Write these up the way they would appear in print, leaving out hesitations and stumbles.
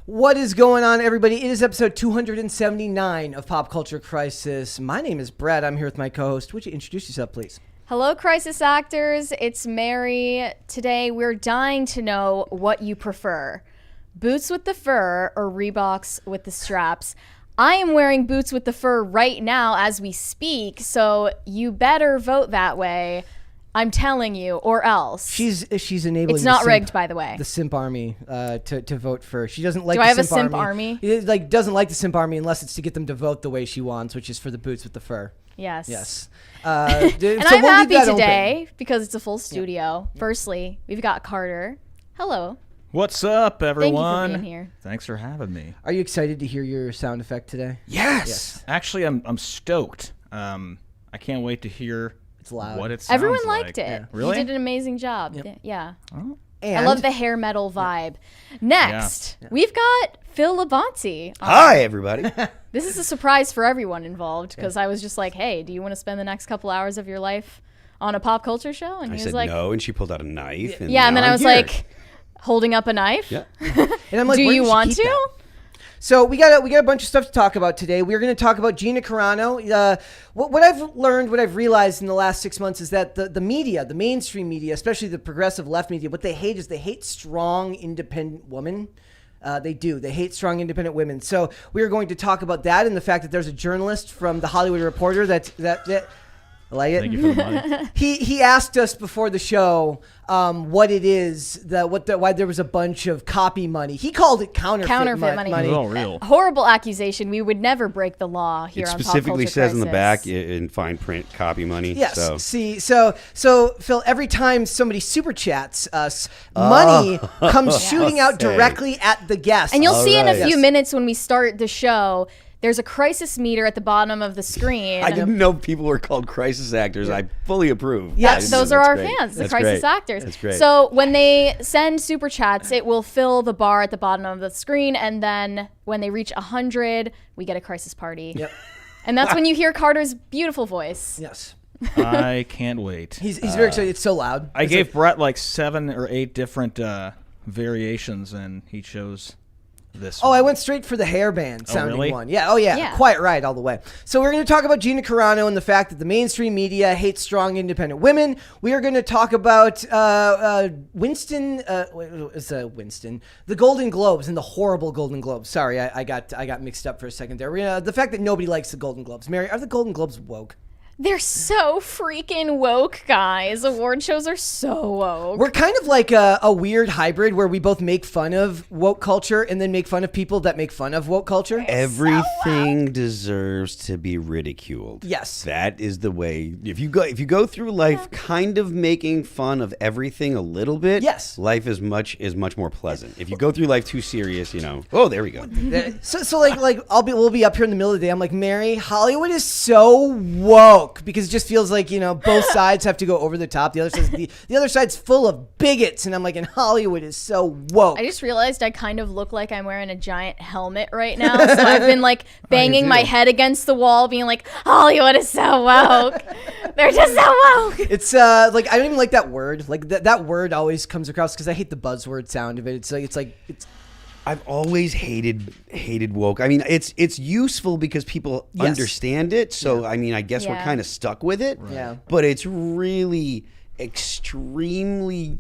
What is going on, everybody? It is episode 279 of Pop Culture Crisis. My name is Brad. I'm here with my co-host. Would you introduce yourself, please? Hello, Crisis Actors. It's Mary. Today, we're dying to know what you prefer. Boots with the fur or Reeboks with the straps? I am wearing boots with the fur right now as we speak, so you better vote that way. I'm telling you, or else. She's enabling. It's not rigged, by the way. The simp army to vote for. She doesn't like. Do I have a simp army? Doesn't like the simp army unless it's to get them to vote the way she wants, which is for the boots with the fur. Yes. Yes. And so I'm we'll happy today open. Because it's a full studio. Yep. Firstly, we've got Carter. Hello. What's up, everyone? Thank you for being here. Thanks for having me. Are you excited to hear your sound effect today? Yes. Actually, I'm stoked. I can't wait to hear. It's loud. What it sounds Everyone like. liked it. Yeah. Really? You did an amazing job. Yep. Yeah. Oh. And I love the hair metal vibe. Next, we've got Phil Labonte. Hi, everybody. This is a surprise for everyone involved because I was just like, hey, do you want to spend the next couple hours of your life on a pop culture show? And I he said was like, no, and she pulled out a knife. And yeah, and then now I I'm was here. like, holding up a knife? Yeah. And I'm like, Do where you did she want keep to? that? So we got a bunch of stuff to talk about today. We're going to talk about Gina Carano. What I've learned, what I've realized in the last 6 months is that the media, the mainstream media, especially the progressive left media, what they hate is they hate strong, independent women. They do. They hate strong, independent women. So we are going to talk about that and the fact that there's a journalist from the Hollywood Reporter that I like it. Thank you for the money. He asked us before the show what it is why there was a bunch of copy money. He called it counterfeit money. It's all real. Horrible accusation. We would never break the law here It on Pop specifically Culture says in the back Crisis. in fine print, copy money. Yes. So. See, so Phil, every time somebody super chats us, money comes shooting out directly at the guest. And you'll see in a right. few minutes when we start the show, there's a crisis meter at the bottom of the screen. I didn't know people were called crisis actors. I fully approve. Yes, Those are our fans, the That's crisis great. actors. That's great. So when they send super chats, it will fill the bar at the bottom of the screen, and then when they reach 100, we get a crisis party. Yep. And that's when you hear Carter's beautiful voice. Yes. I can't wait. He's very excited. It's so loud. I gave Brett like 7 or 8 different variations, and he chose this Oh, one. I went straight for the hairband sounding really? one. Yeah. Oh, yeah. Yeah. Quiet Riot all the way. So we're going to talk about Gina Carano and the fact that the mainstream media hates strong, independent women. We are going to talk about Winston, the Golden Globes and the horrible Golden Globes. Sorry, I got mixed up for a second there. The fact that nobody likes the Golden Globes. Mary, are the Golden Globes woke? They're so freaking woke, guys. Award shows are so woke. We're kind of like a weird hybrid where we both make fun of woke culture and then make fun of people that make fun of woke culture. Everything deserves to be ridiculed. Yes. That is the way. If you go through life kind of making fun of everything a little bit, Yes. life is much more pleasant. If you go through life too serious, oh, there we go. So we'll be up here in the middle of the day. I'm like, Mary, Hollywood is so woke because it just feels like, both sides have to go over the top. The other side's full of bigots, and I'm like, and Hollywood is so woke. I just realized I kind of look like I'm wearing a giant helmet right now. So I've been like banging my head against the wall, being like, Hollywood is so woke. They're just so woke. It's like I don't even like that word. Like that word always comes across because I hate the buzzword sound of it. It's I've always hated woke. I mean, it's useful because people understand it. So I mean, I guess we're kind of stuck with it. Right. Yeah. But it's really extremely.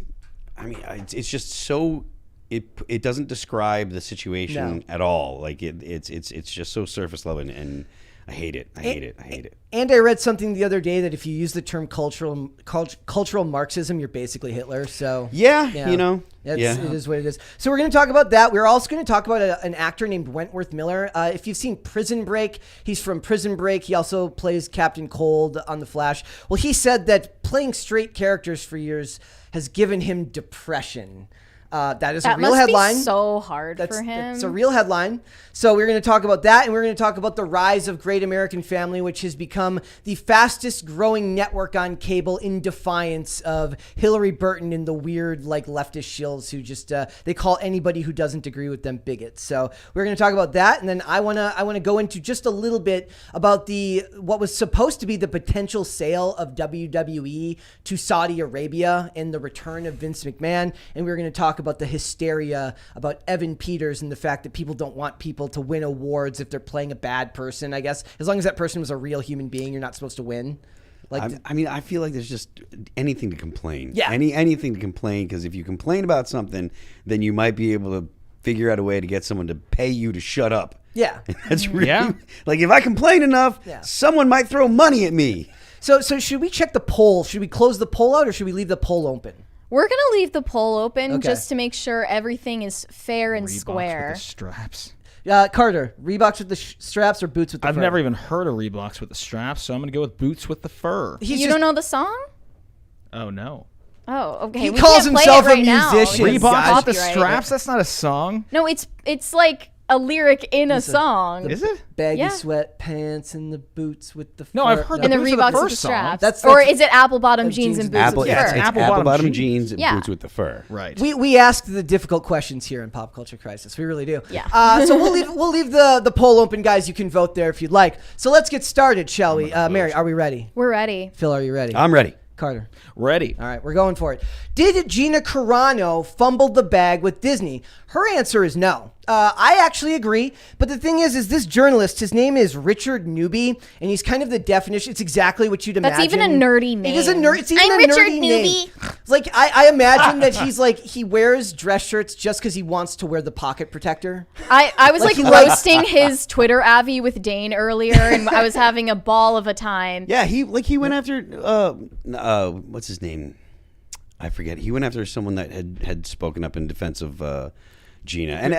I mean, it's just so. It doesn't describe the situation at all. Like it's just so surface level, and I hate it. I hate it. And I read something the other day that if you use the term cultural Marxism, you're basically Hitler. So It is what it is. So we're going to talk about that. We're also going to talk about an actor named Wentworth Miller. If you've seen Prison Break, he's from Prison Break. He also plays Captain Cold on The Flash. Well, he said that playing straight characters for years has given him depression. That is a real headline. Be so hard for him. It's a real headline. So we're going to talk about that, and we're going to talk about the rise of Great American Family, which has become the fastest growing network on cable in defiance of Hillary Burton and the weird leftist shills who just they call anybody who doesn't agree with them bigots. So we're going to talk about that, and then I want to go into just a little bit about what was supposed to be the potential sale of WWE to Saudi Arabia and the return of Vince McMahon, and we're going to talk about the hysteria about Evan Peters and the fact that people don't want people to win awards if they're playing a bad person. I guess as long as that person was a real human being, you're not supposed to win. Like, I mean, I feel like there's just anything to complain. Yeah. Anything to complain, because if you complain about something, then you might be able to figure out a way to get someone to pay you to shut up. Yeah. And that's really Yeah. like, if I complain enough, someone might throw money at me. So should we check the poll? Should we close the poll out or should we leave the poll open? We're going to leave the poll open Okay. just to make sure everything is fair and Reeboks square. with the straps. Carter, Reeboks with the straps or boots with the I've fur? never even heard of Reeboks with the straps, so I'm going to go with boots with the fur. You don't know the song? Oh, no. Oh, okay. He we calls can't play himself it right a now. musician. It's Reeboks with the copyright. straps? That's not a song. No, it's like a lyric in a Listen, song. Is it? Baggy Yeah. sweatpants and the boots with the fur. No, I've heard And the Boots with the Reeboks fur with the song. straps. That's- or is it apple bottom jeans and boots Apple- with yeah, fur? It's apple apple bottom bottom jeans. jeans and Yeah. boots with the fur. Right. We ask the difficult questions here in Pop Culture Crisis. We really do. Yeah. So we'll leave the poll open, guys. You can vote there if you'd like. So let's get started, shall we? Mary, are we ready? We're ready. Phil, are you ready? I'm ready. Carter. Ready. All right, we're going for it. Did Gina Carano fumble the bag with Disney? Her answer is no. I actually agree, but the thing is this journalist, his name is Richard Newby, and he's kind of the definition. It's exactly what you'd imagine. That's even a nerdy name. It is a nerd. It's even I'm a Richard nerdy name. Newby. It's like I imagine that he's like he wears dress shirts just because he wants to wear the pocket protector. I was like he likes- roasting his Twitter Avi with Dane earlier, and I was having a ball of a time. Yeah, he went after what's his name? I forget. He went after someone that had spoken up in defense of Gina, and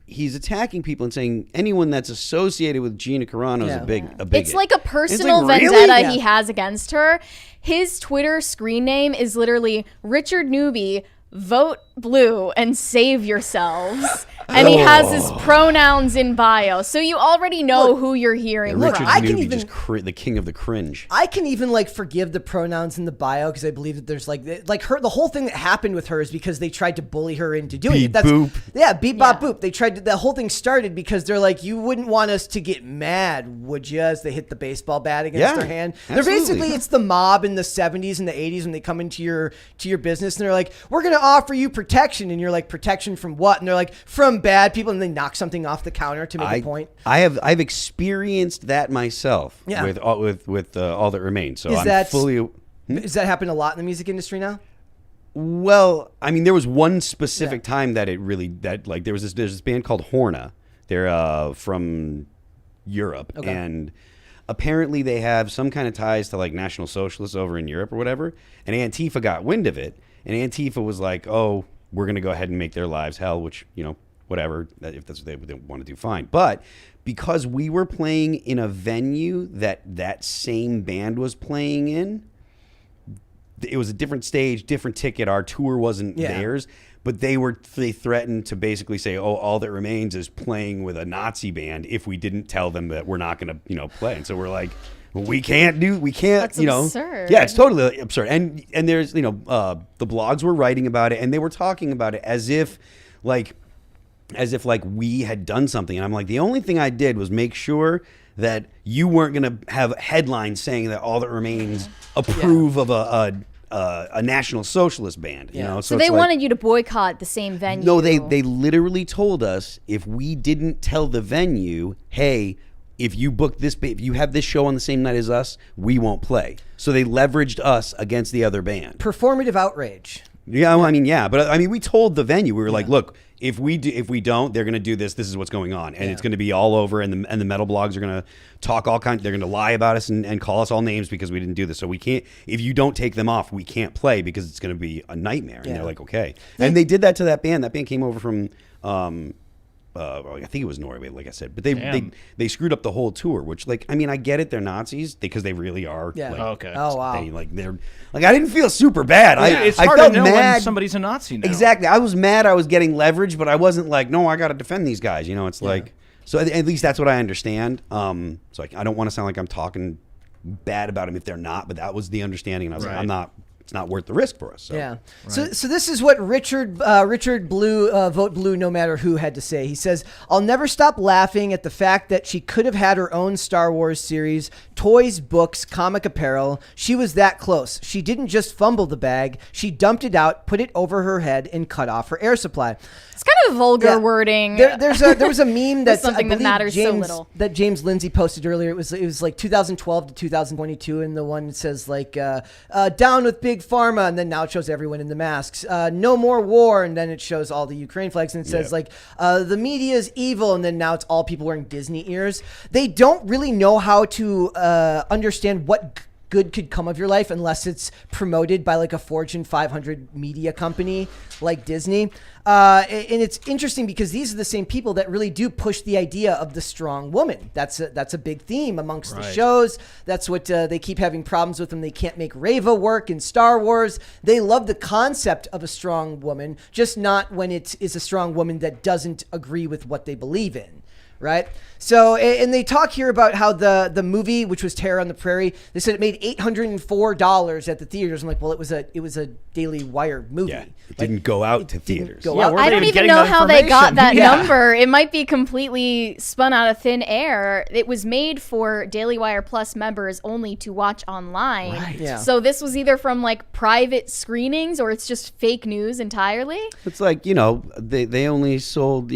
he's attacking people and saying anyone that's associated with Gina Carano is a bigot. It's like a And it's personal like, really? vendetta Yeah. he has against her. His Twitter screen name is literally Richard Newby. Vote blue and save yourselves. And he has his pronouns in bio. So you already know who you're hearing Richard from. I can Newby, even- just the king of the cringe. I can even like forgive the pronouns in the bio because I believe that there's like her. The whole thing that happened with her is because they tried to bully her into doing it. Beep, boop. Yeah, beep bop Yeah. boop. They tried to. The whole thing started because they're like, you wouldn't want us to get mad, would you? As they hit the baseball bat against Yeah, their hand. absolutely. They're basically it's the mob in the 70s and the 80s when they come into your business and they're like, we're gonna offer you protection, and you're like, protection from what? And they're like, from bad people, and they knock something off the counter to make a point. I've experienced that myself Yeah. with all that remains. So Is I'm that- fully. Does that happen a lot in the music industry now? Well, I mean, there was one specific time that there's this band called Horna. They're from Europe, Okay. and apparently they have some kind of ties to like National Socialists over in Europe or whatever. And Antifa got wind of it, and Antifa was like, "Oh, we're going to go ahead and make their lives hell," which, whatever, if that's what they want to do, fine. But because we were playing in a venue that same band was playing in, it was a different stage, different ticket. Our tour wasn't theirs, but they threatened to basically say, "Oh, All That Remains is playing with a Nazi band if we didn't tell them that we're not going to, play." And so we're like, we can't. That's absurd. Yeah, it's totally absurd. And there's, the blogs were writing about it, and they were talking about it as if like we had done something. And I'm like, the only thing I did was make sure that you weren't going to have headlines saying that All That Remains approve of a National Socialist band. So they wanted you to boycott the same venue. No, they literally told us if we didn't tell the venue, hey, if you book this, if you have this show on the same night as us, we won't play. So they leveraged us against the other band. Performative outrage. Yeah, well, but we told the venue, we were like, look, if we don't, they're going to do this. This is what's going on, and it's going to be all over. And the metal blogs are going to talk all kinds. They're going to lie about us and call us all names because we didn't do this. So we can't. If you don't take them off, we can't play because it's going to be a nightmare. And they're like, okay. And they did that to that band. That band came over from. I think it was Norway, like I said, but they screwed up the whole tour. Which, I get it, they're Nazis because they really are. Yeah. Okay. Oh wow. They're I didn't feel super bad. It's I hard felt to know mad. when somebody's a Nazi now. Exactly. I was mad. I was getting leverage, but I wasn't like, no, I got to defend these guys. It's like, so at least that's what I understand. So I don't want to sound like I'm talking bad about them if they're not, but that was the understanding. And I was like, I'm not it's not worth the risk for us. So. Yeah. So this is what Richard Blue, Vote Blue No Matter Who, had to say. He says, "I'll never stop laughing at the fact that she could have had her own Star Wars series, toys, books, comic apparel. She was that close. She didn't just fumble the bag. She dumped it out, put it over her head, and cut off her air supply." It's kind of vulgar wording. There was a meme that's something that matters so little. That James Lindsay posted earlier. It was like 2012 to 2022, and the one says like down with big pharma, and then now it shows everyone in the masks. No more war, and then it shows all the Ukraine flags, and it says like the media is evil, and then now it's all people wearing Disney ears. They don't really know how to understand what good could come of your life unless it's promoted by like a Fortune 500 media company like Disney. And it's interesting because these are the same people that really do push the idea of the strong woman. That's a big theme amongst the shows. That's what they keep having problems with when they can't make Reva work in Star Wars. They love the concept of a strong woman, just not when it is a strong woman that doesn't agree with what they believe in. Right. So, and they talk here about how the movie, which was Terror on the Prairie, they said it made $804 at the theaters. I'm like, well, it was a Daily Wire movie. Yeah, it didn't go out to theaters. I don't even know how they got that number. It might be completely spun out of thin air. It was made for Daily Wire Plus members only to watch online. Right. Yeah. So this was either from like private screenings or it's just fake news entirely. It's like, they only sold,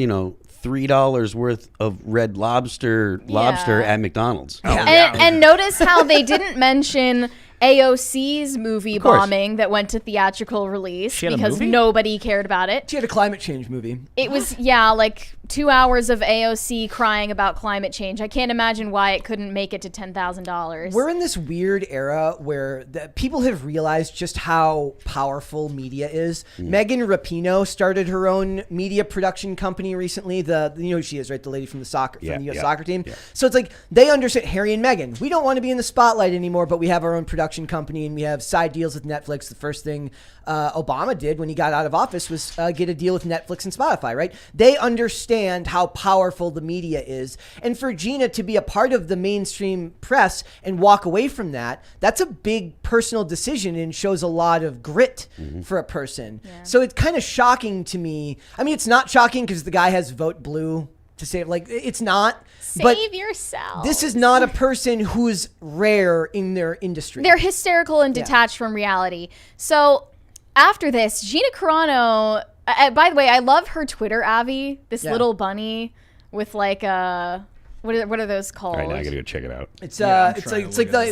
$3 worth of Red Lobster at McDonald's. And notice how they didn't mention AOC's movie bombing that went to theatrical release because nobody cared about it. She had a climate change movie. It was, like 2 hours of AOC crying about climate change. I can't imagine why it couldn't make it to $10,000. We're in this weird era where people have realized just how powerful media is. Megan Rapinoe started her own media production company recently. Who she is, right? The lady from the U.S. soccer team. Yeah. So it's like they understand, Harry and Meghan, we don't want to be in the spotlight anymore, but we have our own production company and we have side deals with Netflix. The first thing Obama did when he got out of office was get a deal with Netflix and Spotify, right? They understand how powerful the media is. And for Gina to be a part of the mainstream press and walk away from that, that's a big personal decision and shows a lot of grit for a person. Yeah. So it's kind of shocking to me. I mean, it's not shocking because the guy has Vote Blue to say, like, it's not. Save yourself. This is not a person who's rare in their industry. They're hysterical and detached from reality. So after this, Gina Carano, by the way, I love her Twitter, Avi, this little bunny with like what are those called? All right, now I gotta go check it out. It's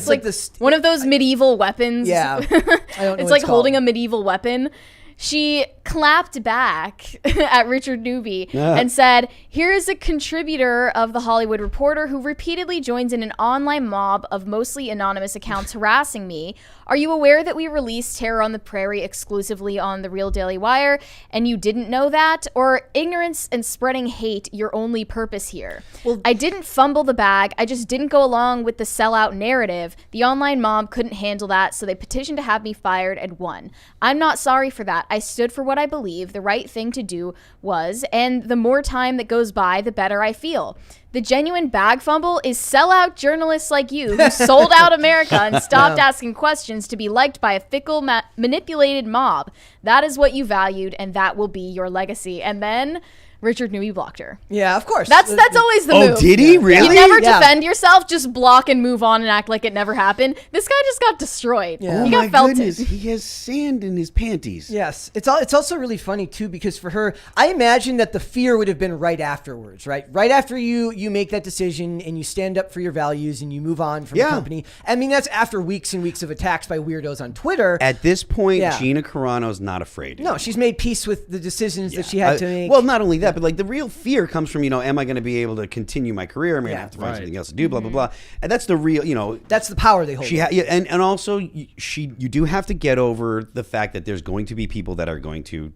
like this one of those medieval weapons. Yeah. I don't know it's like holding a medieval weapon. She clapped back at Richard Newby and said, "Here is a contributor of The Hollywood Reporter who repeatedly joins in an online mob of mostly anonymous accounts harassing me. Are you aware that we released Terror on the Prairie exclusively on The Real Daily Wire and you didn't know that? Or ignorance and spreading hate your only purpose here? Well, I didn't fumble the bag. I just didn't go along with the sellout narrative. The online mob couldn't handle that, so they petitioned to have me fired and won. I'm not sorry for that. I stood for what I believe the right thing to do was, and the more time that goes by, the better I feel. The genuine bag fumble is sellout journalists like you who sold out America and stopped asking questions to be liked by a fickle, manipulated mob. That is what you valued, and that will be your legacy." And then Richard Newby blocked her. Yeah, of course. That's always the move. Oh, did he? Really? You never defend yourself, just block and move on and act like it never happened. This guy just got destroyed. Yeah. He Oh got my felted. goodness, he has sand in his panties. Yes. It's also really funny too, because for her, I imagine that the fear would have been right afterwards, right? Right after you make that decision and you stand up for your values and you move on from the company. I mean, that's after weeks and weeks of attacks by weirdos on Twitter. At this point, Gina Carano's not afraid anymore. No, she's made peace with the decisions that she had to make. Well, not only that, but like the real fear comes from, am I going to be able to continue my career? I'm going to have to find something else to do, blah, blah, blah. And that's the real, that's the power they hold. And also you do have to get over the fact that there's going to be people that are going to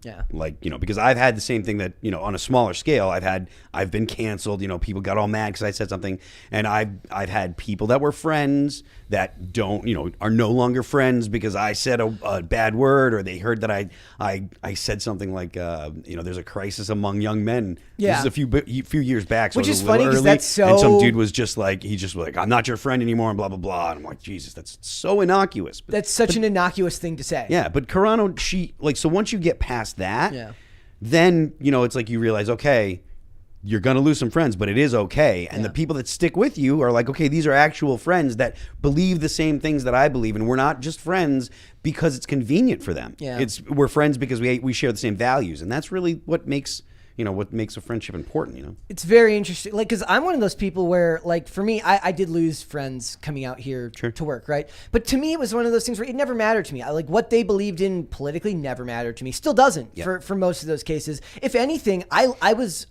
because I've had the same thing that, on a smaller scale, I've been canceled, people got all mad because I said something, and I've had people that were friends that don't, are no longer friends because I said a bad word, or they heard that I said something like, there's a crisis among young men. Yeah. This is a few years back, so Which it was is a little funny 'cause early, that's so- And some dude was just like, I'm not your friend anymore, and blah blah blah. And I'm like, Jesus, that's so innocuous. But, That's such an innocuous thing to say. yeah, but Carano, so once you get past that, Yeah. then it's like you realize, okay, you're going to lose some friends, but it is okay. And the people that stick with you are like, okay, these are actual friends that believe the same things that I believe. And we're not just friends because it's convenient for them. Yeah. We're friends because we share the same values. And that's really what makes a friendship important, It's very interesting. Like, because I'm one of those people where, like, for me, I did lose friends coming out here to work, right? But to me, it was one of those things where it never mattered to me. Like, what they believed in politically never mattered to me. Still doesn't for most of those cases. If anything, I was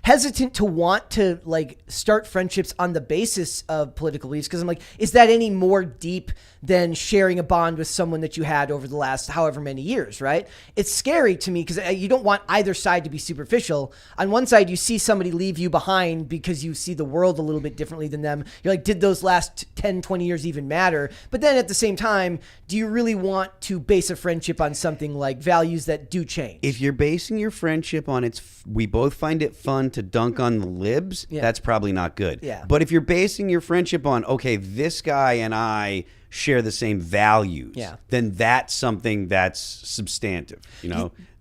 hesitant to want to, like, start friendships on the basis of political beliefs, because I'm like, is that any more deep than sharing a bond with someone that you had over the last however many years, right? It's scary to me because you don't want either side to be superficial. On one side, you see somebody leave you behind because you see the world a little bit differently than them. You're like, did those last 10, 20 years even matter? But then at the same time, do you really want to base a friendship on something like values that do change? If you're basing your friendship on we both find it fun to dunk on the libs, that's probably not good. Yeah. But if you're basing your friendship on, okay, this guy and I share the same values, then that's something that's substantive.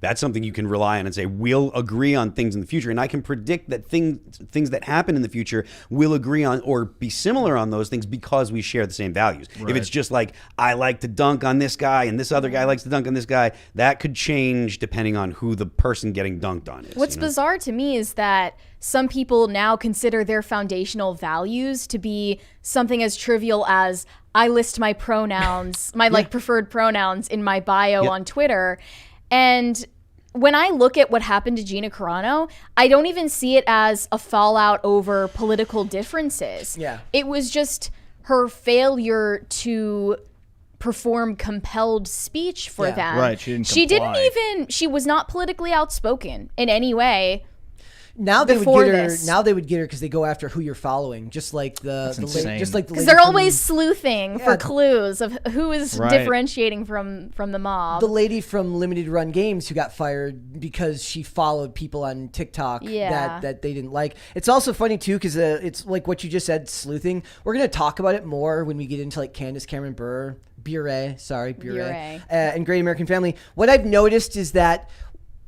That's something you can rely on and say, we'll agree on things in the future. And I can predict that things that happen in the future will agree on or be similar on those things because we share the same values. Right. If it's just like, I like to dunk on this guy and this other guy likes to dunk on this guy, that could change depending on who the person getting dunked on is. What's bizarre to me is that some people now consider their foundational values to be something as trivial as, I list my pronouns, my preferred pronouns in my bio on Twitter. And when I look at what happened to Gina Carano, I don't even see it as a fallout over political differences. Yeah. It was just her failure to perform compelled speech for them. Right, she didn't comply. She was not politically outspoken in any way. Now they would before get her. this. Now they would get her because they go after who you're following, just like That's insane. just like the Because lady they're from- always sleuthing for clues of who is Right. differentiating from the mob. the lady from Limited Run Games who got fired because she followed people on TikTok Yeah. that they didn't like. It's also funny too because it's like what you just said, sleuthing. We're gonna talk about it more when we get into like Candace Cameron Bure, and Great American Family. What I've noticed is that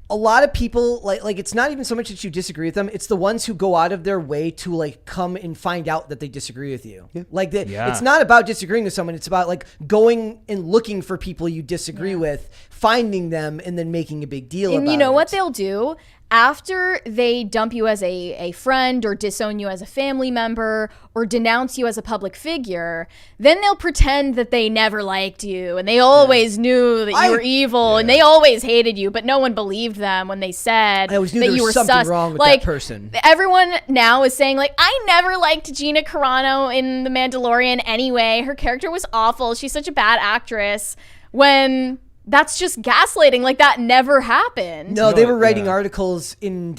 a lot of people like it's not even so much that you disagree with them, it's the ones who go out of their way to like come and find out that they disagree with you. It's not about disagreeing with someone, it's about like going and looking for people you disagree with, finding them, and then making a big deal about it. And you know what they'll do? After they dump you as a friend or disown you as a family member or denounce you as a public figure, then they'll pretend that they never liked you and they always knew that you were evil and they always hated you, but no one believed them when they said I always knew that there you was were something sus. wrong with like, that person. Everyone now is saying like, I never liked Gina Carano in The Mandalorian anyway. Her character was awful. She's such a bad actress. When that's just gaslighting. Like, that never happened. No, they were writing articles in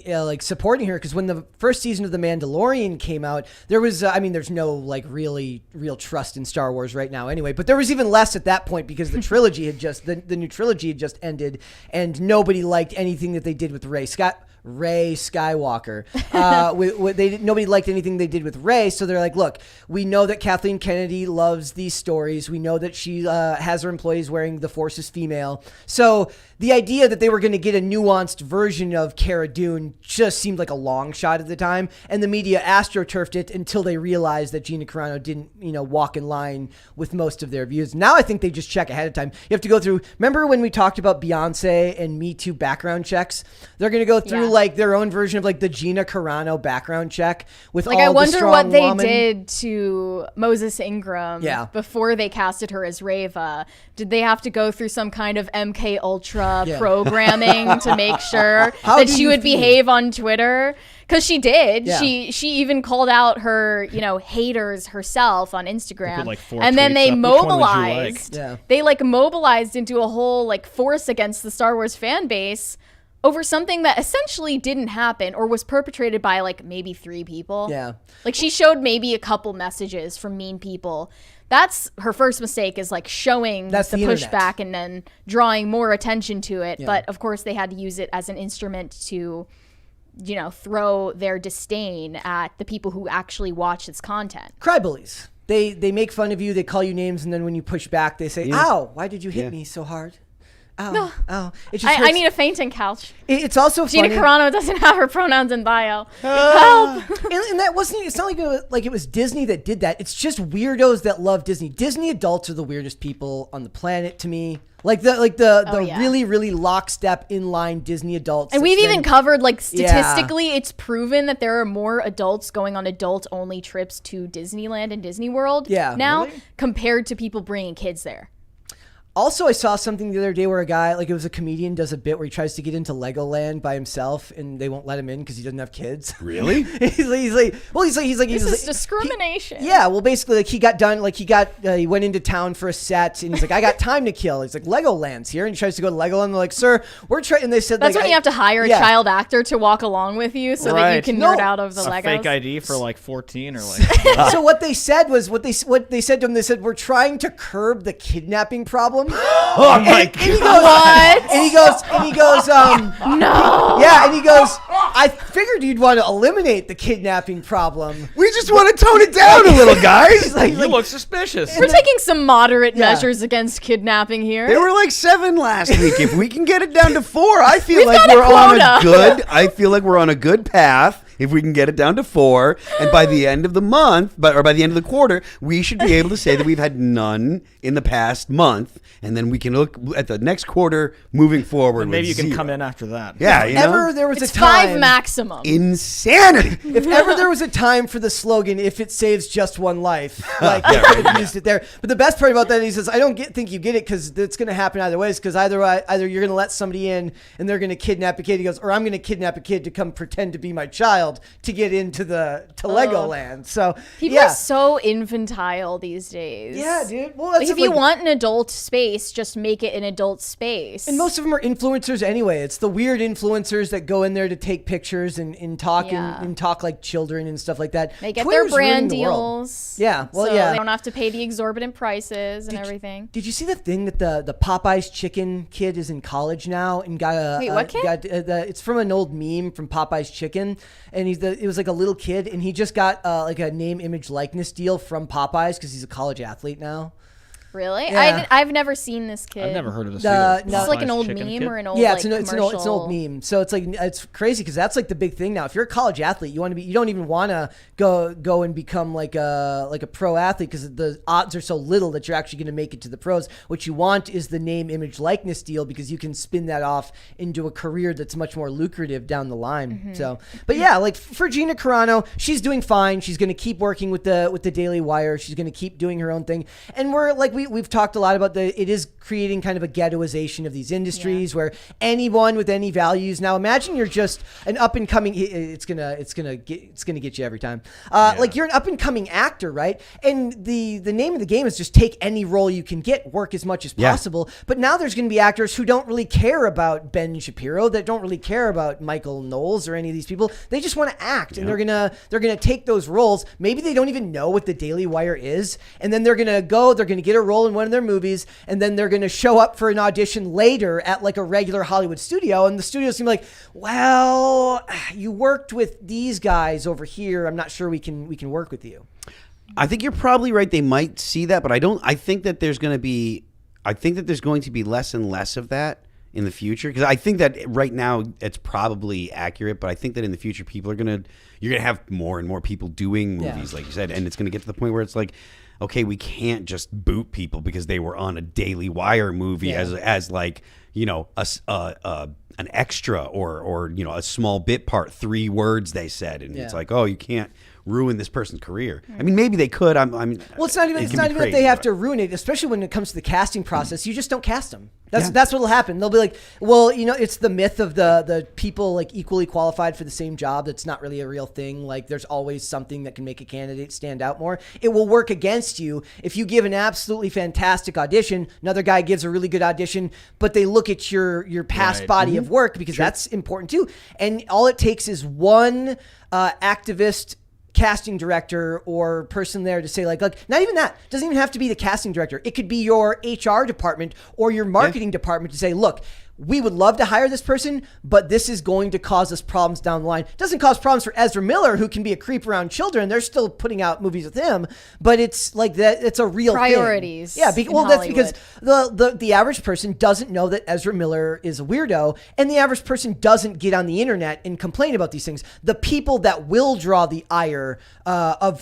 like supporting her because when the first season of The Mandalorian came out, there was there's no like real trust in Star Wars right now anyway, but there was even less at that point because the trilogy had just the new trilogy had just ended and nobody liked anything that they did with Rey Skywalker. Nobody liked anything they did with Rey, so they're like, look, we know that Kathleen Kennedy loves these stories. We know that she has her employees wearing the Force is female. So the idea that they were going to get a nuanced version of Cara Dune just seemed like a long shot at the time, and the media astroturfed it until they realized that Gina Carano didn't, walk in line with most of their views. Now I think they just check ahead of time. You have to go through. Remember when we talked about Beyonce and Me Too background checks? They're going to go through like their own version of like the Gina Carano background check with all the strong women. I wonder what they did to Moses Ingram before they casted her as Reva. Did they have to go through some kind of MK Ultra programming to make sure that she would behave on Twitter? Because she did. Yeah. She even called out her, haters herself on Instagram. Like and then they mobilized. They like mobilized into a whole like force against the Star Wars fan base over something that essentially didn't happen or was perpetrated by like maybe 3 people. Yeah. Like she showed maybe a couple messages from mean people. that's her first mistake, is like showing That's the the internet. pushback and then drawing more attention to it. But of course they had to use it as an instrument to, throw their disdain at the people who actually watch this content. Crybullies. They make fun of you, they call you names, and then when you push back, they say, ow, why did you hit me so hard? Ow, ow. It just I hurts. need a fainting couch. It's also Gina funny. Carano doesn't have her pronouns in bio. Help! And that wasn't. It's not like it was Disney that did that. It's just weirdos that love Disney. Disney adults are the weirdest people on the planet to me. Like the really, really lockstep inline Disney adults. And we've that even then- covered, like, statistically, it's proven that there are more adults going on adult-only trips to Disneyland and Disney World now compared to people bringing kids there. Also, I saw something the other day where a guy, like it was a comedian, does a bit where he tries to get into Legoland by himself, and they won't let him in because he doesn't have kids. Really? He's like, This is discrimination. Yeah, well, basically, like he got done, like he went into town for a set, and he's like, I got time to kill. He's like, Legoland's here, and he tries to go to Legoland. They're like, sir, we're trying. And they said That's like, when you have to hire a child actor to walk along with you so that you Right. can No. nerd out of the A Legos. fake ID for like 14 or like. So what they said was what they said to him. They said, we're trying to curb the kidnapping problem. Oh my And he god! goes, What? And he goes, No. yeah, and he goes, I figured you'd want to eliminate the kidnapping problem. We just want to tone it down a little, guys. Like, You look suspicious. We're taking some moderate Yeah. measures against kidnapping here. They were like 7 last week. If we can get it down to 4, I feel We've like got a we're on a quota. good. I feel like we're on a good path. If we can get it down to 4, and by the end of the month, or by the end of the quarter, we should be able to say that we've had none in the past month, and then we can look at the next quarter moving forward. Maybe you with can 0. come in after that. Yeah, If you ever know? there was It's a time, 5 maximum. Insanity. if ever there was a time for the slogan, if it saves just one life, like they used it there. But the best part about that, he says, I don't think you get it because it's going to happen either ways. Because either you're going to let somebody in and they're going to kidnap a kid. He goes, or I'm going to kidnap a kid to come pretend to be my child to get into Legoland. So People yeah. are so infantile these days. Yeah, dude. Well, that's Like, if you want an adult space, just make it an adult space. And most of them are influencers anyway. It's the weird influencers that go in there to take pictures and talk and talk like children and stuff like that. They get Twitter's their brand ruining the world. deals. Yeah, well, so yeah. they don't have to pay the exorbitant prices and everything. Did you see the thing that the Popeyes chicken kid is in college now and got a Wait, what kid? It's from an old meme from Popeyes Chicken, and it was like a little kid, and he just got like a name, image, likeness deal from Popeyes because he's a college athlete now. Really? Yeah. I've never seen this kid. I've never heard of this. No, either. This is like an Popeyes old chicken meme kid? or an old Yeah, like, it's an old meme. So it's crazy because that's like the big thing now. If you're a college athlete, you don't even want to go and become like a pro athlete because the odds are so little that you're actually going to make it to the pros. What you want is the name, image, likeness deal because you can spin that off into a career that's much more lucrative down the line. Mm-hmm. So, but yeah, like for Gina Carano, she's doing fine. She's going to keep working with the Daily Wire. She's going to keep doing her own thing. And we're like we've talked a lot about it is creating kind of a ghettoization of these industries where anyone with any values. Now imagine you're just an up and coming. It's gonna get you every time. Like you're an up and coming actor, right? And the name of the game is just take any role you can get, work as much as possible. But now there's going to be actors who don't really care about Ben Shapiro, that don't really care about Michael Knowles or any of these people. They just want to act, and they're gonna take those roles. Maybe they don't even know what the Daily Wire is, and then they're gonna get a role in one of their movies, and then they're going to show up for an audition later at like a regular Hollywood studio, and the studio's going to be like, well, you worked with these guys over here. I'm not sure we can work with you. I think you're probably right. They might see that, but I think that there's going to be less and less of that in the future, because I think that right now it's probably accurate, but I think that in the future you're going to have more and more people doing movies, like you said, and it's going to get to the point where it's like, okay, we can't just boot people because they were on a Daily Wire movie as like, you know, an extra or you know, a small bit part, 3 words they said, and it's like, oh, you can't ruin this person's career. I mean, maybe they could. Well, it's not even that they have to ruin it, especially when it comes to the casting process. You just don't cast them. That's what'll happen. They'll be like, well, you know, it's the myth of the people like equally qualified for the same job. That's not really a real thing. Like there's always something that can make a candidate stand out more. It will work against you if you give an absolutely fantastic audition. Another guy gives a really good audition, but they look at your past body of work because that's important too. And all it takes is one activist casting director or person there to say like not even that. It doesn't even have to be the casting director. It could be your HR department or your marketing department to say, look, we would love to hire this person, but this is going to cause us problems down the line. It doesn't cause problems for Ezra Miller, who can be a creep around children. They're still putting out movies with him, but it's like that. It's a real priorities. Thing. Yeah, well, that's Hollywood. because the average person doesn't know that Ezra Miller is a weirdo, and the average person doesn't get on the internet and complain about these things. The people that will draw the ire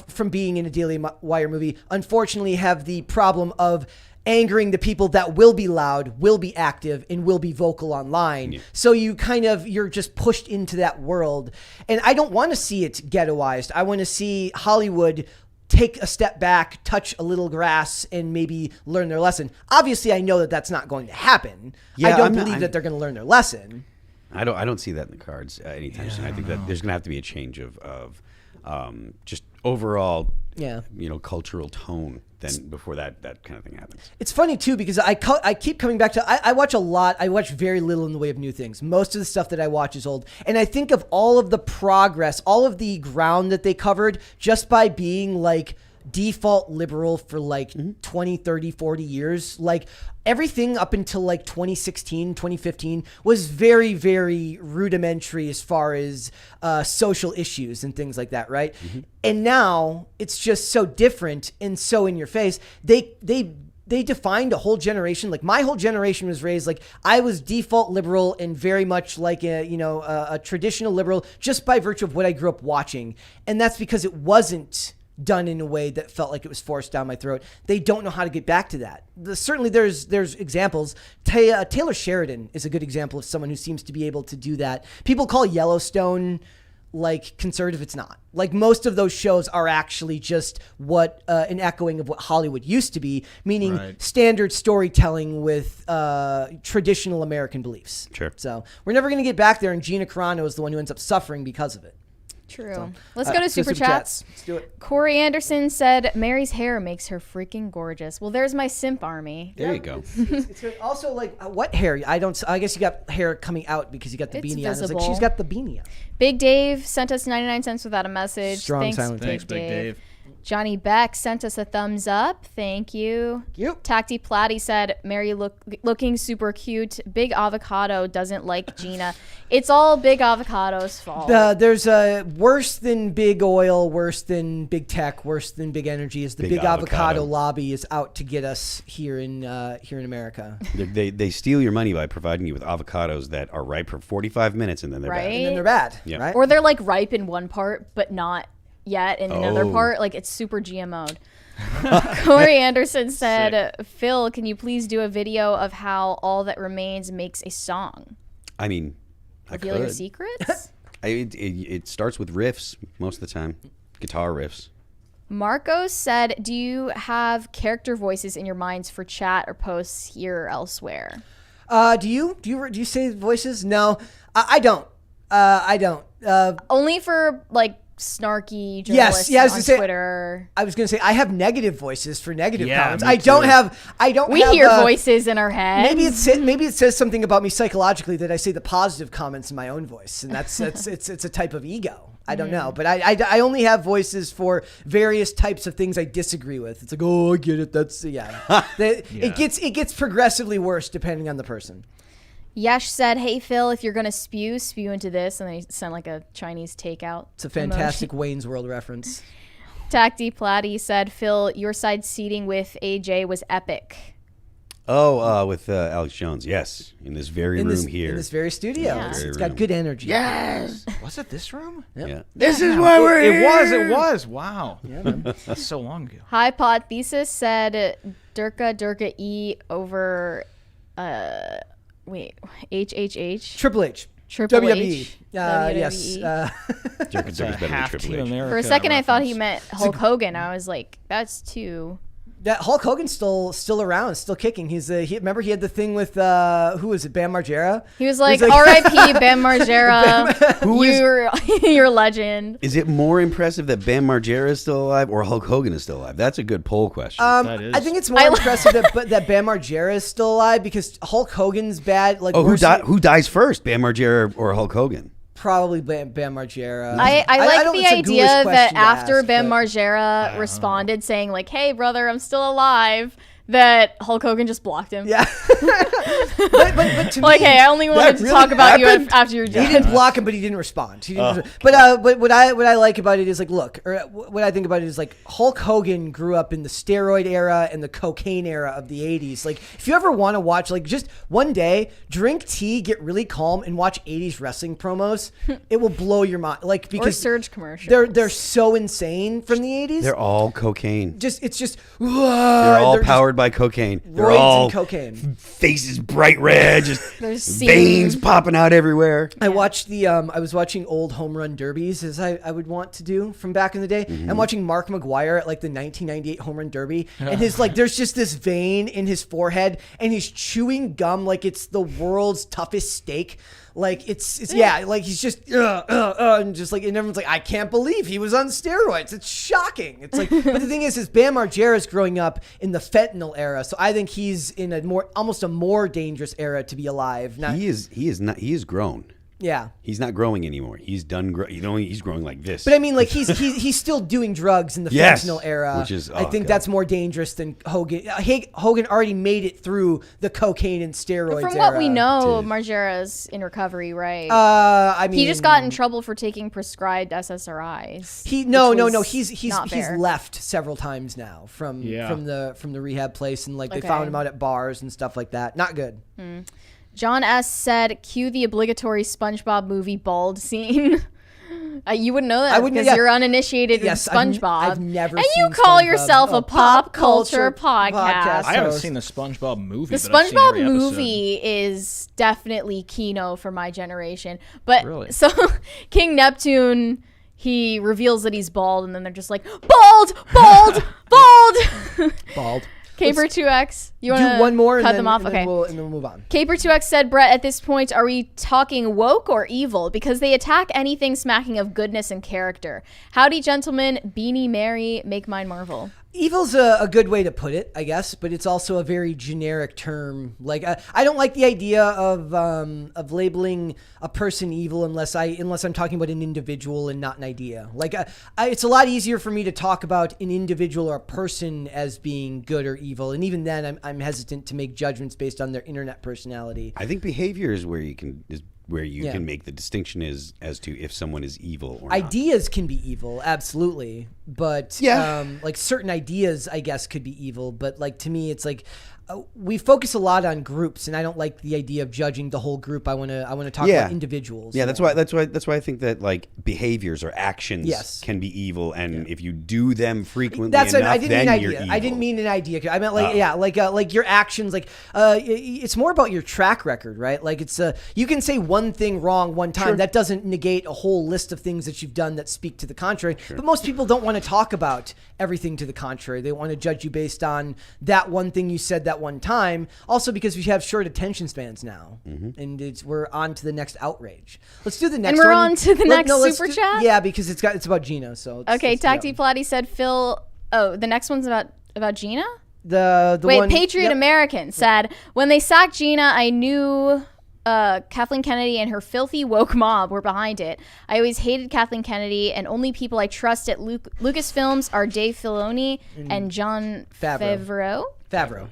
from being in a Daily Wire movie, unfortunately, have the problem of angering the people that will be loud, will be active, and will be vocal online. Yeah. So you're just pushed into that world. And I don't want to see it ghettoized. I want to see Hollywood take a step back, touch a little grass, and maybe learn their lesson. Obviously, I know that that's not going to happen. Yeah, I don't believe that they're going to learn their lesson. I don't see that in the cards anytime soon. I think that there's going to have to be a change of just overall, cultural tone. Then before that kind of thing happens. It's funny too because I keep coming back to I watch a lot. I watch very little in the way of new things. Most of the stuff that I watch is old, and I think of all of the progress, all of the ground that they covered just by being like default liberal for like 20, 30, 40 years. Like everything up until like 2016, 2015 was very, very rudimentary as far as social issues and things like that, right? Mm-hmm. And now it's just so different and so in your face. They defined a whole generation. Like my whole generation was raised like I was default liberal and very much like a traditional liberal just by virtue of what I grew up watching. And that's because it wasn't done in a way that felt like it was forced down my throat. They don't know how to get back to that. Certainly there's examples. Taylor Sheridan is a good example of someone who seems to be able to do that. People call Yellowstone like conservative. It's not. Like most of those shows are actually just what an echoing of what Hollywood used to be, meaning standard storytelling with traditional American beliefs. Sure. So we're never going to get back there, and Gina Carano is the one who ends up suffering because of it. True. So, let's go to Super Chats. Let's do it. Corey Anderson said, Mary's hair makes her freaking gorgeous. Well, there's my simp army. There you go. It's also like, what hair? I guess you got hair coming out because you got the beanie on. It's like, she's got the beanie on. Big Dave sent us 99 cents without a message. Strong silence. Thanks, Big Dave. Johnny Beck sent us a thumbs up. Thank you. Tacti Platty said, Mary looking super cute. Big Avocado doesn't like Gina. It's all Big Avocado's fault. There's worse than Big Oil, worse than Big Tech, worse than Big Energy is the Big Avocado lobby is out to get us here in America. They steal your money by providing you with avocados that are ripe for 45 minutes and then they're bad. And then they're bad. Yeah. Right? Or they're like ripe in one part, but not yet in another part. Like it's super GMO'd. Corey Anderson said, Phil, can you please do a video of how All That Remains makes a song? I mean, reveal your secrets. It starts with riffs most of the time, guitar riffs. Marcos said, do you have character voices in your minds for chat or posts here or elsewhere? Do you say voices? No, I don't. I don't. Only for like snarky journalists on Twitter. I was going to say I have negative voices for negative comments. I don't. We hear voices in our head. Maybe it says something about me psychologically that I say the positive comments in my own voice, and it's a type of ego. I don't know, but I only have voices for various types of things I disagree with. It's like, oh, I get it. That's It gets progressively worse depending on the person. Yesh said, hey, Phil, if you're going to spew into this. And then he sent like a Chinese takeout. It's a fantastic Wayne's World reference. Tacti Platty said, Phil, your side seating with AJ was epic. Oh, with Alex Jones. Yes. In this very room here. In this very studio. Yeah. It's got good energy. Yes. Was it this room? Yep. Yeah. This is why we're here. It was. Wow. Yeah, man. That's so long ago. High Pod Thesis said, Durka E over... HHH? Triple H. Triple WWE. H. Yes. Durka's better than Triple H. For a second, I thought he meant Hulk Hogan. I was like, that's two. That Hulk Hogan's still around, still kicking. Remember he had the thing with who was it, Bam Margera? He was like R.I.P. Bam Margera. You're a legend. Is it more impressive that Bam Margera is still alive or Hulk Hogan is still alive? That's a good poll question. I think it's more impressive that Bam Margera is still alive because Hulk Hogan's bad. Like who dies first, Bam Margera or Hulk Hogan? Probably Bam Margera. I like the it's a idea ghoulish that question to after ask, Bam but- Margera responded saying like, "Hey brother, I'm still alive," that Hulk Hogan just blocked him. Yeah. but to Like, me, hey, I only wanted to really talk about you happened? after you're he dead. didn't block him, but he didn't respond. He didn't But what I like about it is like, look, or what I think about it is like Hulk Hogan grew up in the steroid era and the cocaine era of the 80s. Like, if you ever want to watch, like, just one day, drink tea, get really calm, and watch 80s wrestling promos, it will blow your mind. Like, Or because Surge commercials. they're so insane from the 80s. They're all cocaine. It's just They're all powered by cocaine. They're roids all and cocaine. faces bright red, just There's veins semen. popping out everywhere. I watched I was watching old home run derbies as I would want to do from back in the day. I'm watching Mark McGuire at like the 1998 home run derby, and his like there's just this vein in his forehead, and he's chewing gum like it's the world's toughest steak. Like it's yeah, like he's just and just like, and everyone's like, I can't believe he was on steroids. It's shocking. It's like, but the thing is Bam Margera's growing up in the fentanyl era, so I think he's in almost a more dangerous era to be alive. Not, He is grown. yeah. He's not growing anymore. He's done. He's growing like this. But I mean, like he's still doing drugs in the Yes, fentanyl era. which is- I oh, think God. that's more dangerous than Hogan. Hogan already made it through the cocaine and steroids From era. what we know, Dude. Margera's in recovery, right? I mean, he just got in trouble for taking prescribed SSRIs. No. which was He's not fair. left several times now from the rehab place, and like they Okay. found him out at bars and stuff like that. Not good. John S. said, cue the obligatory SpongeBob movie bald scene. You wouldn't know that I wouldn't- because yeah. you're uninitiated Yes, in SpongeBob. I've never and seen you call SpongeBob. yourself Oh, a pop culture podcast. podcast. I haven't host. seen the SpongeBob movie. The but I've seen SpongeBob every episode. movie is definitely Kino for my generation. But Really? so King Neptune, he reveals that he's bald, and then they're just like, bald, bald, bald. Bald. Caper 2X, you want Do one more cut and them then, off? and Okay. then we'll move on. Caper 2X said, Brett, at this point, are we talking woke or evil? Because they attack anything smacking of goodness and character. Howdy, gentlemen. Beanie Mary, make mine marvel. Evil's a good way to put it, I guess, but it's also a very generic term. Like I don't like the idea of labeling a person evil unless I'm talking about an individual and not an idea. Like it's a lot easier for me to talk about an individual or a person as being good or evil, and even then I'm hesitant to make judgments based on their internet personality. I think behavior is where you can Yeah. can make the distinction as to if someone is evil or not. Ideas can be evil, absolutely, but Yeah. like certain ideas, I guess, could be evil. But like to me, it's like we focus a lot on groups, and I don't like the idea of judging the whole group. I want to talk about individuals. Yeah, that's why I think that like behaviors or actions Yes. can be evil, and if you do them frequently That's enough, I didn't then mean you're idea. evil. I didn't mean an idea. I meant like your actions. Like it's more about your track record, right? Like it's you can say one thing wrong one time. That doesn't negate a whole list of things that you've done that speak to the contrary. But most people don't want to talk about everything to the contrary. They want to judge you based on that one thing you said that one time. Also because we have short attention spans now, and we're on to the next outrage. Let's do the next. And we're one. on to the next let's super do- chat? Yeah, because it's about Gina. So Okay, let's do that Tacti one. Platty said, Phil. Oh, the next one's about Gina? The Wait, one, Patriot yep. American said, when they sacked Gina, I knew Kathleen Kennedy and her filthy woke mob were behind it. I always hated Kathleen Kennedy, and only people I trust at Lucasfilms are Dave Filoni and Jon Favreau. Favreau.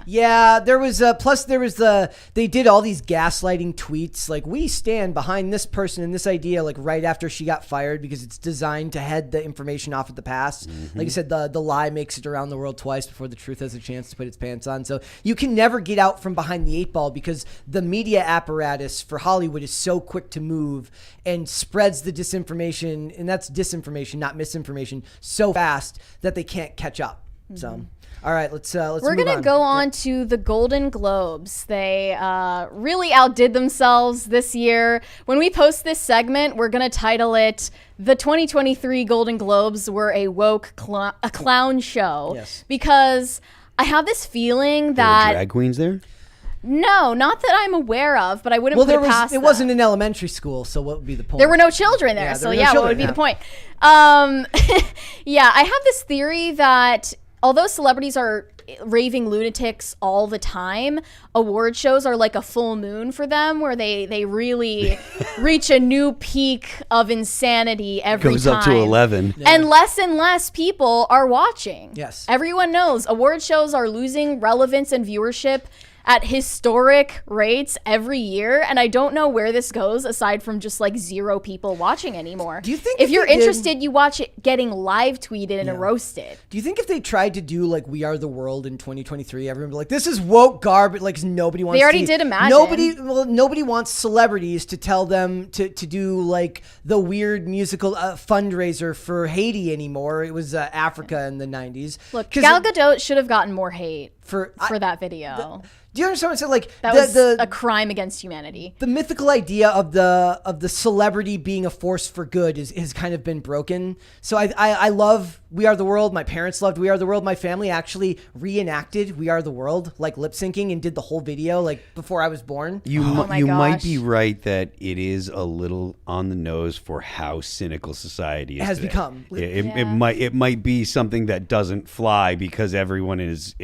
Yeah. There was they did all these gaslighting tweets like, we stand behind this person and this idea, like right after she got fired, because it's designed to head the information off at the pass. Like I said, the lie makes it around the world twice before the truth has a chance to put its pants on. So you can never get out from behind the eight ball, because the media apparatus for Hollywood is so quick to move and spreads the disinformation, and that's disinformation, not misinformation, so fast that they can't catch up. So all right, let's We're move going to go on to the Golden Globes. They really outdid themselves this year. When we post this segment, we're going to title it, The 2023 Golden Globes Were a Woke Clown Show. Yes. Because I have this feeling There were that... drag queens there. No, not that I'm aware of, but I wouldn't put it past them. wasn't an elementary school, so what would be the point? There were no children there, Yeah, so there were no yeah, what children, would be yeah. the point? Yeah, I have this theory that although celebrities are raving lunatics all the time. Award shows are like a full moon for them, where they really reach a new peak of insanity every Goes time. up to 11. And less people are watching. Yes. Everyone knows award shows are losing relevance and viewership at historic rates every year, and I don't know where this goes aside from just like 0 people watching anymore. Do you think if if you're they did- interested, you watch it getting live tweeted and roasted? Do you think if they tried to do like We Are the World in 2023, everyone would be like, this is woke garbage, like nobody wants They already to did Imagine. Nobody wants celebrities to tell them to do like the weird musical fundraiser for Haiti anymore. It was Africa in the 90s. Look, 'Cause Gal Gadot should have gotten more hate for that video. do you understand what I'm saying? Like That was a crime against humanity. the mythical idea of the celebrity being a force for good has kind of been broken. So I love We Are the World. My parents loved We Are the World. My family actually reenacted We Are the World, like lip syncing, and did the whole video like before I was born. You my you might gosh. be right that it is a little on the nose for how cynical society is Has today. become. It might be something that doesn't fly because everyone is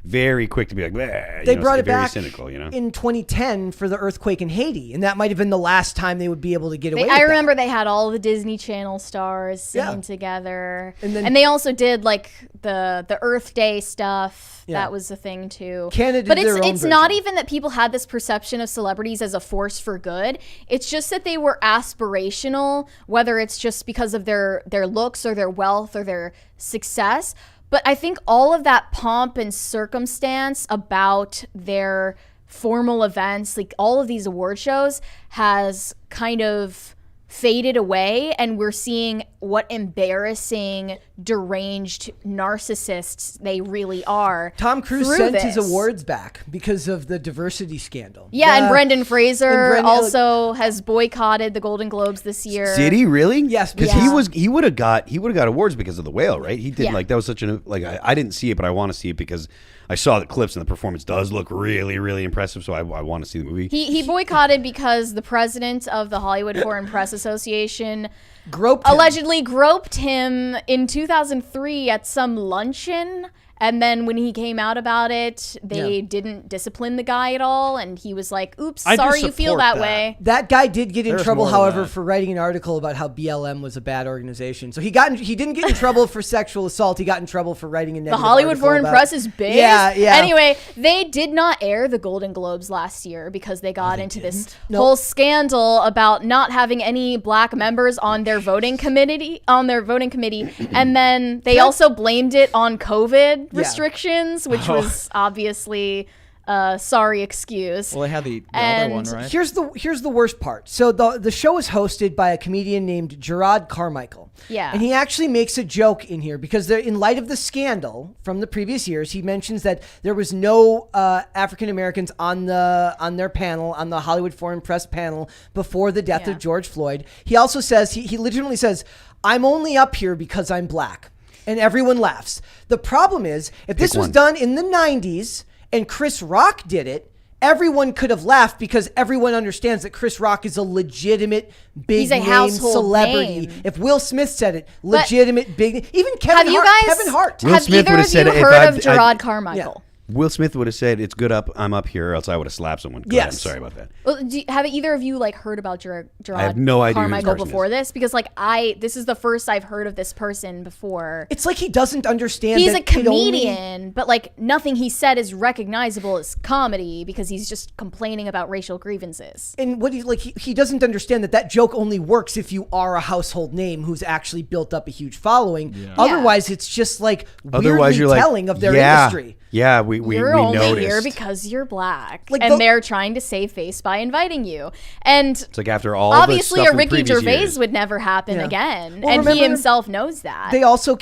very quick to be like, "Bleh," They brought it very back cynical, you know. in 2010 for the earthquake in Haiti, and that might have been the last time they would be able to get away with I that. remember they had all the Disney Channel stars singing Yeah. together, And and, then- they also did like the Earth Day stuff. Yeah. That was the thing too. Canada but did their own it's not version. even that people had this perception of celebrities as a force for good. It's just that they were aspirational, whether it's just because of their looks or their wealth or their success. But I think all of that pomp and circumstance about their formal events, like all of these award shows, has kind of faded away, and we're seeing what embarrassing, deranged narcissists they really are. Tom Cruise through sent his this. awards back because of the diversity scandal. Yeah, and Brendan Fraser and Brendan- also has boycotted the Golden Globes this year. Did he really? Yes, because Yeah. he would have got awards because of The Whale, right? He did Yeah. like that was such an like I didn't see it, but I want to see it because I saw the clips and the performance does look really really impressive. So I want to see the movie. He boycotted because the president of the Hollywood Foreign Press Association Groped him. allegedly groped him in 2003 at some luncheon. And then when he came out about it, they didn't discipline the guy at all. And he was like, oops, I do sorry you feel support that that. way. That guy did get in There's trouble, more to however, that. for writing an article about how BLM was a bad organization. So he didn't get in trouble for sexual assault. He got in trouble for writing a The negative Hollywood article Foreign about- Press is big. Yeah. Anyway, they did not air the Golden Globes last year because they got into this whole scandal about not having any black members on their voting committee. And then they also blamed it on COVID restrictions, which was obviously a sorry excuse. Well, they had the other And one, right? Here's the worst part. So the show is hosted by a comedian named Gerard Carmichael. Yeah. And he actually makes a joke in here because in light of the scandal from the previous years, he mentions that there was no African Americans on their panel, on the Hollywood Foreign Press panel before the death of George Floyd. He also says, he literally says, I'm only up here because I'm black. And everyone laughs. The problem is, if this was one. done in the 90s and Chris Rock did it, everyone could have laughed because everyone understands that Chris Rock is a legitimate big He's a name household celebrity. name. If Will Smith said it, legitimate big, even Have you guys Kevin Hart. Will have Smith either would've of said you it if heard I'd- of Gerard Carmichael? Will Smith would have said, "It's good up. I'm up here," or else I would have slapped someone. Go ahead, I'm sorry about that. Well, have either of you heard about Gerard have no idea who this Carmichael person before is. this? Because this is the first I've heard of this person before. It's like he doesn't understand. He's that a it only- comedian, but nothing he said is recognizable as comedy because he's just complaining about racial grievances. And what he doesn't understand that joke only works if you are a household name who's actually built up a huge following. Otherwise, it's just like Otherwise, weirdly you're like, telling of their yeah, industry. Yeah, we You're only noticed. here because you're black, Like and the- they're trying to save face by inviting you. And It's like after all obviously, the stuff a Ricky in previous Gervais years. would never happen again, Well, and remember- he himself knows that. They also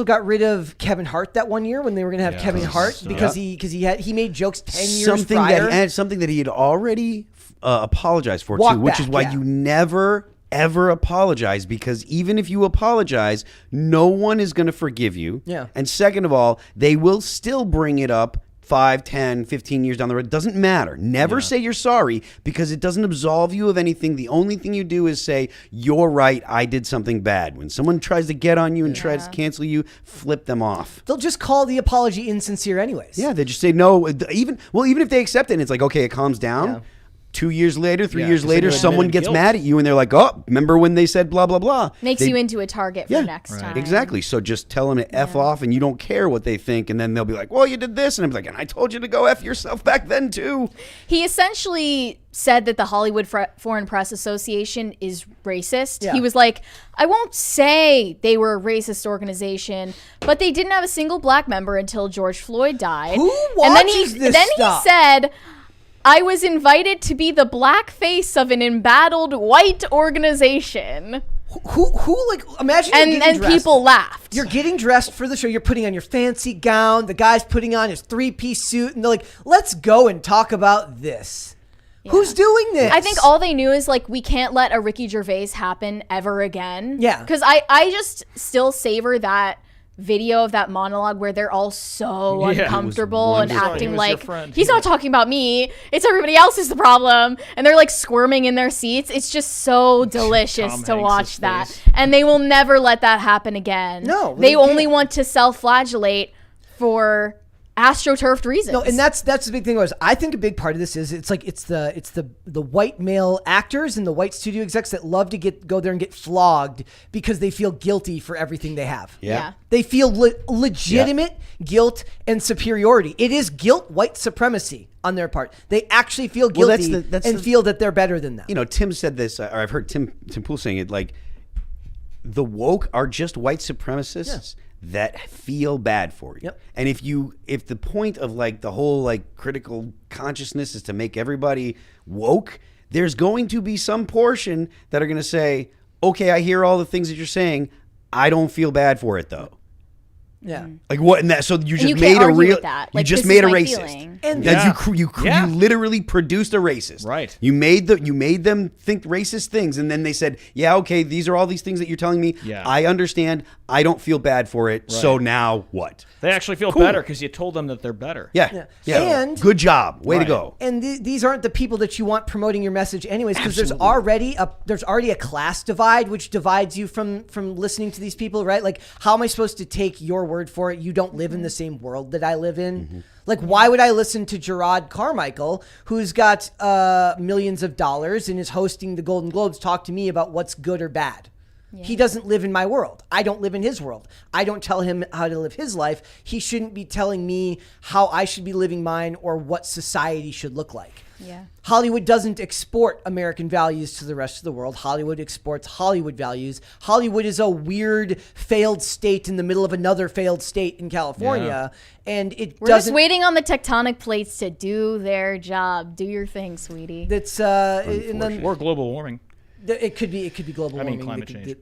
got rid of Kevin Hart that one year when they were going to have Kevin Hart because he made jokes 10 years something prior. something that he had already apologized for Walk too, which back, is why yeah. you never ever apologize, because even if you apologize, no one is going to forgive you. Yeah. And second of all, they will still bring it up 5, 10, 15 years down the road. It doesn't matter. Never say you're sorry because it doesn't absolve you of anything. The only thing you do is say, you're right, I did something bad. When someone tries to get on you and tries to cancel you, flip them off. They'll just call the apology insincere anyways. Yeah, they just say no. Even if they accept it and it's like, okay, it calms down. Yeah. 2 years later, 3 years 'cause later, then you're someone admitting gets guilt. mad at you and they're like, oh, remember when they said blah, blah, blah. Makes you into a target for next time. Exactly. So just tell them to F off and you don't care what they think. And then they'll be like, well, you did this. And I'm like, and I told you to go F yourself back then too. He essentially said that the Hollywood Foreign Press Association is racist. Yeah. He was like, I won't say they were a racist organization, but they didn't have a single black member until George Floyd died. Who and then watches he, this then stuff? he said, I was invited to be the black face of an embattled white organization. Who like, imagine you're getting And dressed. people laughed. You're getting dressed for the show. You're putting on your fancy gown. The guy's putting on his 3-piece suit. And they're like, let's go and talk about this. Who's doing this? I think all they knew is like, we can't let a Ricky Gervais happen ever again. Yeah. Because I just still savor that video of that monologue where they're all so Yeah. It was uncomfortable and wonderful. acting He was your like friend. he's not talking about me, it's everybody else is the problem, and they're like squirming in their seats. It's just so delicious Tom to Hanks' watch that, face. and they will never let that happen again. No, they they only can't. want to self-flagellate for astroturfed reasons. No, and that's the big thing. Was I think a big part of this is it's the white male actors and the white studio execs that love to go there and get flogged because they feel guilty for everything they have. Yeah. They feel legitimate guilt and superiority. It is guilt, white supremacy on their part. They actually feel Well, guilty that's and the- feel that they're better than them. You know, Tim said this, or I've heard Tim Pool saying it, like, the woke are just white supremacists that feel bad for you. Yep. And if the point of like the whole like critical consciousness is to make everybody woke, there's going to be some portion that are going to say, okay, I hear all the things that you're saying. I don't feel bad for it though. Yeah. Like what? And that so you just you made can't a argue real. with that. You Like, just this made is a my racist. feeling. And That you Yeah. literally produced a racist. Right. You made them think racist things, and then they said, "Yeah, okay, these are all these things that you're telling me. Yeah. I understand. I don't feel bad for it. So Right. now what? They actually feel Cool. better because you told them that they're better. Yeah, yeah. And- good job. Way to Right. go. And these aren't the people that you want promoting your message anyways, because there's already a class divide which divides you from listening to these people, right? Like, how am I supposed to take your word for it? You don't live in the same world that I live in. Like, why would I listen to Gerard Carmichael, who's got millions of dollars and is hosting the Golden Globes, talk to me about what's good or bad? He doesn't live in my world. I don't live in his world. I don't tell him how to live his life. He shouldn't be telling me how I should be living mine or what society should look like. Yeah. Hollywood doesn't export American values to the rest of the world. Hollywood exports Hollywood values. Hollywood is a weird failed state in the middle of another failed state in California. And it We're just doesn't... waiting on the tectonic plates to do their job. Do your thing, sweetie. That's and then Or global warming. it could be global I warming. mean, climate It could- change.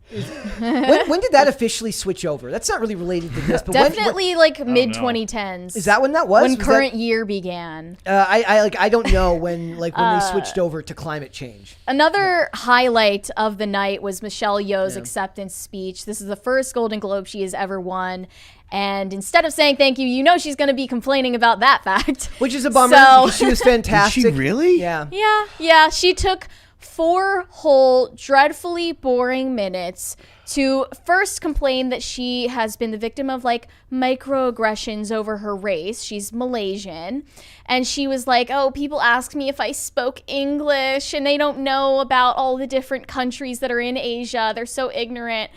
when did that officially switch over? That's not really related to this, but Definitely like mid know. 2010s. is that when that was? when Was current year began? I don't know when they switched over to climate change. Another highlight of the night was Michelle Yeoh's acceptance speech. This is the first Golden Globe she has ever won. And instead of saying thank you, you know she's going to be complaining about that fact. Which is a bummer So- because she was fantastic. Did she really? Yeah. Yeah. She took 4 whole, dreadfully boring minutes to first complain that she has been the victim of like microaggressions over her race. She's Malaysian. And she was like, oh, people ask me if I spoke English and they don't know about all the different countries that are in Asia. They're so ignorant.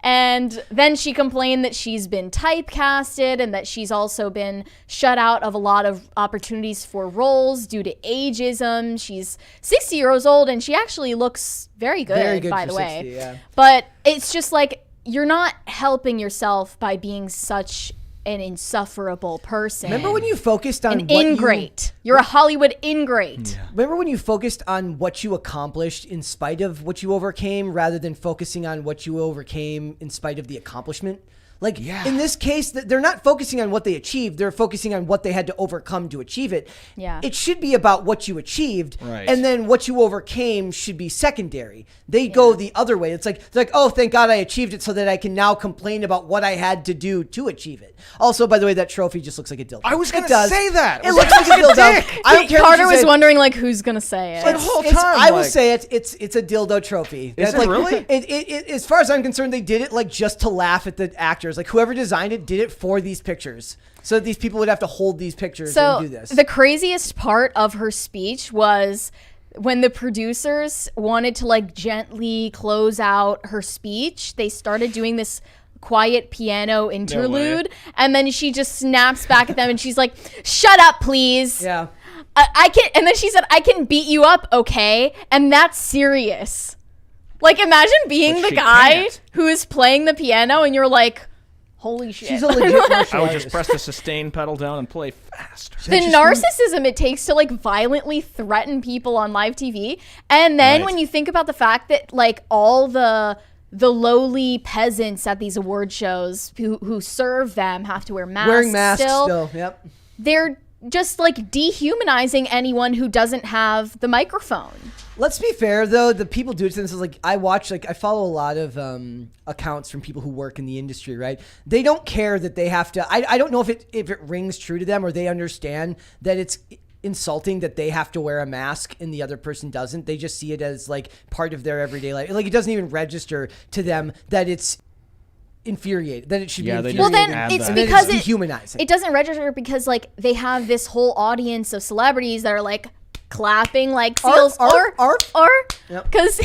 And then she complained that she's been typecasted and that she's also been shut out of a lot of opportunities for roles due to ageism. She's 60 years old and she actually looks very good, by for the way. 60, yeah. But it's just like, you're not helping yourself by being such an insufferable person. Remember when you focused on an what ingrate. You're a Hollywood ingrate. Remember when you focused on what you accomplished in spite of what you overcame rather than focusing on what you overcame in spite of the accomplishment? Like in this case, they're not focusing on what they achieved. They're focusing on what they had to overcome to achieve it. Yeah. It should be about what you achieved. Right. And then what you overcame should be secondary. They go the other way. It's like, they're like, oh, thank God I achieved it so that I can now complain about what I had to do to achieve it. Also, by the way, that trophy just looks like a dildo. I was going It to does. say that. It looks like a dildo. I don't care what Carter you was say. wondering like who's gonna say it. The whole time, I will like- say it's a dildo trophy. Is That's it really? It, as far as I'm concerned, they did it like just to laugh at the actors. Like whoever designed it did it for these pictures, so that these people would have to hold these pictures So and do this. the craziest part of her speech was when the producers wanted to like gently close out her speech. They started doing this quiet piano interlude, and then she just snaps back at them and she's like, "Shut up, please." Yeah. I can. And then she said, "I can beat you up, okay?" And that's serious. Like, imagine being But the she guy can't. who is playing the piano, and you're like, "Holy shit!" She's a legit martial I would just artist. press the sustain pedal down and play faster. the narcissism it takes to like violently threaten people on live TV. And then Right. when you think about the fact that like all the lowly peasants at these award shows who serve them have to wear masks. Wearing masks still. Yep. They're just like dehumanizing anyone who doesn't have the microphone. Let's be fair though, the people do it. This is like I follow a lot of accounts from people who work in the industry, right? They don't care that they have to. I don't know if it rings true to them or they understand that it's insulting that they have to wear a mask and the other person doesn't. They just see it as like part of their everyday life. Like it doesn't even register to them that it's infuriated, that it should Yeah, be they infuriating. Well, then add it's that. And then because it's dehumanizing. it doesn't register because like they have this whole audience of celebrities that are like clapping like seals or Yep. because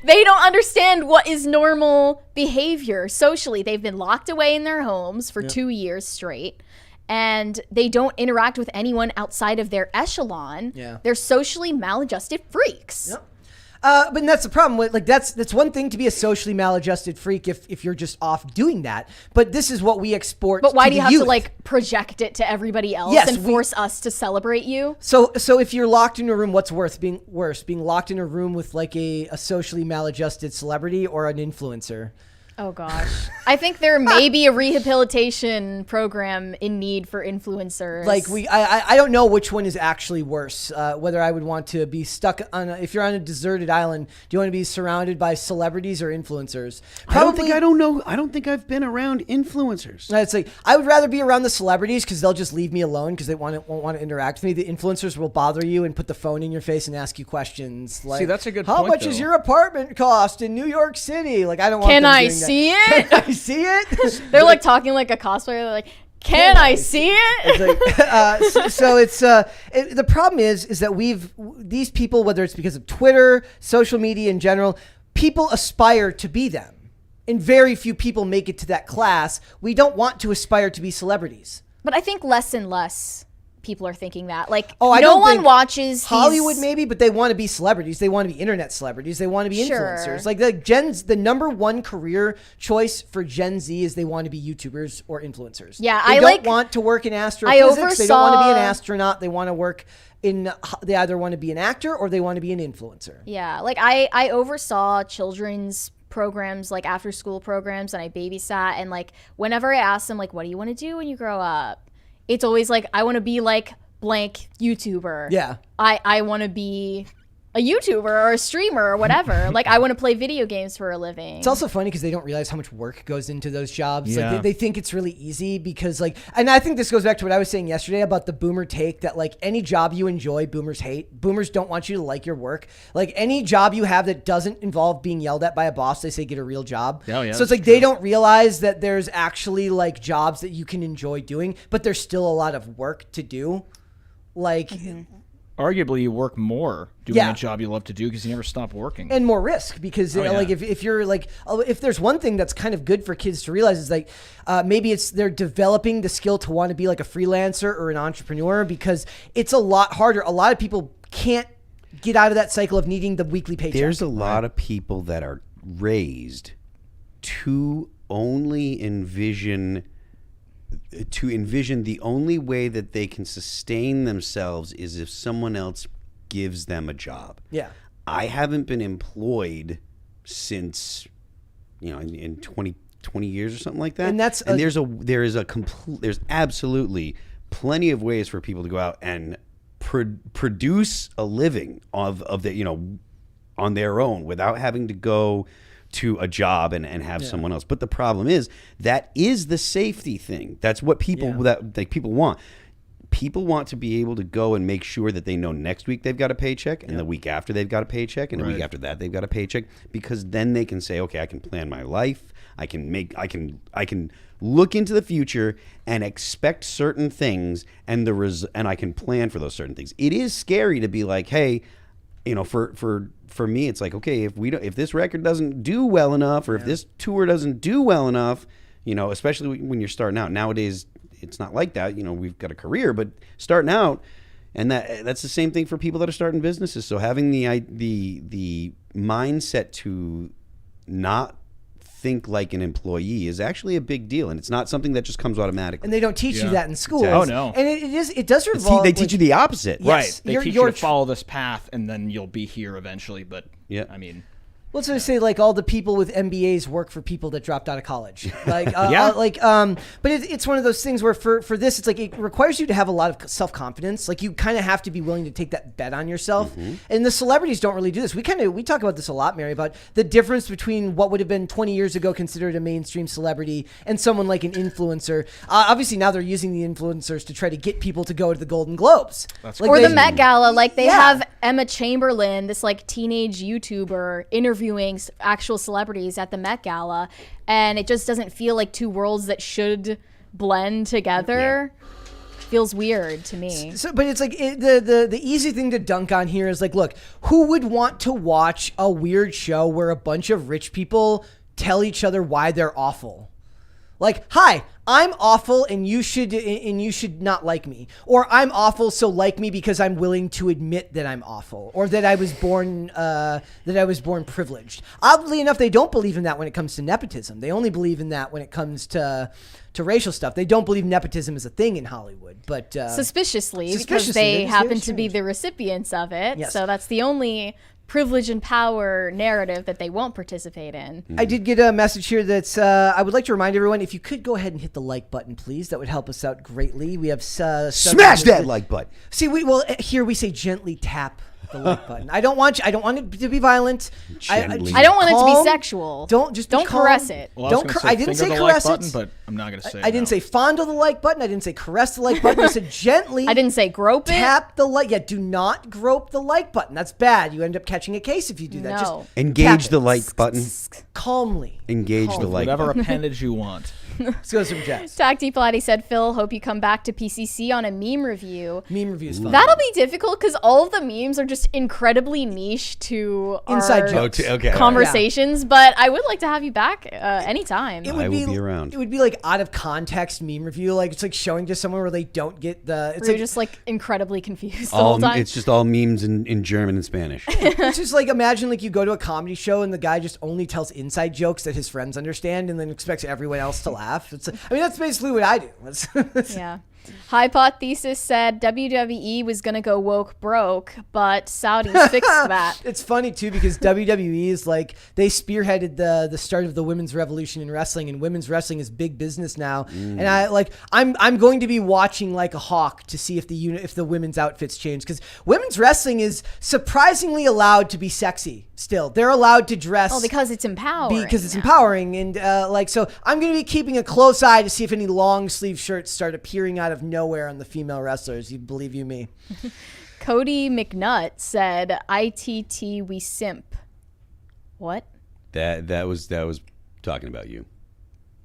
they don't understand what is normal behavior socially. They've been locked away in their homes for 2 years straight, and they don't interact with anyone outside of their echelon. Yeah. They're socially maladjusted freaks. Yep. But that's the problem with like that's one thing to be a socially maladjusted freak if you're just off doing that. But this is what we export. But why to do the you have youth. to like project it to everybody else Yes, and force us to celebrate you? So if you're locked in a room, what's being locked in a room with like a socially maladjusted celebrity or an influencer? Oh gosh. I think there may be a rehabilitation program in need for influencers. Like I don't know which one is actually worse. Whether I would want to be stuck on if you're on a deserted island, do you want to be surrounded by celebrities or influencers? I don't know. I don't think I've been around influencers. It's like I would rather be around the celebrities because they'll just leave me alone because they won't want to interact with me. The influencers will bother you and put the phone in your face and ask you questions. Like, that's a good how point, much is though. your apartment cost in New York City? Like I don't want. can them I doing see that. it? Can I see it? They're like talking like a cosplayer. They're like, can I see it? It's like, so it's the problem is that these people, whether it's because of Twitter, social media in general, people aspire to be them, and very few people make it to that class. We don't want to aspire to be celebrities. But I think less and less people are thinking that. Like, I no don't one think watches Hollywood these- maybe, but they want to be celebrities. They want to be internet celebrities. They want to be Sure. influencers. Like the number one career choice for Gen Z is they want to be YouTubers or influencers. Yeah, they I don't like- want to work in astrophysics. They don't want to be an oversaw- astronaut. They want to work in. They either want to be an actor or they want to be an influencer. Yeah, like I oversaw children's programs, like after school programs, and I babysat, and like whenever I asked them like, what do you want to do when you grow up? It's always like, I want to be like blank YouTuber. Yeah. I want to be a YouTuber or a streamer or whatever. Like, I want to play video games for a living. It's also funny because they don't realize how much work goes into those jobs. Yeah. Like they think it's really easy because like, and I think this goes back to what I was saying yesterday about the boomer take that like any job you enjoy, boomers hate. Boomers don't want you to like your work. Like any job you have that doesn't involve being yelled at by a boss, they say get a real job. Oh, yeah, so it's that's like they don't realize that there's actually like jobs that you can enjoy doing, but there's still a lot of work to do. Like, Arguably, you work more doing Yeah. a job you love to do because you never stop working. and more risk because Oh, yeah. like if you're like if there's one thing that's kind of good for kids to realize is like maybe it's they're developing the skill to want to be like a freelancer or an entrepreneur because it's a lot harder. A lot of people can't get out of that cycle of needing the weekly paycheck. There's a lot of people that are raised to only envision the only way that they can sustain themselves is if someone else gives them a job. Yeah. I haven't been employed since, in 2012, 20 years or something like that. And that's there's absolutely plenty of ways for people to go out and produce a living of the, on their own without having to go to a job and have someone else. But the problem is that is the safety thing. That's what people people want. People want to be able to go and make sure that they know next week they've got a paycheck, and the week after they've got a paycheck, and the week after that they've got a paycheck, because then they can say, okay, I can plan my life. I can look into the future and expect certain things, and and I can plan for those certain things. It is scary to be like, hey, for me, it's like, okay, if this record doesn't do well enough, or if this tour doesn't do well enough, especially when you're starting out nowadays. It's not like that. We've got a career, but starting out, and that's the same thing for people that are starting businesses. So having the mindset to not think like an employee is actually a big deal, and it's not something that just comes automatically. And they don't teach you that in school. Exactly. Oh no! And it does revolve. They teach you the opposite, right? They teach you to follow this path, and then you'll be here eventually. But I mean. Let's just say, like, all the people with MBAs work for people that dropped out of college. Like, but it's one of those things where for this, it's like it requires you to have a lot of self-confidence. Like, you kind of have to be willing to take that bet on yourself. And the celebrities don't really do this. We talk about this a lot, Mary, about the difference between what would have been 20 years ago considered a mainstream celebrity and someone like an influencer. Obviously, now they're using the influencers to try to get people to go to the Golden Globes. Or the Met Gala. Like, they have Emma Chamberlain, this, like, teenage YouTuber, interviewing actual celebrities at the Met Gala, and it just doesn't feel like two worlds that should blend together. Feels weird to me. But it's like the easy thing to dunk on here is like, look, who would want to watch a weird show where a bunch of rich people tell each other why they're awful? Like, hi, I'm awful and you should not like me. Or I'm awful, so like me because I'm willing to admit that I'm awful, or that I was born privileged. Oddly enough, they don't believe in that when it comes to nepotism. They only believe in that when it comes to racial stuff. They don't believe nepotism is a thing in Hollywood, but suspiciously, because they happen to be the recipients of it. Yes. So that's the only privilege and power narrative that they won't participate in. I did get a message here that's I would like to remind everyone, if you could go ahead and hit the like button, please. That would help us out greatly. We have smash that like button. See, here we say gently tap the like button. I don't want it to be violent. I don't want it to be sexual. Don't caress it. Well, I didn't say caress like button, it, but I'm not going to say. I didn't say fondle the like button. I didn't say caress the like button. I said gently. I didn't say grope tap the like. Yeah, do not grope the like button. That's bad. You end up catching a case if you do that. No. Just engage the like button. Calmly. Engage the like whatever button. appendage you want. Let's go to some Jets. Tacti Pilates said, Phil, hope you come back to PCC on a meme review. Meme review is fun. That'll be difficult because all of the memes are just incredibly niche to inside our jokes. Conversations, but I would like to have you back anytime. I will be around. It would be like out of context meme review. Like it's like showing to someone where they don't get it's like just like incredibly confused the whole time. It's just all memes in German and Spanish. It's just like, imagine like you go to a comedy show and the guy just only tells inside jokes that his friends understand and then expects everyone else to laugh. That's basically what I do. Yeah. Hypothesis said WWE was going to go woke broke, but Saudis fixed that. It's funny too because WWE is like, they spearheaded the start of the women's revolution in wrestling, and women's wrestling is big business now. And I'm going to be watching like a hawk to see if the women's outfits change, because women's wrestling is surprisingly allowed to be sexy. Still, they're allowed to dress because it's empowering. Empowering, and so I'm going to be keeping a close eye to see if any long sleeve shirts start appearing out of nowhere on the female wrestlers. You believe you me? Cody McNutt said, "ITT we simp." What? That was talking about you.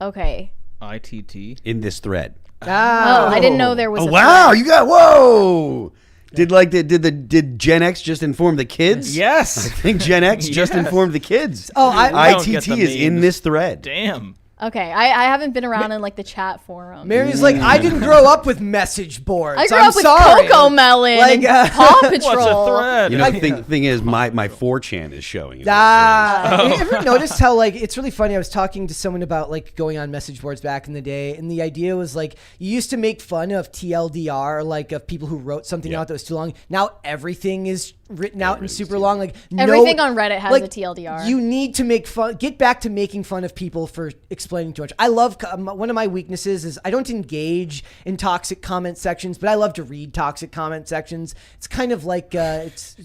Okay. ITT in this thread. Oh, I didn't know there was. Oh, wow, you got whoa. Did Gen X just inform the kids? Yes. I think Gen X just informed the kids. Oh, ITT is in this thread. Damn. Okay, I haven't been around in like the chat forum. Mary's like, I didn't grow up with message boards. I grew up with Coco Melon and Paw Patrol. What's a thread? Thing is, my 4chan is showing. Have you ever noticed how like it's really funny? I was talking to someone about like going on message boards back in the day, and the idea was like you used to make fun of TLDR, like of people who wrote something out that was too long. Now everything is written out and super long. Like Everything on Reddit has a TLDR. You need to get back to making fun of people for explaining too much. I love, one of my weaknesses is I don't engage in toxic comment sections, but I love to read toxic comment sections. It's kind of like, it's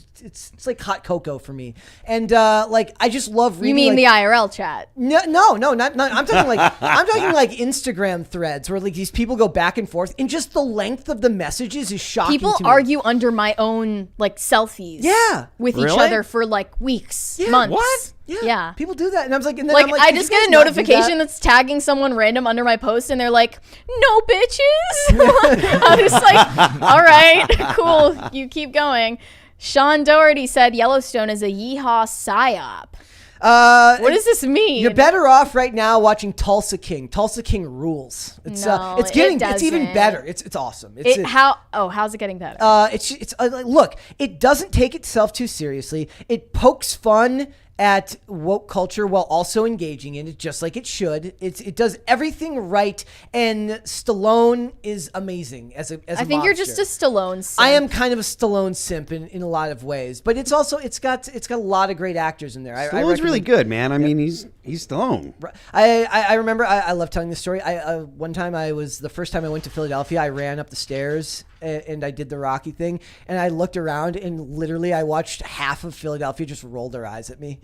like hot cocoa for me. And like, I just love reading. You mean the IRL chat? No, not. I'm talking like Instagram threads where like these people go back and forth, and just the length of the messages is shocking. People to me. argue under my own like selfies. With each other for like weeks, months. What? Yeah. People do that, and I was like, and then like, I'm like, I just get a notification that's tagging someone random under my post, and they're like, "No bitches." I'm just like, "All right, cool, you keep going." Sean Doherty said Yellowstone is a yeehaw psyop. What does this mean? You're better off right now watching Tulsa King. Tulsa King rules. It's even better. It's awesome. How's it getting better? Look, it doesn't take itself too seriously. It pokes fun at woke culture while also engaging in it, just like it should. It does everything right, and Stallone is amazing as a I think you're just a Stallone simp. I am kind of a Stallone simp in a lot of ways, but it's got a lot of great actors in there. Stallone's really good, man. I mean, he's Stallone. I remember I love telling this story. One time the first time I went to Philadelphia, I ran up the stairs and I did the Rocky thing, and I looked around and literally I watched half of Philadelphia just roll their eyes at me.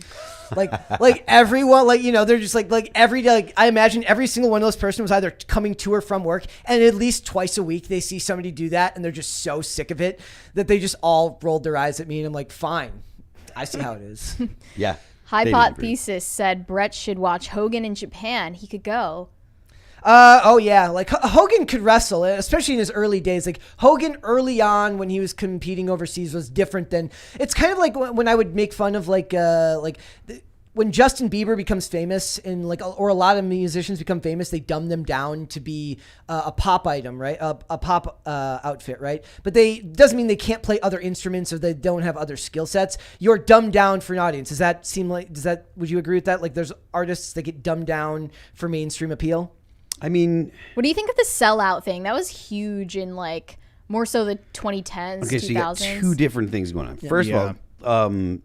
Like everyone, like, you know, they're just like every day, like I imagine every single one of those person was either coming to or from work, and at least twice a week they see somebody do that and they're just so sick of it that they just all rolled their eyes at me, and I'm like, fine, I see how it is. Yeah. Hypot Thesis said Brett should watch Hogan in Japan. He could go. Like Hogan could wrestle, especially in his early days. Like Hogan early on when he was competing overseas was different than, it's kind of like when I would make fun of when Justin Bieber becomes famous and or a lot of musicians become famous, they dumb them down to be a pop item, right? A pop outfit, right? But doesn't mean they can't play other instruments or they don't have other skill sets. You're dumbed down for an audience. Would you agree with that? Like there's artists that get dumbed down for mainstream appeal? I mean, what do you think of the sellout thing? That was huge in like more so the 2010s, okay, 2000s. so you got two different things going on. Yeah. First of all,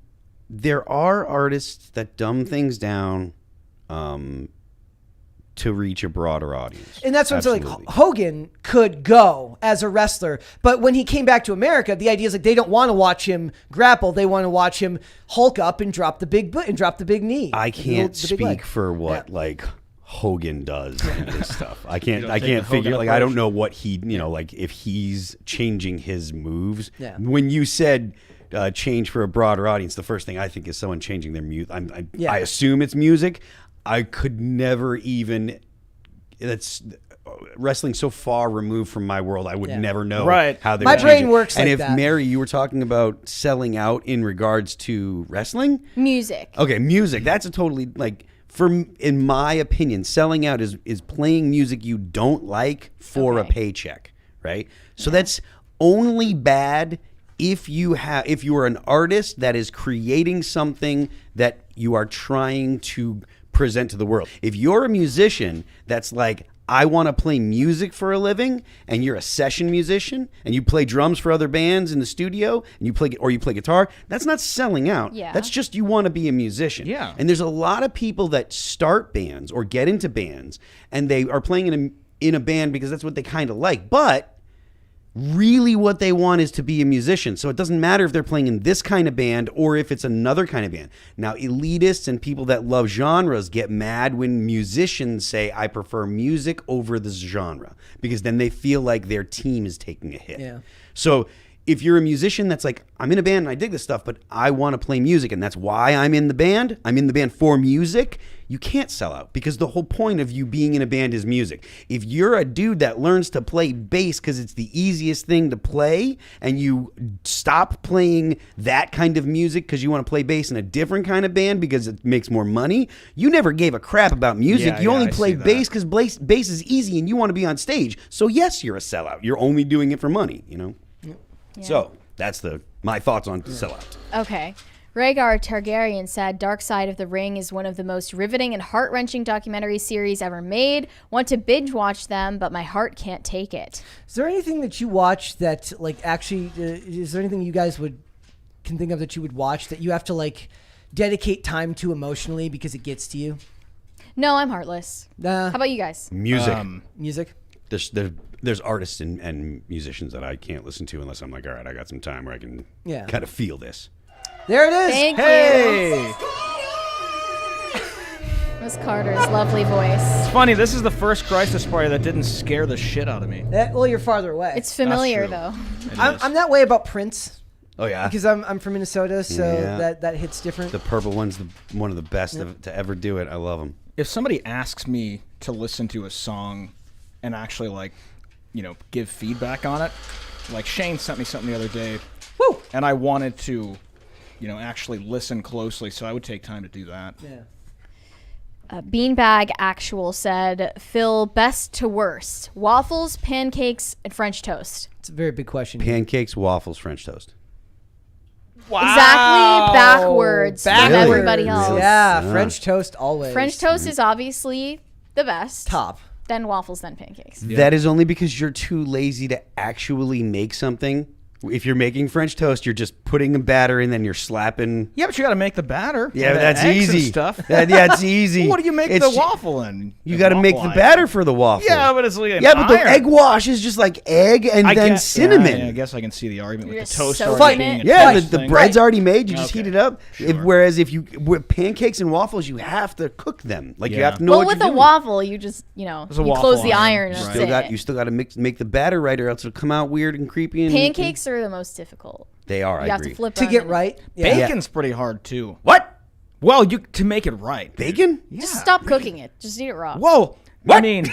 there are artists that dumb things down to reach a broader audience. And that's what I'm saying. Like, Hogan could go as a wrestler, but when he came back to America, the idea is like they don't want to watch him grapple. They want to watch him hulk up and drop the big knee. I can't speak for what Hogan does in this stuff. I can't figure, like, I don't know what he, like if he's changing his moves. Yeah. When you said change for a broader audience, the first thing I think is someone changing their music. I assume it's music. I could never even, that's wrestling so far removed from my world. I would never know how they my would brain change it. works and like if that. Mary, you were talking about selling out in regards to wrestling? Music. Okay, music. That's a totally, like, in my opinion, selling out is playing music you don't like for a paycheck, right? So that's only bad if you are an artist that is creating something that you are trying to present to the world. If you're a musician that's like, I want to play music for a living, and you're a session musician and you play drums for other bands in the studio and you play guitar, that's not selling out. Yeah. That's just you want to be a musician. Yeah. And there's a lot of people that start bands or get into bands and they are playing in a band because that's what they kind of like. But really what they want is to be a musician. So it doesn't matter if they're playing in this kind of band or if it's another kind of band. Now, elitists and people that love genres get mad when musicians say, I prefer music over this genre, because then they feel like their team is taking a hit. Yeah. So if you're a musician that's like, I'm in a band and I dig this stuff, but I want to play music and that's why I'm in the band for music, you can't sell out, because the whole point of you being in a band is music. If you're a dude that learns to play bass because it's the easiest thing to play, and you stop playing that kind of music because you want to play bass in a different kind of band because it makes more money, you never gave a crap about music. You only play bass because bass is easy and you want to be on stage. So yes, you're a sellout. You're only doing it for money, Yeah. So that's my thoughts on sellout. Okay. Rhaegar Targaryen said Dark Side of the Ring is one of the most riveting and heart-wrenching documentary series ever made. Want to binge watch them, but my heart can't take it. Is there anything that you watch that, like, actually, is there anything you guys would can think of that you would watch that you have to like dedicate time to emotionally because it gets to you? No, I'm heartless. How about you guys? Music. Music? There's artists and musicians that I can't listen to unless I'm like, all right, I got some time where I can kind of feel this. There it is. Thank Hey! you. Miss Carter's lovely voice. It's funny, this is the first Crisis Party that didn't scare the shit out of me. Well, you're farther away. It's familiar, true. though. I'm that way about Prince Oh yeah, because I'm from Minnesota, so Yeah. that hits different. the Purple one's one of the best to ever do it. I love them. If somebody asks me to listen to a song and actually like, give feedback on it, like Shane sent me something the other day, Woo! and I wanted to, actually listen closely, so I would take time to do that. Yeah. Beanbag Actual said, Phil, best to worst. Waffles, pancakes, and French toast. It's a very big question. Pancakes, waffles, French toast. Exactly backwards from Backwards. everybody else. Really? Yeah, Yeah. French toast always. French toast is obviously the best. top. Then waffles, then pancakes. That is only because you're too lazy to actually make something. If you're making French toast, you're just putting a batter in, then you're slapping. Yeah, but you got to make the batter. Yeah, and the that's eggs and easy. stuff. That's easy. What do you make It's the ju- waffle in? You got to make the waffle batter for the waffle. Yeah, but it's like an yeah, but the iron. egg wash is just like egg and then guess, cinnamon. Yeah, I guess I can see the argument You're with the toast so already fighting being it. a Yeah, toast the thing. bread's already made. You just Okay. heat it up. Sure. Whereas with pancakes and waffles, you have to cook them. Like you Yeah. have to know Well, what with you're a doing. waffle, you just, There's a you waffle close the iron. iron and Right. that's You it. still got to make the batter right, or else it'll come out weird and creepy. And Pancakes are the most difficult. They are. You I have agree. to flip To them get and- right. Yeah. Bacon's pretty hard too. What? Well, to make it right. Bacon? Just stop cooking it. Just eat it raw. Whoa. What? I mean,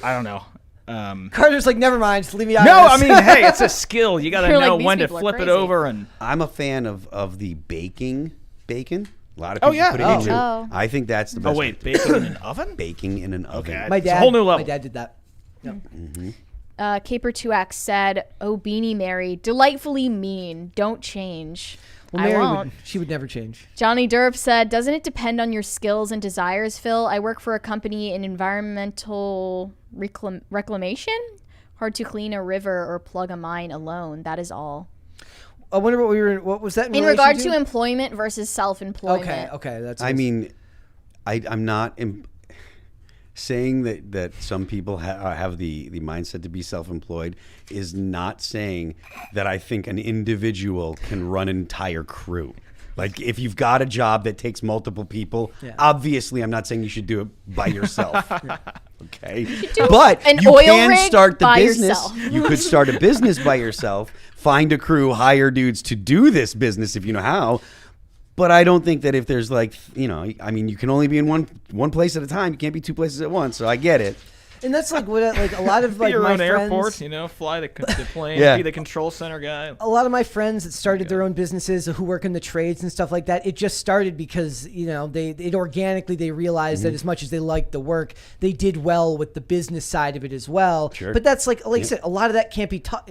I don't know. Carter's like, never mind. Just leave me out No, of I this. mean, hey, it's a skill. You got to You're like, know these when to people are flip it crazy. over and. I'm a fan of the baking bacon. A lot of people yeah. put it Oh. into. Oh. I think that's the best. Oh wait, bacon in an oven? Baking in an oven. Okay. my It's a dad. whole new level. My dad did that. Caper2X said, "Oh, Beanie Mary, delightfully mean. Don't change." Well, I Mary won't. she would never change. Johnny Derp said, "Doesn't it depend on your skills and desires, Phil? I work for a company in environmental reclamation. Hard to clean a river or plug a mine alone. That is all." I wonder what was that In relation regard to employment versus self-employment. Okay, that's. I mean, I'm not saying that some people have the mindset to be self-employed is not saying that I think an individual can run an entire crew. Like if you've got a job that takes multiple people, obviously I'm not saying you should do it by yourself. Okay, but an you oil can rig start the by business. yourself. You could start a business by yourself, find a crew, hire dudes to do this business if you know how. But I don't think that if there's like, I mean, you can only be in one place at a time. You can't be two places at once. So I get it. and that's like what a lot of like Your my own friends. airport, fly the plane, Yeah. be the control center guy. A lot of my friends that started their own businesses who work in the trades and stuff like that, it just started because they organically they realized that as much as they liked the work, they did well with the business side of it as well. Sure. But that's like I said, a lot of that can't be taught.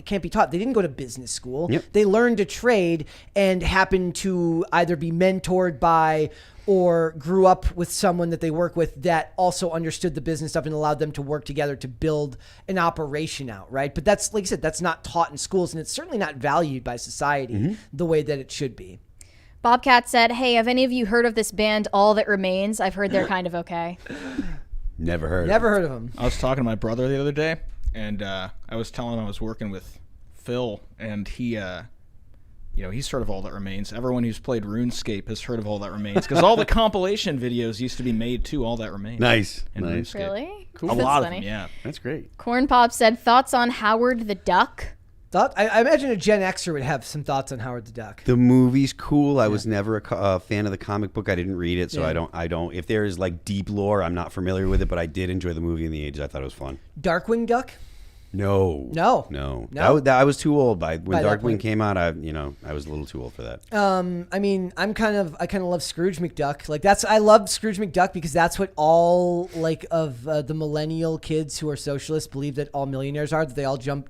They didn't go to business school. Yep. They learned a trade and happened to either be mentored by or grew up with someone that they work with that also understood the business stuff and allowed them to work together to build an operation out, right? But that's, like I said, that's not taught in schools, and it's certainly not valued by society the way that it should be. Bobcat said, "Hey, have any of you heard of this band, All That Remains? I've heard they're kind of okay." Never heard. Never heard of them. I was talking to my brother the other day, and I was telling him I was working with Phil, and he, he's heard of All That Remains. Everyone who's played RuneScape has heard of All That Remains, because all the compilation videos used to be made to All That Remains. Nice. in Nice. RuneScape. Really? A That's lot funny. of them, yeah. That's great. Corn Pop said, "Thoughts on Howard the Duck?" I imagine a Gen Xer would have some thoughts on Howard the Duck. The movie's cool. I was never a fan of the comic book. I didn't read it, so Yeah. I don't. If there is like deep lore, I'm not familiar with it, but I did enjoy the movie in the 80s. I thought it was fun. Darkwing Duck? No. No. I was too old when By that Darkwing point. came out. I was a little too old for that. I mean, I kind of love Scrooge McDuck. Like I love Scrooge McDuck because that's what all of the millennial kids who are socialists believe that all millionaires are. That they all jump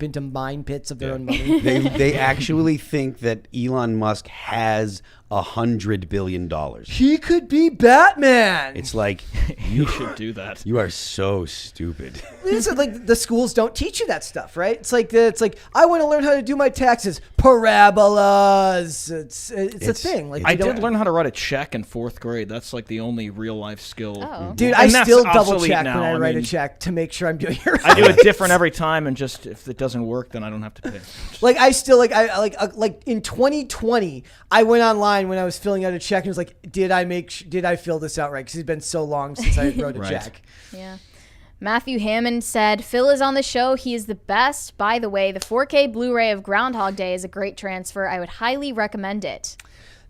into mine pits of their own money. They actually think that Elon Musk has $100 billion. He could be Batman. It's like You should do that. you are so stupid. It's like the schools don't teach you that stuff, right? It's like I want to learn how to do my taxes. Parabolas. It's a thing. Like I did learn how to write a check in 4th grade. That's like the only real life skill. Oh. Dude, And I that's still double obsolete check now. when I write a mean, check to make sure I'm doing it right. I do it different every time, and just if it doesn't work, then I don't have to pay. Like I still like in 2020, I went online when I was filling out a check and was like, did I fill this out right? Because it's been so long since I wrote a Right. check. Yeah. Matthew Hammond said, Phil is on the show. He is the best. By the way, the 4K Blu-ray of Groundhog Day is a great transfer. I would highly recommend it.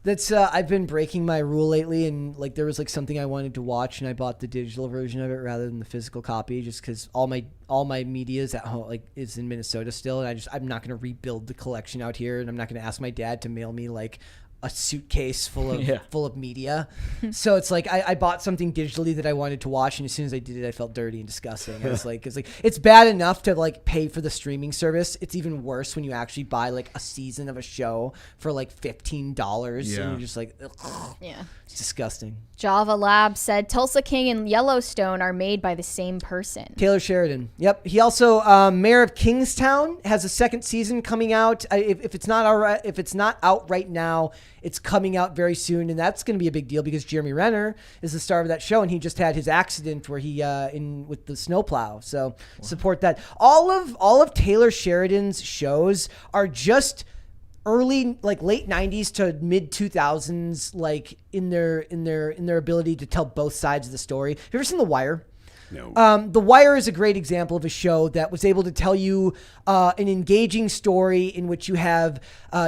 That's I've been breaking my rule lately, and like there was like something I wanted to watch, and I bought the digital version of it rather than the physical copy, just because all my media is at home, like is in Minnesota still, and I'm not going to rebuild the collection out here, and I'm not going to ask my dad to mail me like a suitcase full of media. So it's like I bought something digitally that I wanted to watch, and as soon as I did it, I felt dirty and disgusting. It's bad enough to like pay for the streaming service. It's even worse when you actually buy like a season of a show for like $15, and you're just like, ugh. Yeah. It's disgusting. Java Lab said, Tulsa King and Yellowstone are made by the same person. Taylor Sheridan. Yep. He also Mayor of Kingstown has a second season coming out. If it's not out right now, it's coming out very soon, and that's going to be a big deal because Jeremy Renner is the star of that show, and he just had his accident where he with the snowplow. So support that. All of Taylor Sheridan's shows are just early, like late 90s to mid 2000s, like in their ability to tell both sides of the story. Have you ever seen The Wire? No. The Wire is a great example of a show that was able to tell you an engaging story in which you have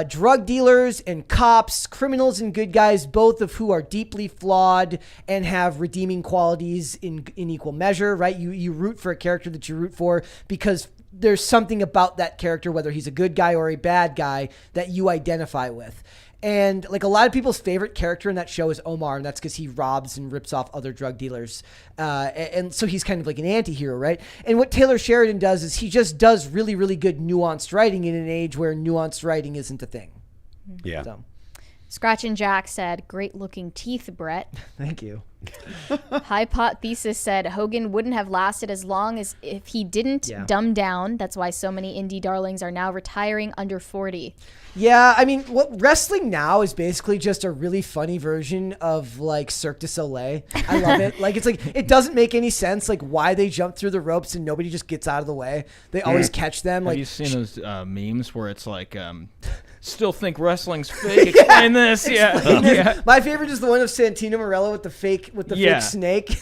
drug dealers and cops, criminals and good guys, both of who are deeply flawed and have redeeming qualities in equal measure, right? You root for a character that you root for because there's something about that character, whether he's a good guy or a bad guy, that you identify with. And like a lot of people's favorite character in that show is Omar, and that's because he robs and rips off other drug dealers. And so he's kind of like an anti-hero, right? And what Taylor Sheridan does is he just does really, really good nuanced writing in an age where nuanced writing isn't a thing. Yeah. So, Scratch and Jack said, great looking teeth, Brett. thank you. Hypothesis said, Hogan wouldn't have lasted as long as if he didn't dumb down. That's why so many indie darlings are now retiring under 40. Yeah, I mean, what wrestling now is basically just a really funny version of like Cirque du Soleil. I love it. Like it's like it doesn't make any sense like why they jump through the ropes and nobody just gets out of the way. They always catch them. Have Like you seen those memes where it's like, still think wrestling's fake? Explain this. Yeah. Yeah. My favorite is the one of Santino Marella with the fake fake snake.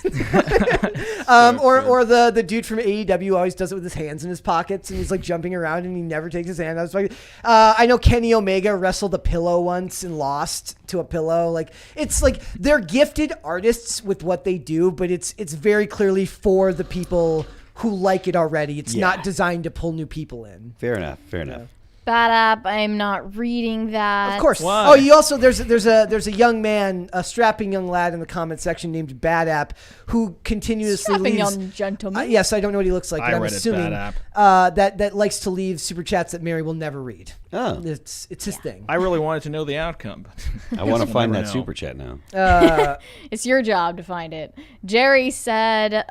Or the dude from AEW always does it with his hands in his pockets and he's like jumping around and he never takes his hand out. I know Kenny Omega wrestled a pillow once and lost to a pillow. Like it's like they're gifted artists with what they do, but it's very clearly for the people who like it already. It's not designed to pull new people in. Fair enough. Bad app. I'm not reading that. Of course. Why? Oh, you also there's a young man, a strapping young lad in the comment section named Bad App who continuously Strapping leaves. young gentleman. Yes, I don't know what he looks like, but I'm read it, assuming Bad App. that likes to leave super chats that Mary will never read. Oh. It's his thing. I really wanted to know the outcome. But I want to find never that know. super chat now. It's your job to find it. Jerry said,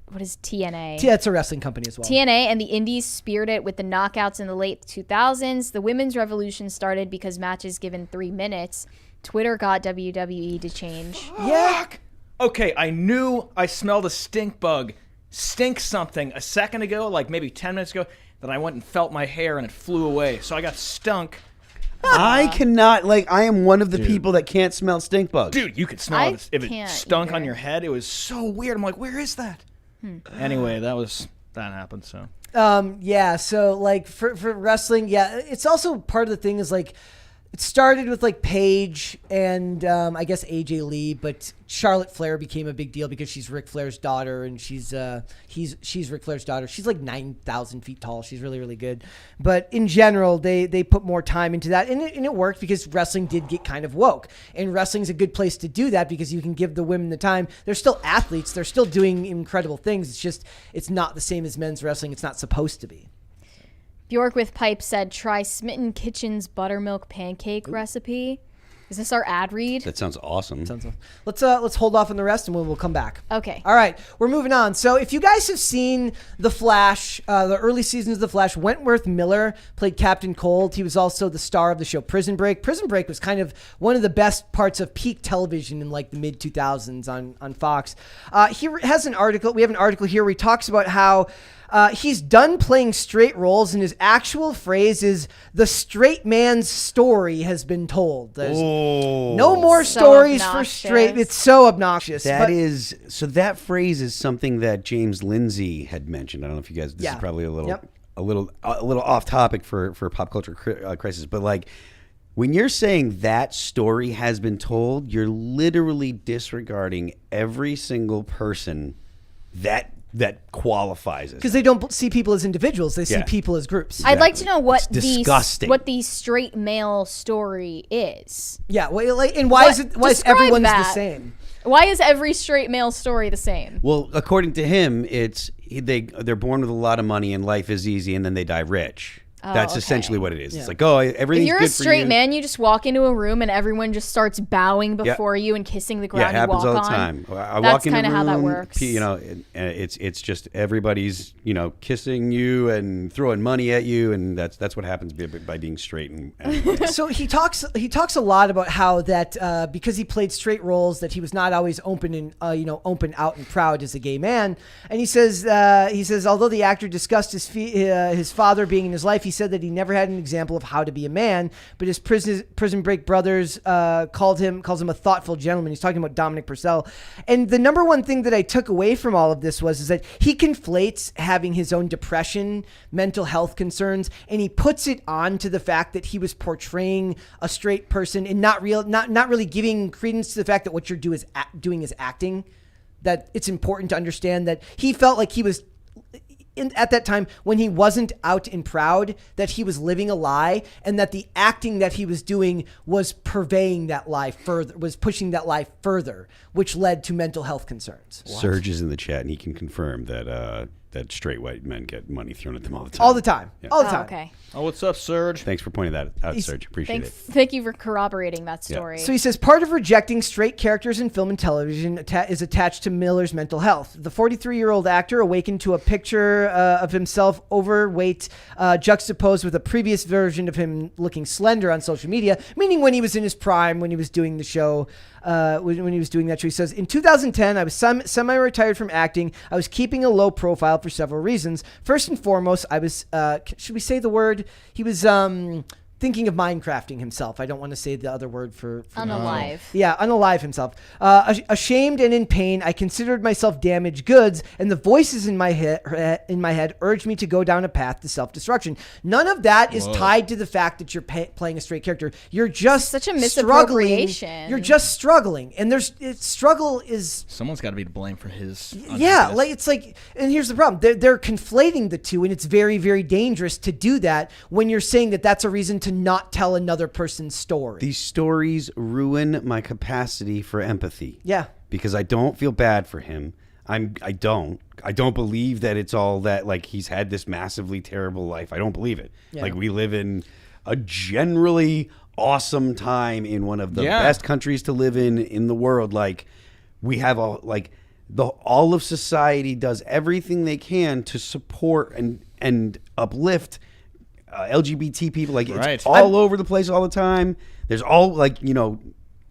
what is TNA? Yeah, it's a wrestling company as well. TNA and the Indies speared it with the knockouts in the late 2000s. The women's revolution started because matches given 3 minutes. Twitter got WWE to change. Yeah. Okay, I smelled a stink bug. Stink something a second ago, like maybe 10 minutes ago. Then I went and felt my hair and it flew away. So I got stunk. I cannot, I am one of the people that can't smell stink bugs. Dude, you could smell I it if it can't stunk on either. your head. It was so weird. I'm like, where is that? Anyway, that happened. So Yeah, so like for wrestling, it's also part of the thing is like it started with like Paige and I guess AJ Lee, but Charlotte Flair became a big deal because she's Ric Flair's daughter and she's Ric Flair's daughter. She's like 9,000 feet tall. She's really, really good. But in general, they put more time into that and it worked because wrestling did get kind of woke. And wrestling's a good place to do that because you can give the women the time. They're still athletes. They're still doing incredible things. It's just, it's not the same as men's wrestling. It's not supposed to be. Bjork with Pipe said, try Smitten Kitchen's buttermilk pancake recipe. Is this our ad read? That sounds awesome. Let's hold off on the rest and we'll come back. Okay. All right, we're moving on. So if you guys have seen The Flash, the early seasons of The Flash, Wentworth Miller played Captain Cold. He was also the star of the show Prison Break. Prison Break was kind of one of the best parts of peak television in like the mid 2000s on Fox. He has an article. We have an article here where he talks about how he's done playing straight roles, and his actual phrase is, "The straight man's story has been told." There's no more So stories for obnoxious. straight. It's so obnoxious. That phrase is something that James Lindsay had mentioned. I don't know if you guys. This is probably a little off topic for pop culture crisis, but like, when you're saying that story has been told, you're literally disregarding every single person that qualifies as. Because they don't see people as individuals; they see people as groups. I'd like to know what It's disgusting. what the straight male story is. Yeah, well, like, and why is Describe everyone's the that. same? Why is every straight male story the same? Well, according to him, they're born with a lot of money and life is easy, and then they die rich. That's okay. essentially what it is. Yeah. It's like, oh, everything's If you're good a straight for you. man, you just walk into a room and everyone just starts bowing before you and kissing the Yeah, ground it happens you all walk the on. time. I That's walk in a kinda how that room, works. You know, and it's just everybody's, you know, kissing you and throwing money at you, and that's what happens by being straight. And So he talks a lot about how that because he played straight roles, that he was not always open out and proud as a gay man. And he says although the actor discussed his father being in his life, he said that he never had an example of how to be a man. But his Prison Break brothers calls him a thoughtful gentleman. He's talking about Dominic Purcell. And the number one thing that I took away from all of this is that he conflates having his own depression, mental health concerns, and he puts it on to the fact that he was portraying a straight person and not really giving credence to the fact that what you're doing is acting. That it's important to understand that he felt like he was at that time, when he wasn't out and proud, that he was living a lie, and that the acting that he was doing was purveying that lie further, was pushing that lie further, which led to mental health concerns. Serge is in the chat, and he can confirm that straight white men get money thrown at them all the time. All the time. Yeah. All the time. Okay. Oh, what's up, Serge? Thanks for pointing that out, Serge. Appreciate it. Thank you for corroborating that story. So he says part of rejecting straight characters in film and television is attached to Miller's mental health. The 43-year-old actor awakened to a picture of himself overweight, juxtaposed with a previous version of him looking slender on social media, meaning when he was in his prime, when he was doing the show. When he was doing that show, he says, in 2010, I was semi-retired from acting. I was keeping a low profile for several reasons. First and foremost, I was, should we say the word? He was thinking of Minecrafting himself. I don't want to say the other word for Unalive. Yeah, unalive himself. Ashamed and in pain, I considered myself damaged goods, and the voices in my head urged me to go down a path to self-destruction. None of that is tied to the fact that you're playing a straight character. You're just Such a struggling. misappropriation. You're just struggling, and struggle is. Someone's got to be to blame for his. Yeah, unhappiness. like it's like, and here's the problem: they're conflating the two, and it's very, very dangerous to do that when you're saying that that's a reason to not tell another person's story. These stories ruin my capacity for empathy. Yeah. Because I don't feel bad for him. I don't believe that it's all that, like, he's had this massively terrible life. I don't believe it. Yeah. Like, we live in a generally awesome time in one of the best countries to live in the world. Like, we have all of society does everything they can to support and uplift LGBT people. Like, it's all over the place all the time. There's all, like, you know,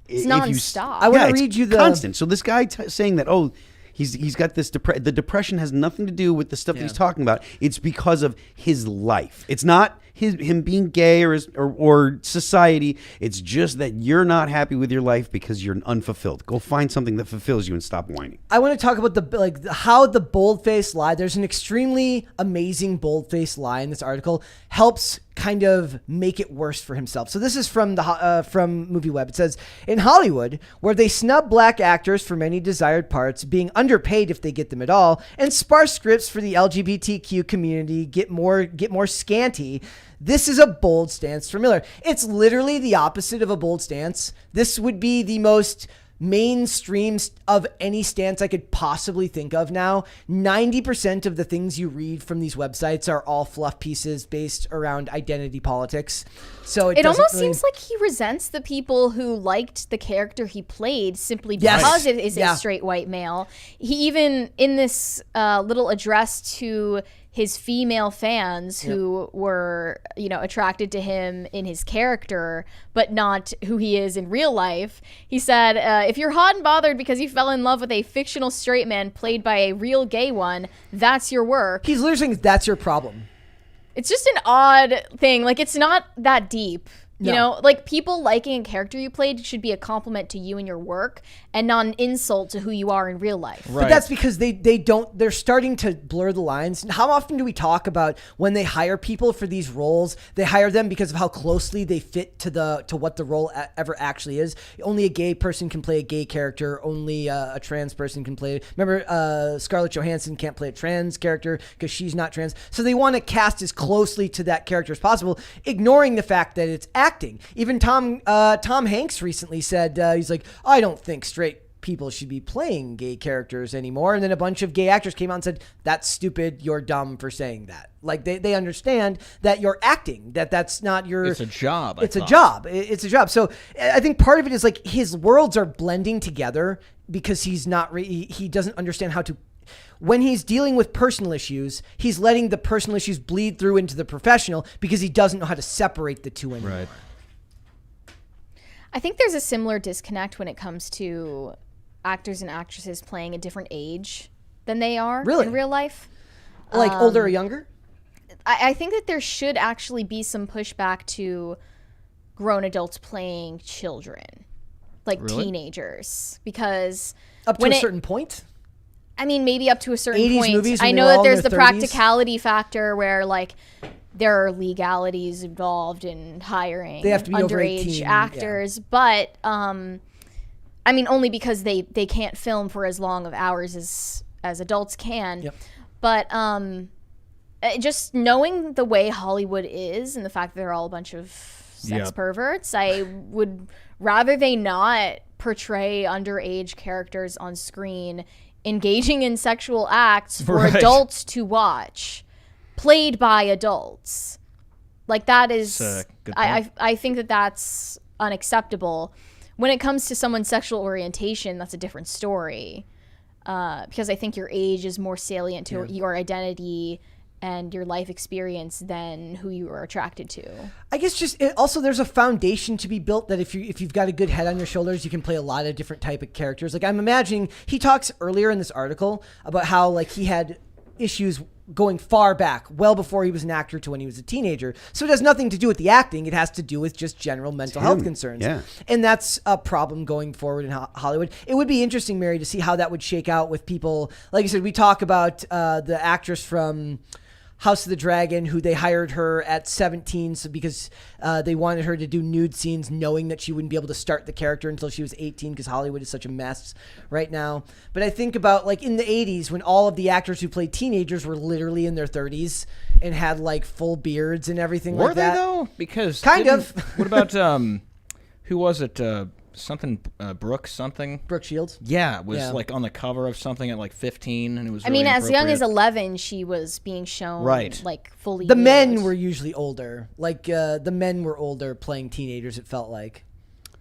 It's nonstop. I want to read you the constant. So this guy saying that, he's got this the depression has nothing to do with the stuff that he's talking about. It's because of his life. It's not him being gay or society. It's just that you're not happy with your life because you're unfulfilled. Go find something that fulfills you and stop whining. I want to talk about how the bold-faced lie. There's an extremely amazing bold-faced lie in this article. Helps kind of make it worse for himself. So this is from from MovieWeb. It says, in Hollywood, where they snub black actors for many desired parts, being underpaid if they get them at all, and sparse scripts for the LGBTQ community get more scanty, this is a bold stance for Miller. It's literally the opposite of a bold stance. This would be the most mainstream of any stance I could possibly think of now. 90% of the things you read from these websites are all fluff pieces based around identity politics. So it almost really seems like he resents the people who liked the character he played simply because it is a straight white male. He even, in this little address to his female fans who were, attracted to him in his character, but not who he is in real life. He said, if you're hot and bothered because you fell in love with a fictional straight man played by a real gay one, that's your work. He's literally saying that's your problem. It's just an odd thing. Like, it's not that deep. You No. know, like, people liking a character you played should be a compliment to you and your work and not an insult to who you are in real life. But that's because they're starting to blur the lines. How often do we talk about when they hire people for these roles, they hire them because of how closely they fit to what the role ever actually is. Only a gay person can play a gay character. Only a trans person can play. Remember, Scarlett Johansson can't play a trans character because she's not trans. So they want to cast as closely to that character as possible, ignoring the fact that it's acting. Even Tom Hanks recently said, he's like, I don't think straight people should be playing gay characters anymore. And then a bunch of gay actors came out and said, that's stupid, you're dumb for saying that. Like, they understand that you're acting, that's not your... It's a job. It's a job. It's a job. So I think part of it is like his worlds are blending together because he doesn't understand how to... When he's dealing with personal issues, he's letting the personal issues bleed through into the professional because he doesn't know how to separate the two anymore. Right. I think there's a similar disconnect when it comes to actors and actresses playing a different age than they are in real life. Like older or younger? I think that there should actually be some pushback to grown adults playing children, like teenagers, because up to a certain point? I mean, maybe up to a certain 80s point. movies I when know they were that all there's in the their 30s. practicality factor where, like, there are legalities involved in hiring They have to be over underage 18, actors, but I mean, only because they can't film for as long of hours as adults can. Yep. But just knowing the way Hollywood is and the fact that they're all a bunch of sex perverts, I would rather they not portray underage characters on screen engaging in sexual acts for adults to watch, played by adults. Like, that is, I think that that's unacceptable. When it comes to someone's sexual orientation, that's a different story. Because I think your age is more salient to your identity and your life experience than who you are attracted to. I guess also there's a foundation to be built that if you've got a good head on your shoulders, you can play a lot of different type of characters. Like, I'm imagining he talks earlier in this article about how, like, he had issues going far back, well before he was an actor to when he was a teenager. So it has nothing to do with the acting. It has to do with just general mental health concerns. Yeah. And that's a problem going forward in Hollywood. It would be interesting, Mary, to see how that would shake out with people. Like you said, we talk about the actress from House of the Dragon, who they hired her at 17 because they wanted her to do nude scenes knowing that she wouldn't be able to start the character until she was 18 because Hollywood is such a mess right now. But I think about, like, in the 80s when all of the actors who played teenagers were literally in their 30s and had, like, full beards and everything like that. Were they, though? Because... Kind of. What about, who was it? Brooke Shields? Yeah, was like on the cover of something at like 15, and it was I really mean, as young as inappropriate. 11, she was being shown like fully. The nude. men were usually older. Like, the men were older playing teenagers, it felt like.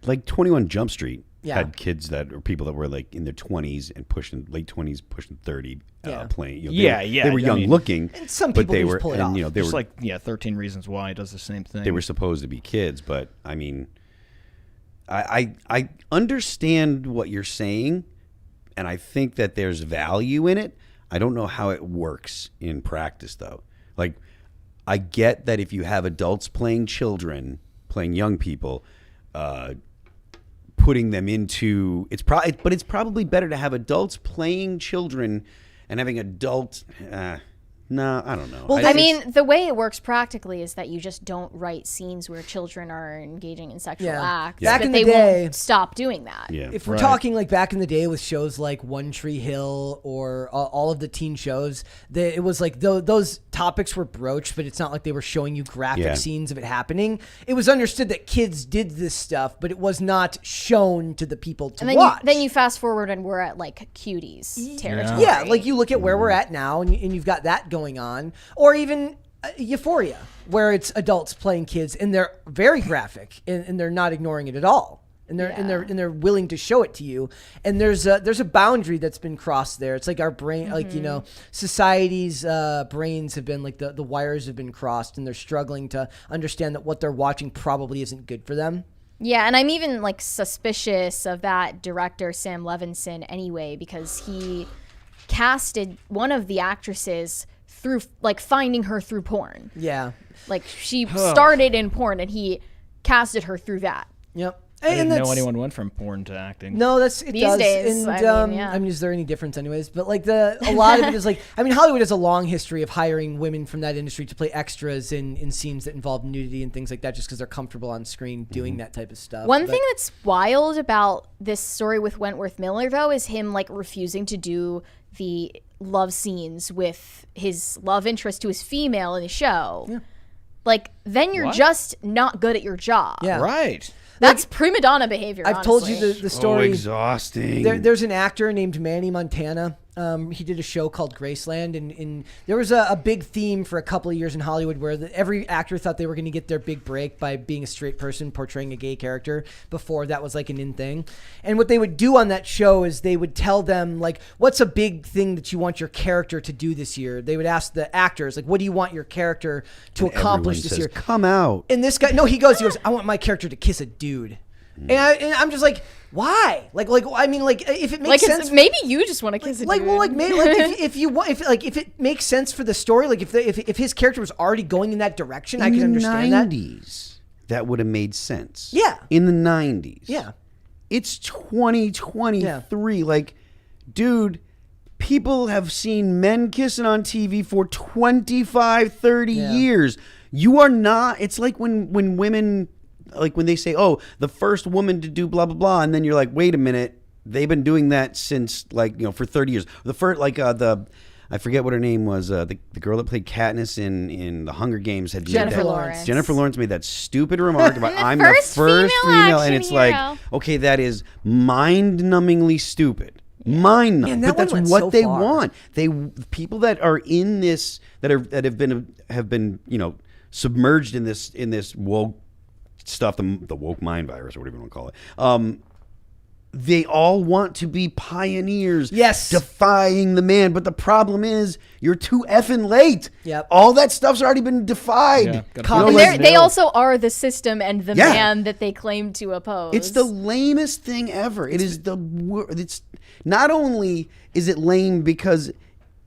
Like 21 Jump Street had kids or people that were like in their 20s and late 20s, pushing 30, playing. They were young looking. And some people but they were, pull it off. They were like 13 Reasons Why does the same thing. They were supposed to be kids, but I mean, I understand what you're saying, and I think that there's value in it. I don't know how it works in practice, though. Like, I get that if you have adults playing children, playing young people, putting them into but it's probably better to have adults playing children and having adult. No, I don't know. Well, I mean, the way it works practically is that you just don't write scenes where children are engaging in sexual acts. Back but in they the day, won't stop doing that. yeah. If we're talking like back in the day with shows like One Tree Hill or all of the teen shows, it was like those topics were broached, but it's not like they were showing you graphic scenes of it happening. It was understood that kids did this stuff, but it was not shown to the people to watch. Then you fast forward and we're at like cuties territory. Yeah, like you look at where we're at now, and you've got that going on, or even Euphoria, where it's adults playing kids, and they're very graphic, and they're not ignoring it at all, and they're willing to show it to you. And there's a boundary that's been crossed there. It's like our brain, like society's brains have been like the wires have been crossed, and they're struggling to understand that what they're watching probably isn't good for them. Yeah, and I'm even like suspicious of that director Sam Levinson anyway, because he casted one of the actresses through like finding her through porn. Yeah. Like she started in porn and he casted her through that. Yep. I didn't know anyone went from porn to acting. No, these days. And, I mean, is there any difference, anyways? But like a lot of it is like, I mean, Hollywood has a long history of hiring women from that industry to play extras in scenes that involve nudity and things like that, just because they're comfortable on screen doing that type of stuff. One thing that's wild about this story with Wentworth Miller, though, is him like refusing to do the love scenes with his love interest who is female in the show. Yeah. Like, then you're just not good at your job. Yeah. Right. That's prima donna behavior. I've told you the story. Exhausting. There's an actor named Manny Montana. He did a show called Graceland, and there was a big theme for a couple of years in Hollywood where every actor thought they were going to get their big break by being a straight person portraying a gay character before that was like an in thing. And what they would do on that show is they would tell them, like, what's a big thing that you want your character to do this year? They would ask the actors, like, what do you want your character to accomplish this year? Come out. And this guy, he goes, I want my character to kiss a dude. And I'm just like, why? I mean, if it makes sense, maybe you just want to kiss a dude. If it makes sense for the story, like if his character was already going in that direction, I can understand that. In the 90s, that would have made sense. Yeah. In the 90s. Yeah. It's 2023. Yeah. Like, dude, people have seen men kissing on TV for 25, 30 years. You are not. It's like when women. Like when they say, "Oh, the first woman to do blah blah blah," and then you're like, "Wait a minute, they've been doing that since for 30 years." The first I forget what her name was. The girl that played Katniss in the Hunger Games had Jennifer Lawrence. Jennifer Lawrence made that stupid remark about I'm the first female, and it's like, okay, that is mind-numbingly stupid. Mind-numbing, but that's what they want. People that are in this that have been submerged in this woke stuff, the woke mind virus or whatever you want to call it. They all want to be pioneers, defying the man. But the problem is, you're too effing late. Yep. All that stuff's already been defied. Yeah, they also are the system and the man that they claim to oppose. It's the lamest thing ever. It's not only is it lame because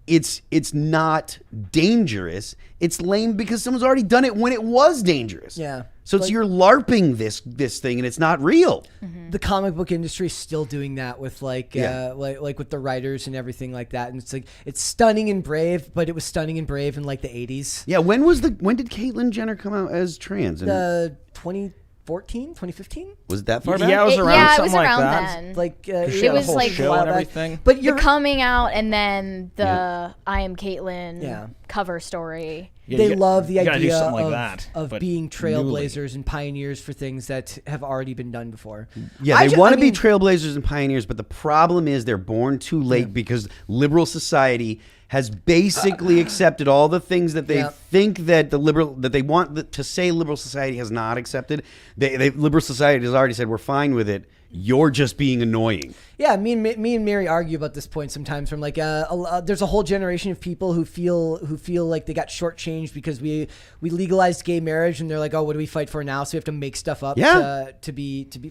it's not dangerous. It's lame because someone's already done it when it was dangerous. Yeah. So you're LARPing this thing, and it's not real. Mm-hmm. The comic book industry is still doing that with like with the writers and everything like that, and it's like it's stunning and brave, but it was stunning and brave in like the 80s. Yeah. When did Caitlyn Jenner come out as trans? 2014, 2015? Was it that far back? Yeah, it was around something like that. Then. Like it was like show and everything. But you're coming out and then the I Am Caitlyn cover story. Yeah, they love the idea of being trailblazers and pioneers for things that have already been done before. Yeah, they want to be trailblazers and pioneers, but the problem is they're born too late because liberal society has basically accepted all the things that they think that they want to say liberal society has not accepted. Liberal society has already said, we're fine with it. You're just being annoying. Yeah, me and Mary argue about this point sometimes. From like, there's a whole generation of people who feel like they got shortchanged because we legalized gay marriage, and they're like, oh, what do we fight for now? So we have to make stuff up to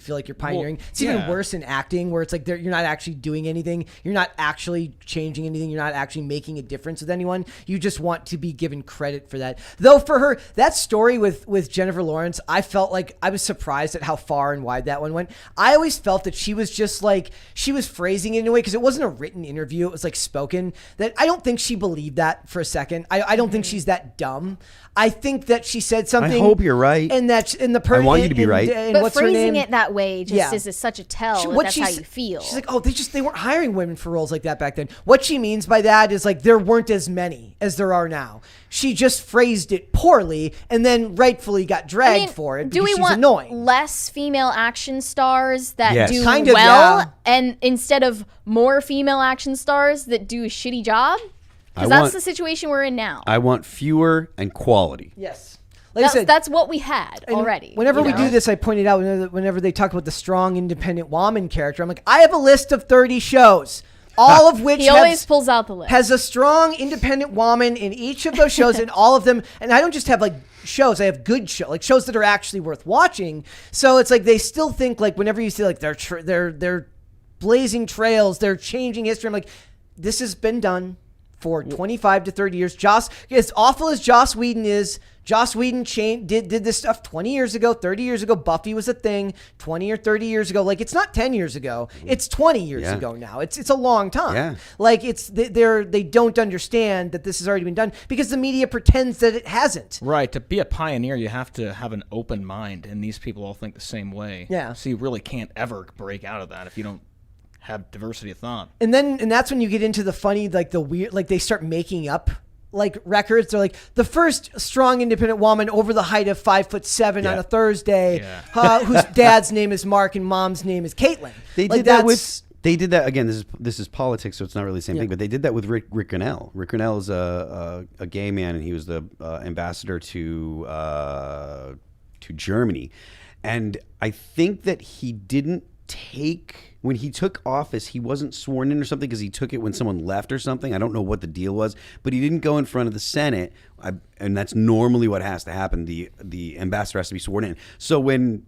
feel like you're pioneering. It's even worse in acting, where it's like you're not actually doing anything, you're not actually changing anything, you're not actually making a difference with anyone. You just want to be given credit for that. Though for her, that story with Jennifer Lawrence, I felt like I was surprised at how far and wide that one went. I always always felt that she was just like, she was phrasing it in a way, because it wasn't a written interview, it was like spoken, that I don't think she believed that for a second. I don't think she's that dumb. I think that she said something. I hope you're right. And that's in the person. I want you to be right. But what's her phrasing name? it that way just is such a tell that that's how you feel. She's like, oh, they weren't hiring women for roles like that back then. What she means by that is like there weren't as many as there are now. She just phrased it poorly and then rightfully got dragged for it. Do we she's want annoying. less female action stars that Yes. do Kind of, well, yeah. and instead of more female action stars that do a shitty job? Because that's the situation we're in now. I want fewer and quality. Yes. Like I said, That's what we had and already. Whenever we do this, I pointed out whenever they talk about the strong, independent woman character, I'm like, I have a list of 30 shows, all of which he always pulls out the list. Has a strong, independent woman in each of those shows, in all of them. And I don't just have like shows; I have good shows, like shows that are actually worth watching. So it's like they still think like whenever you see like they're blazing trails, they're changing history. I'm like, this has been done for 25 to 30 years. As awful as Joss Whedon is, Joss Whedon did this stuff 20 years ago, 30 years ago. Buffy was a thing 20 or 30 years ago. Like, it's not 10 years ago. It's 20 years ago now. It's a long time. Yeah. Like, they don't understand that this has already been done because the media pretends that it hasn't. Right. To be a pioneer, you have to have an open mind, and these people all think the same way. Yeah. So you really can't ever break out of that if you don't have diversity of thought. And that's when you get into the funny, like the weird, like they start making up like records. They're like the first strong independent woman over the height of 5'7" on a Thursday, whose dad's name is Mark and mom's name is Caitlin. They did that with. They did that again. This is politics, so it's not really the same thing. But they did that with Rick Grinnell. Rick Grinnell is a gay man, and he was the ambassador to Germany. And I think that he didn't when he took office, he wasn't sworn in or something because he took it when someone left or something. I don't know what the deal was, but he didn't go in front of the Senate, and that's normally what has to happen. The ambassador has to be sworn in. So when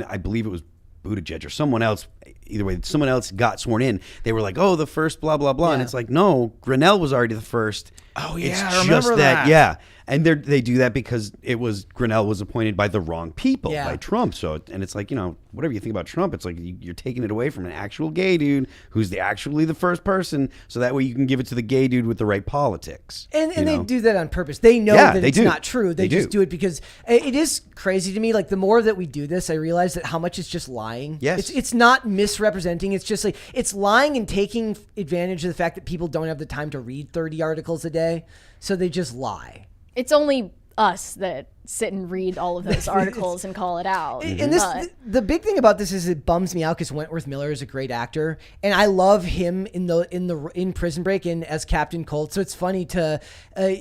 I believe it was Buttigieg or someone else, either way, someone else got sworn in, they were like, oh, the first blah, blah, blah. And it's like, no, Grinnell was already the first. Oh, yeah, it's I just remember that. Yeah. And they do that because Grinnell was appointed by the wrong people, by Trump. So, and it's like, whatever you think about Trump, it's like you're taking it away from an actual gay dude who's actually the first person. So that way you can give it to the gay dude with the right politics. And they do that on purpose. They know that it's not true. They just do it because it is crazy to me. Like the more that we do this, I realize that how much it's just lying. Yes. It's not misrepresenting. It's just like it's lying and taking advantage of the fact that people don't have the time to read 30 articles a day. So they just lie. It's only us that sit and read all of those articles and call it out. And the big thing about this is it bums me out because Wentworth Miller is a great actor, and I love him in Prison Break and as Captain Cold. So it's funny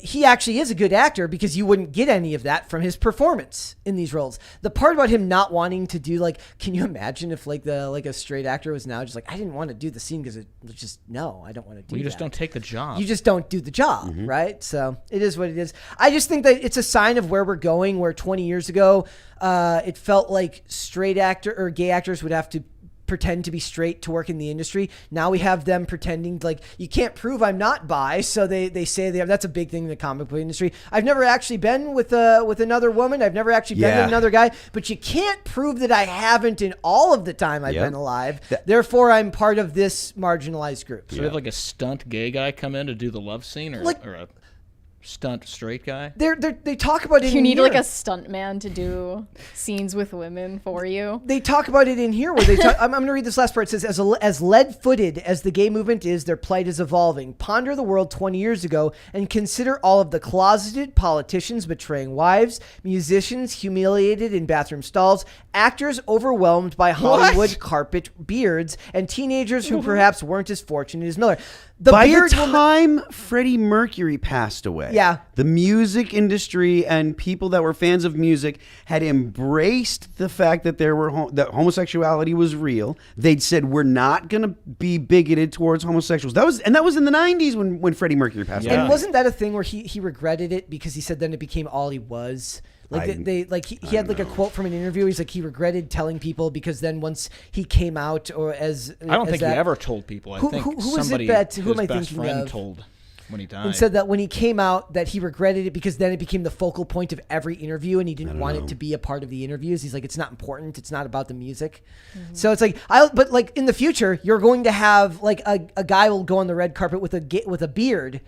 he actually is a good actor because you wouldn't get any of that from his performance in these roles. The part about him not wanting to do can you imagine if a straight actor was now just like, I didn't want to do the scene because it was just I don't want to do. You just don't take the job. You just don't do the job, right? So it is what it is. I just think that it's a sign of where we're going. Where 20 years ago, it felt like straight actor or gay actors would have to pretend to be straight to work in the industry. Now we have them pretending like you can't prove I'm not bi, so they say that's a big thing in the comic book industry. I've never actually been with another woman. I've never actually been with another guy, but you can't prove that I haven't in all of the time I've been alive. Therefore, I'm part of this marginalized group. So you have like a stunt gay guy come in to do the love scene, or a stunt straight guy? They talk about it. You need like a stunt man to do scenes with women for you. They talk about it in here where they talk. I'm going to read this last part. It says, as lead-footed as the gay movement is, their plight is evolving. Ponder the world 20 years ago and consider all of the closeted politicians betraying wives, musicians humiliated in bathroom stalls, actors overwhelmed by Hollywood carpet beards, and teenagers who perhaps weren't as fortunate as Miller. By the time Freddie Mercury passed away, the music industry and people that were fans of music had embraced the fact that that homosexuality was real. They'd said, we're not going to be bigoted towards homosexuals. That was in the 90s when Freddie Mercury passed away. And wasn't that a thing where he regretted it because he said then it became all he was? He had a quote from an interview. He's like, he regretted telling people because then once he came out, or as I don't think he ever told people. I think who somebody is it that who his am I best thinking friend of? told. when he died. and said that when he came out that he regretted it because then it became the focal point of every interview and he didn't want it to be a part of the interviews. He's like, it's not important. It's not about the music. So it's like, but like in the future, you're going to have like a guy will go on the red carpet with a beard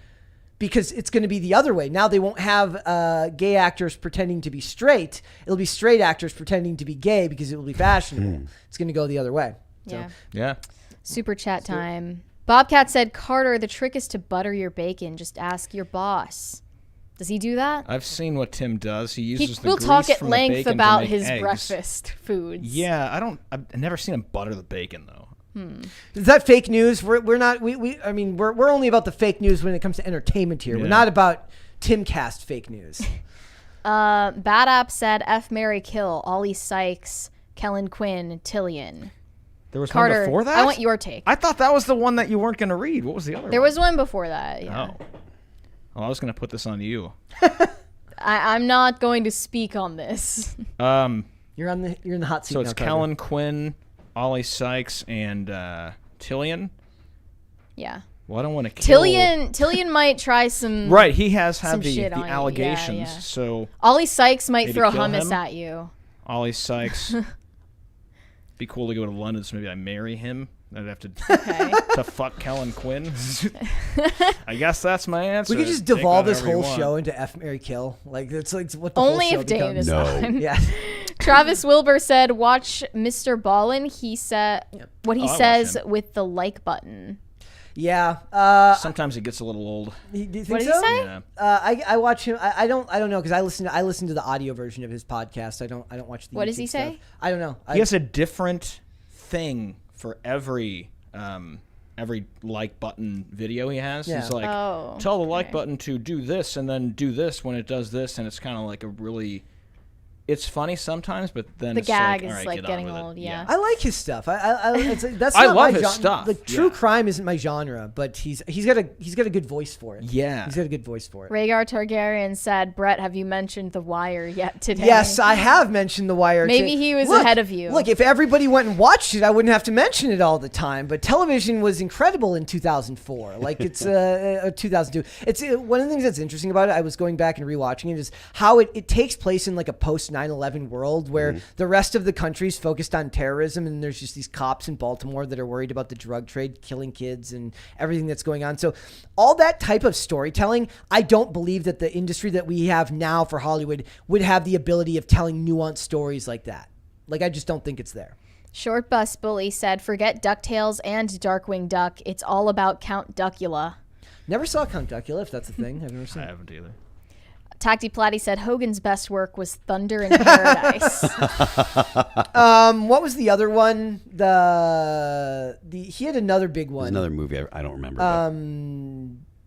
because it's going to be the other way. Now they won't have gay actors pretending to be straight. It'll be straight actors pretending to be gay because it will be fashionable. It's going to go the other way. So. Yeah. Super chat time. Bobcat said, Carter, the trick is to butter your bacon. Just ask your boss. Does he do that? I've seen what Tim does. He uses the We'll grease talk at from the length bacon to about make his eggs. breakfast foods. Yeah, I've never seen him butter the bacon though. Is that fake news? We're not. I mean, we're only about the fake news when it comes to entertainment here. Yeah. We're not about Timcast fake news. Bad App said, F, Mary, Kill, Ollie Sykes, Kellen Quinn, Tillian. There was Carter, one before that? I want your take. I thought that was the one that you weren't going to read. What was the other There one? was one before that. Yeah. Oh. Well, I was going to put this on you. I'm not going to speak on this. You're in the hot seat So now, it's Carter. Kellen Quinn, Ollie Sykes, and Tillian. Yeah. Well, I don't want to kill... Tillian might try some... Right, he has had some the shit on you. Yeah, allegations. yeah. So Ollie Sykes might Maybe throw kill hummus him? at you. Ollie Sykes. Be cool to go to London, so maybe I marry him. I'd have to Okay. to fuck Kellen Quinn. I guess that's my answer. We could just Take devolve that this however you whole want. show into F, Mary, Kill. Like it's like what the Only whole show if Dane becomes. is No. on. Yeah. Travis Wilbur said, watch Mr. Ballin. He said what he I watch says him. with the like button. Yeah. Sometimes it gets a little old. Do you think What did so? he say? Yeah. I watch him. I don't know because I listen to the audio version of his podcast. I don't watch the. What does YouTube he stuff. say? I don't know. He has a different thing for every like button video he has. Yeah. He's like, Oh, tell the like okay. button to do this and then do this when it does this, and it's kind of like a really. It's funny sometimes, but then The it's gag like, is, all right, like, get getting on with old, it. yeah. I like his stuff. That's I not love my his genre. stuff, The true yeah. crime isn't my genre, but he's got a good voice for it. Yeah. He's got a good voice for it. Rhaegar Targaryen said, Brett, have you mentioned The Wire yet today? Yes, I have mentioned The Wire. Maybe he was ahead of you. Look, if everybody went and watched it, I wouldn't have to mention it all the time. But television was incredible in 2004. Like it's 2002. It's one of the things that's interesting about it. I was going back and rewatching it is how it takes place in like a post 9/11 world where the rest of the country's focused on terrorism, and there's just these cops in Baltimore that are worried about the drug trade, killing kids, and everything that's going on. So all that type of storytelling, I don't believe that the industry that we have now for Hollywood would have the ability of telling nuanced stories like that. Like, I just don't think it's there. Short Bus Bully said, forget DuckTales and Darkwing Duck. It's all about Count Duckula. Never saw Count Duckula, if that's a thing. I've never seen I it. haven't either. Tacti Platty said, Hogan's best work was Thunder in Paradise. What was the other one? He had another big one. There's another movie I don't remember.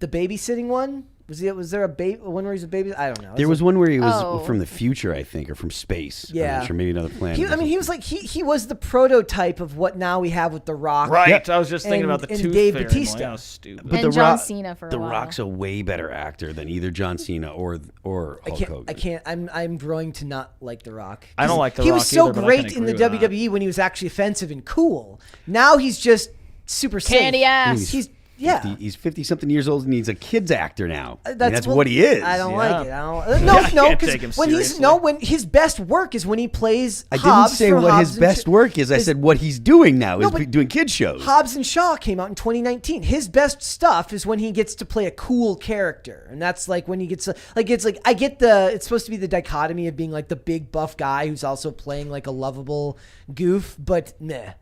The babysitting one? Was there a one where he's a baby? I don't know. There was one where he was Oh. from the future, I think, or from space. I'm Yeah. not sure, maybe another planet. He was like he was the prototype of what now we have with The Rock. Right. Yep. I was just thinking And- about the and Tooth Dave Fairy. Bautista. Like, how stupid. But And The John Rock- Cena for a The while. Rock's a way better actor than either John Cena or Hulk Hogan. I can't. I'm growing to not like The Rock. I don't like The He Rock was so either, but I great can in the agree with that. WWE when he was actually offensive and cool. Now he's just super safe. Candy ass. He's yeah. He's 50-something years old and he's a kid's actor now. And That's what he is. I don't Yeah. like it. I don't, Yeah, I no, can't because take him when seriously. when his best work is when he plays. I didn't Hobbs say for what Hobbs his and best Shaw. work is. I said what he's doing now is but- doing kid shows. Hobbs and Shaw came out in 2019. His best stuff is when he gets to play a cool character, and that's like when he gets like it's like I get it's supposed to be the dichotomy of being like the big buff guy who's also playing like a lovable goof, but meh.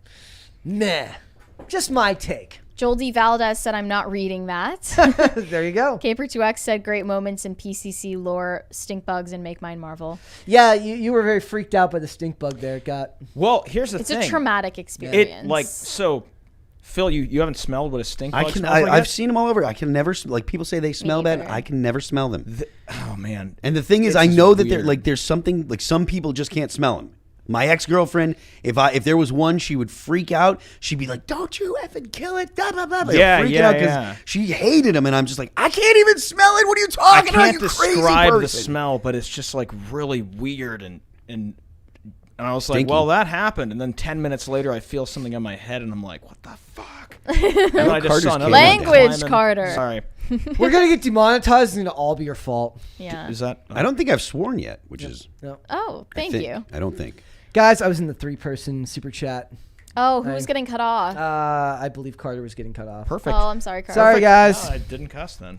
Just my take. Joel D. Valdez said, I'm not reading that. There you go. Caper2X said, great moments in PCC lore, stink bugs, and make mine marvel. Yeah, you were very freaked out by the stink bug there. Well, here's the It's thing. a traumatic experience. Phil, you haven't smelled what a stink bug smells like I've yet? seen them all over. I can never like people say they smell bad. neither. I can never smell them. Oh man. And the thing is, It's I just know that weird. there's something like some people just can't smell them. My ex-girlfriend, if there was one, she would freak out. She'd be like, "Don't you effing kill it!" Blah, blah, blah. Like, Yeah, freaking yeah, out 'cause yeah. she hated him, and I'm just like, I can't even smell it. What are you I talking about? can't You crazy describe the person. smell, but it's just like really weird and I was like, Stinky. well, that happened, and then 10 minutes later, I feel something on my head, and I'm like, what the fuck? And then I just Carter's saw another kid. one Language, climbing- Carter. Sorry. We're gonna get demonetized, and it'll all be your fault, Yeah. Is that? I don't think I've sworn yet, which is. no. Oh, thank you. I don't think. Guys. I was in the 3-person super chat. Oh, who's getting cut off? I believe Carter was getting cut off. Perfect. Oh, I'm sorry, Carl. Sorry, guys. No, I didn't cuss then.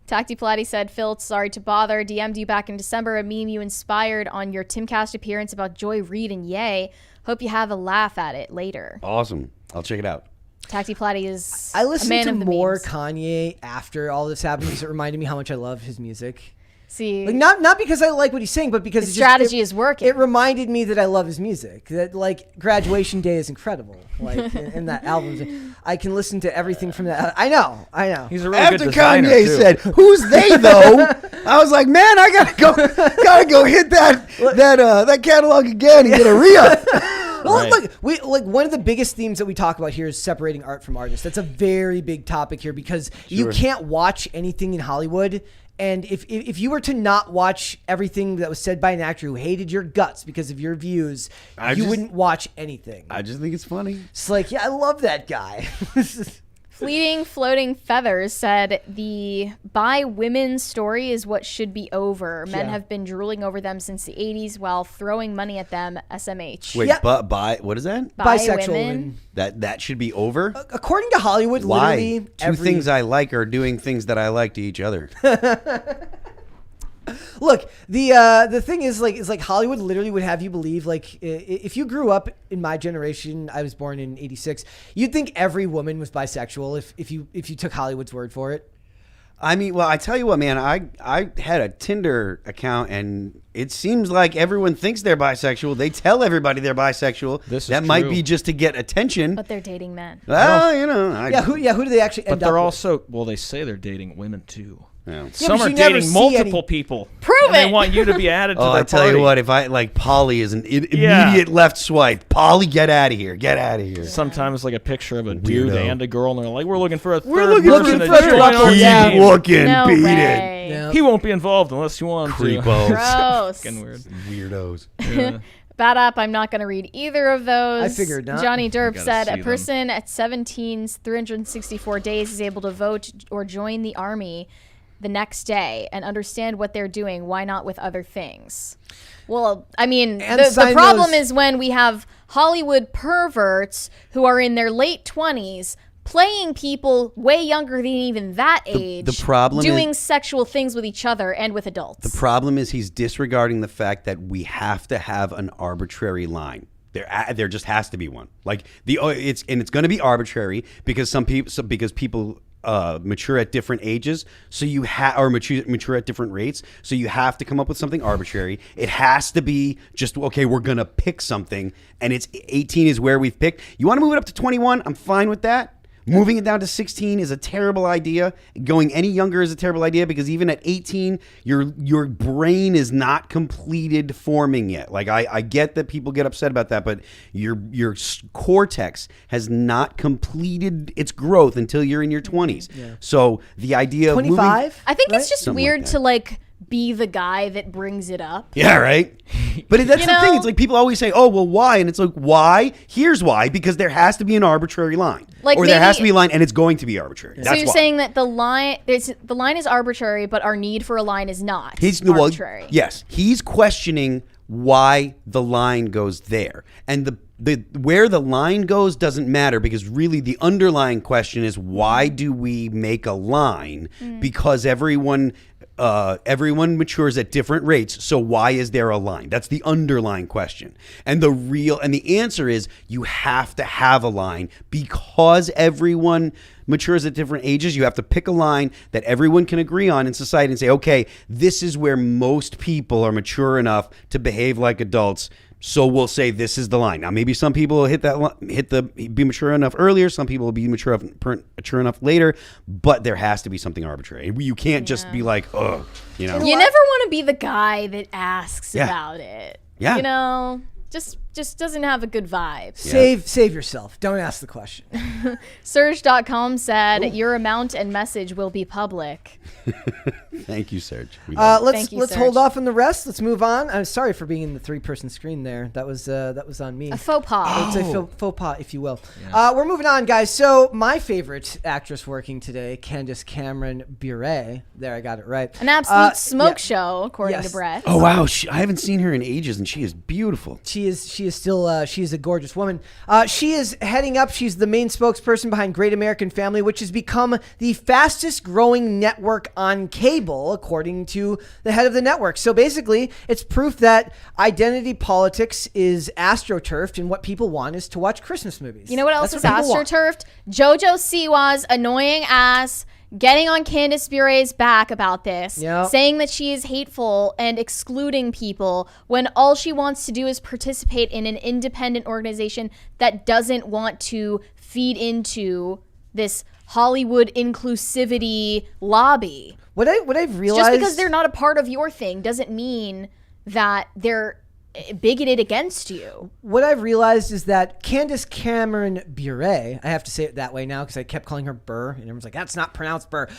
Tacti Pilates said, Phil, sorry to bother. DM'd you back in December, a meme you inspired on your Timcast appearance about Joy Reid and Ye. Hope you have a laugh at it later. Awesome. I'll check it out. Tacti Pilates is I a listened man to of the more memes. Kanye after all this happened because it reminded me how much I love his music. See, Like not because I like what he's saying, but because the it strategy is working. It reminded me that I love his music. That like Graduation Day is incredible. Like and that album, I can listen to everything from that. I know. He's a really After good designer, Kanye too. said, "Who's they though?" I was like, "Man, I gotta go hit that catalog again and get a re-up." Well, Right. look, one of the biggest themes that we talk about here is separating art from artists. That's a very big topic here because you can't watch anything in Hollywood. And if you were to not watch everything that was said by an actor who hated your guts because of your views, you wouldn't watch anything. I just think it's funny. It's like, yeah, I love that guy. Fleeting Floating Feathers said the buy women story is what should be over. Men Yeah. have been drooling over them since the 80s while throwing money at them. SMH. Wait, Yeah. but what is that? Buy Bisexual women. women. That should be over. According to Hollywood, Why? literally Two things I like are doing things that I like to each other. Look, the thing is like Hollywood literally would have you believe, like, if you grew up in my generation, I was born in '86, you'd think every woman was bisexual if you took Hollywood's word for it. I mean, well, I tell you what, man, I had a Tinder account, and it seems like everyone thinks they're bisexual. They tell everybody they're bisexual. This is that might true. be just to get attention. But they're dating men. Well, you know, Who do they actually But end up they're with? also, well, they say they're dating women too. Yeah. Some but are you never dating see multiple any- people. Prove and it! They want you to be added to Oh, their I tell party. you what, if I like Polly is an Yeah. immediate left swipe. Polly, get out of here. Get out of here. Sometimes like a picture of a dude Weirdo. and a girl, and they're like, "We're looking for a third looking person for to a join third our couple. team." Yeah. Keep looking, No beat it. way. Yeah. He won't be involved unless you want him to. Creepos. Gross. Fucking weird. Weirdos. Yeah. Bad up. I'm not going to read either of those. I figured not. Johnny Derp Gotta said see a them. person at 17's 364 days is able to vote or join the army the next day and understand what they're doing. Why not with other things? Well, I mean, And the sign problem those- is when we have Hollywood perverts who are in their late 20s playing people way younger than even that age, problem is- doing sexual things with each other and with adults. The problem is he's disregarding the fact that we have to have an arbitrary line. There just has to be one. Like it's going to be arbitrary because people mature at different ages, so you or mature at different rates. So you have to come up with something arbitrary. It has to be just okay. We're gonna pick something, and it's 18 is where we've picked. You want to move it up to 21? I'm fine with that. Moving it down to 16 is a terrible idea. Going any younger is a terrible idea because even at 18, your brain is not completed forming yet. Like I get that people get upset about that, but your cortex has not completed its growth until you're in your 20s. Yeah. So the idea of 25. I think right? it's just Something like weird that. to like be the guy that brings it up. Yeah, right. But that's You the thing. know? It's like people always say, "Oh, well, why?" And it's like, "Why?" Here's why: because there has to be an arbitrary line, Like or there has maybe- to be a line, and it's going to be arbitrary. So That's you're why. saying that the line is arbitrary, but our need for a line is not arbitrary. Well, yes, he's questioning why the line goes there, and the where the line goes doesn't matter because really the underlying question is why do we make a line? Because everyone matures at different rates, so why is there a line? That's the underlying question. And the answer is you have to have a line because everyone matures at different ages. You have to pick a line that everyone can agree on in society and say, okay, this is where most people are mature enough to behave like adults. So we'll say this is the line. Now, maybe some people will be mature enough earlier. Some people will be mature enough later. But there has to be something arbitrary. You can't just be like, oh, you know. You never want to be the guy that asks Yeah. about it. Yeah. You know, just just doesn't have a good vibe. Save yourself. Don't ask the question. Surge.com said your amount and message will be public. Thank you, Serge. Let's Serge. hold off on the rest. Let's move on. I'm sorry for being in the 3-person screen there. That was on me. A faux pas. It's a faux pas, if you will. Yeah. We're moving on, guys. So my favorite actress working today, Candace Cameron Bure. There, I got it right. An absolute smoke show, according to Brett. Oh wow, I haven't seen her in ages, and she is beautiful. She is still she is a gorgeous woman. She is heading up. She's the main spokesperson behind Great American Family, which has become the fastest growing network on cable, according to the head of the network. So basically, it's proof that identity politics is astroturfed, and what people want is to watch Christmas movies. You know what else is astroturfed? JoJo Siwa's annoying ass getting on Candace Bure's back about this, saying that she is hateful and excluding people when all she wants to do is participate in an independent organization that doesn't want to feed into this Hollywood inclusivity lobby. What I've realized, just because they're not a part of your thing doesn't mean that they're bigoted against you. What I've realized is that Candace Cameron Bure, I have to say it that way now because I kept calling her Bure, and everyone's like, that's not pronounced Bure.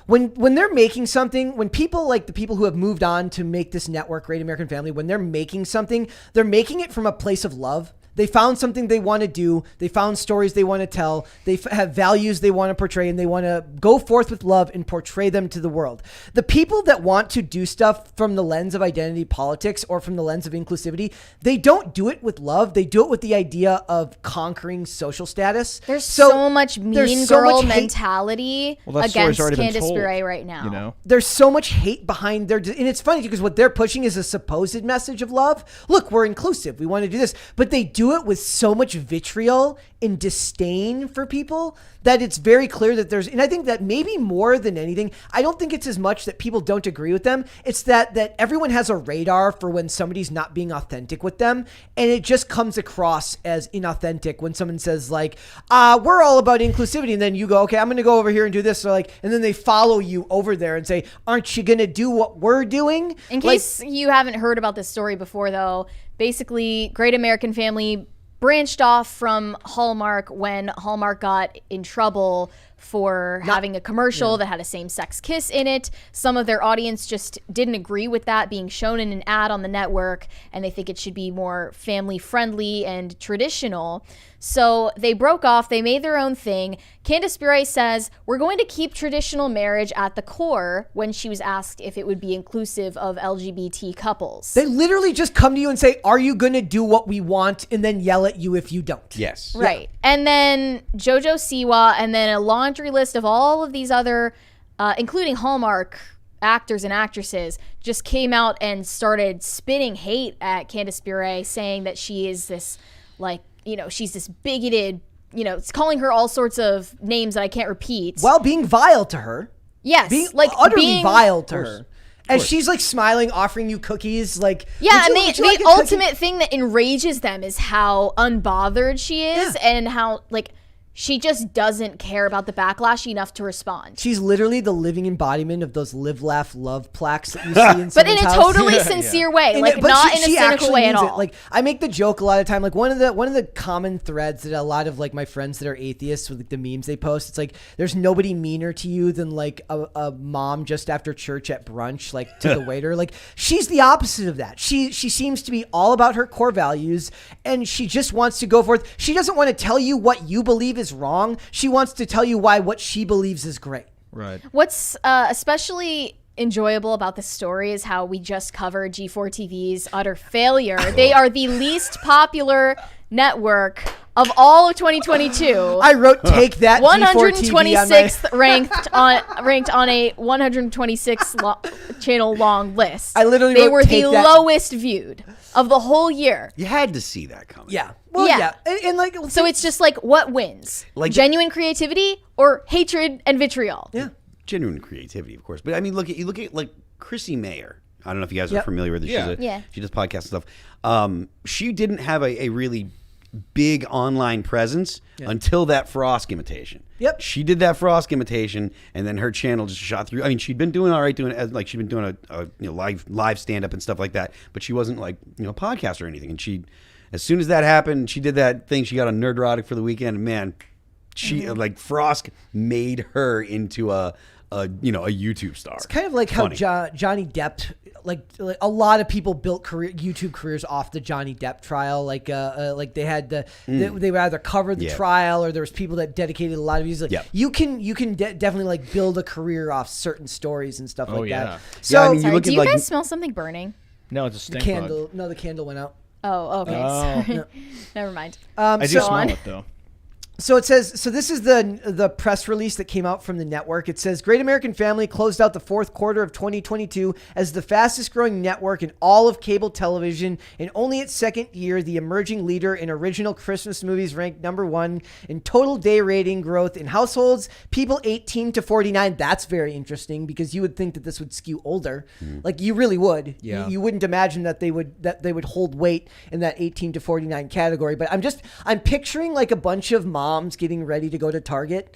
When they're making something, when people like the people who have moved on to make this network, Great American Family, when they're making something, they're making it from a place of love. They found something they want to do. They found stories they want to tell. They have values they want to portray, and they want to go forth with love and portray them to the world. The people that want to do stuff from the lens of identity politics or from the lens of inclusivity, they don't do it with love. They do it with the idea of conquering social status. There's so much mean girl mentality against Candace Bure right now. You know? There's so much hate behind and it's funny because what they're pushing is a supposed message of love. Look, we're inclusive. We want to do this, but they do it with so much vitriol and disdain for people that it's very clear that and I think that maybe more than anything, I don't think it's as much that people don't agree with them. It's that everyone has a radar for when somebody's not being authentic with them. And it just comes across as inauthentic when someone says like, we're all about inclusivity. And then you go, okay, I'm going to go over here and do this. So and then they follow you over there and say, aren't you going to do what we're doing? In case you haven't heard about this story before though, basically Great American Family branched off from Hallmark when Hallmark got in trouble for having a commercial that had a same-sex kiss in it. Some of their audience just didn't agree with that being shown in an ad on the network, and they think it should be more family-friendly and traditional. So they broke off. They made their own thing. Candace Bure says, we're going to keep traditional marriage at the core when she was asked if it would be inclusive of LGBT couples. They literally just come to you and say, are you going to do what we want? And then yell at you if you don't. Yes. Right. Yeah. And then JoJo Siwa, and then a laundry list of all of these other, including Hallmark actors and actresses, just came out and started spitting hate at Candace Bure, saying that she is this, she's this bigoted, it's calling her all sorts of names that I can't repeat. While being vile to her. Yes. Utterly vile to her. And she's smiling, offering you cookies. And the ultimate thing that enrages them is how unbothered she is and how, she just doesn't care about the backlash enough to respond. She's literally the living embodiment of those live, laugh, love plaques that you see in but in a totally sincere way, not in a cynical way at all. I make the joke a lot of time. One of the common threads that a lot of my friends that are atheists with the memes they post, it's there's nobody meaner to you than a mom just after church at brunch, to the waiter. She's the opposite of that. She seems to be all about her core values, and she just wants to go forth. She doesn't want to tell you what you believe is wrong. She wants to tell you why what she believes is great. Right. What's especially enjoyable about this story is how we just covered G4 TV's utter failure. They are the least popular network of all of 2022. I wrote take that 126th ranked on a 126 channel long list. I literally they were the lowest viewed of the whole year. You had to see that coming. Yeah. Well, yeah. And so it's just what wins? Genuine creativity or hatred and vitriol? Yeah. Genuine creativity, of course. But I mean, you look at Chrissy Mayer. I don't know if you guys are familiar with her. She does podcasts and stuff. She didn't have a really big online presence until that Frost imitation. Yep. She did that Frost imitation, and then her channel just shot through. I mean, she'd been doing all right, she'd been doing a live stand up and stuff like that, but she wasn't a podcast or anything. as soon as that happened, she did that thing. She got on Nerdrotic for the weekend, and man, she like Frost made her into a YouTube star. It's kind of like how Johnny Depp, like a lot of people built YouTube careers off the Johnny Depp trial. Like they had they would either cover the trial, or there was people that dedicated a lot of views. Like, you can definitely like build a career off certain stories and stuff like that. So I mean, sorry, do you like, guys smell something burning? No, it's a stink candle. bug. No, the candle went out. Oh, okay. Sorry. No. Never mind. I do smell it though. So it says, so this is the press release that came out from the network. It says, Great American Family closed out the fourth quarter of 2022 as the fastest growing network in all of cable television. In only its second year, the emerging leader in original Christmas movies ranked number 1 in total day rating growth in households, people 18 to 49. That's very interesting because you would think that this would skew older. Like you really would. Yeah. You wouldn't imagine that they would hold weight in that 18 to 49 category. But I'm picturing like a bunch of moms getting ready to go to Target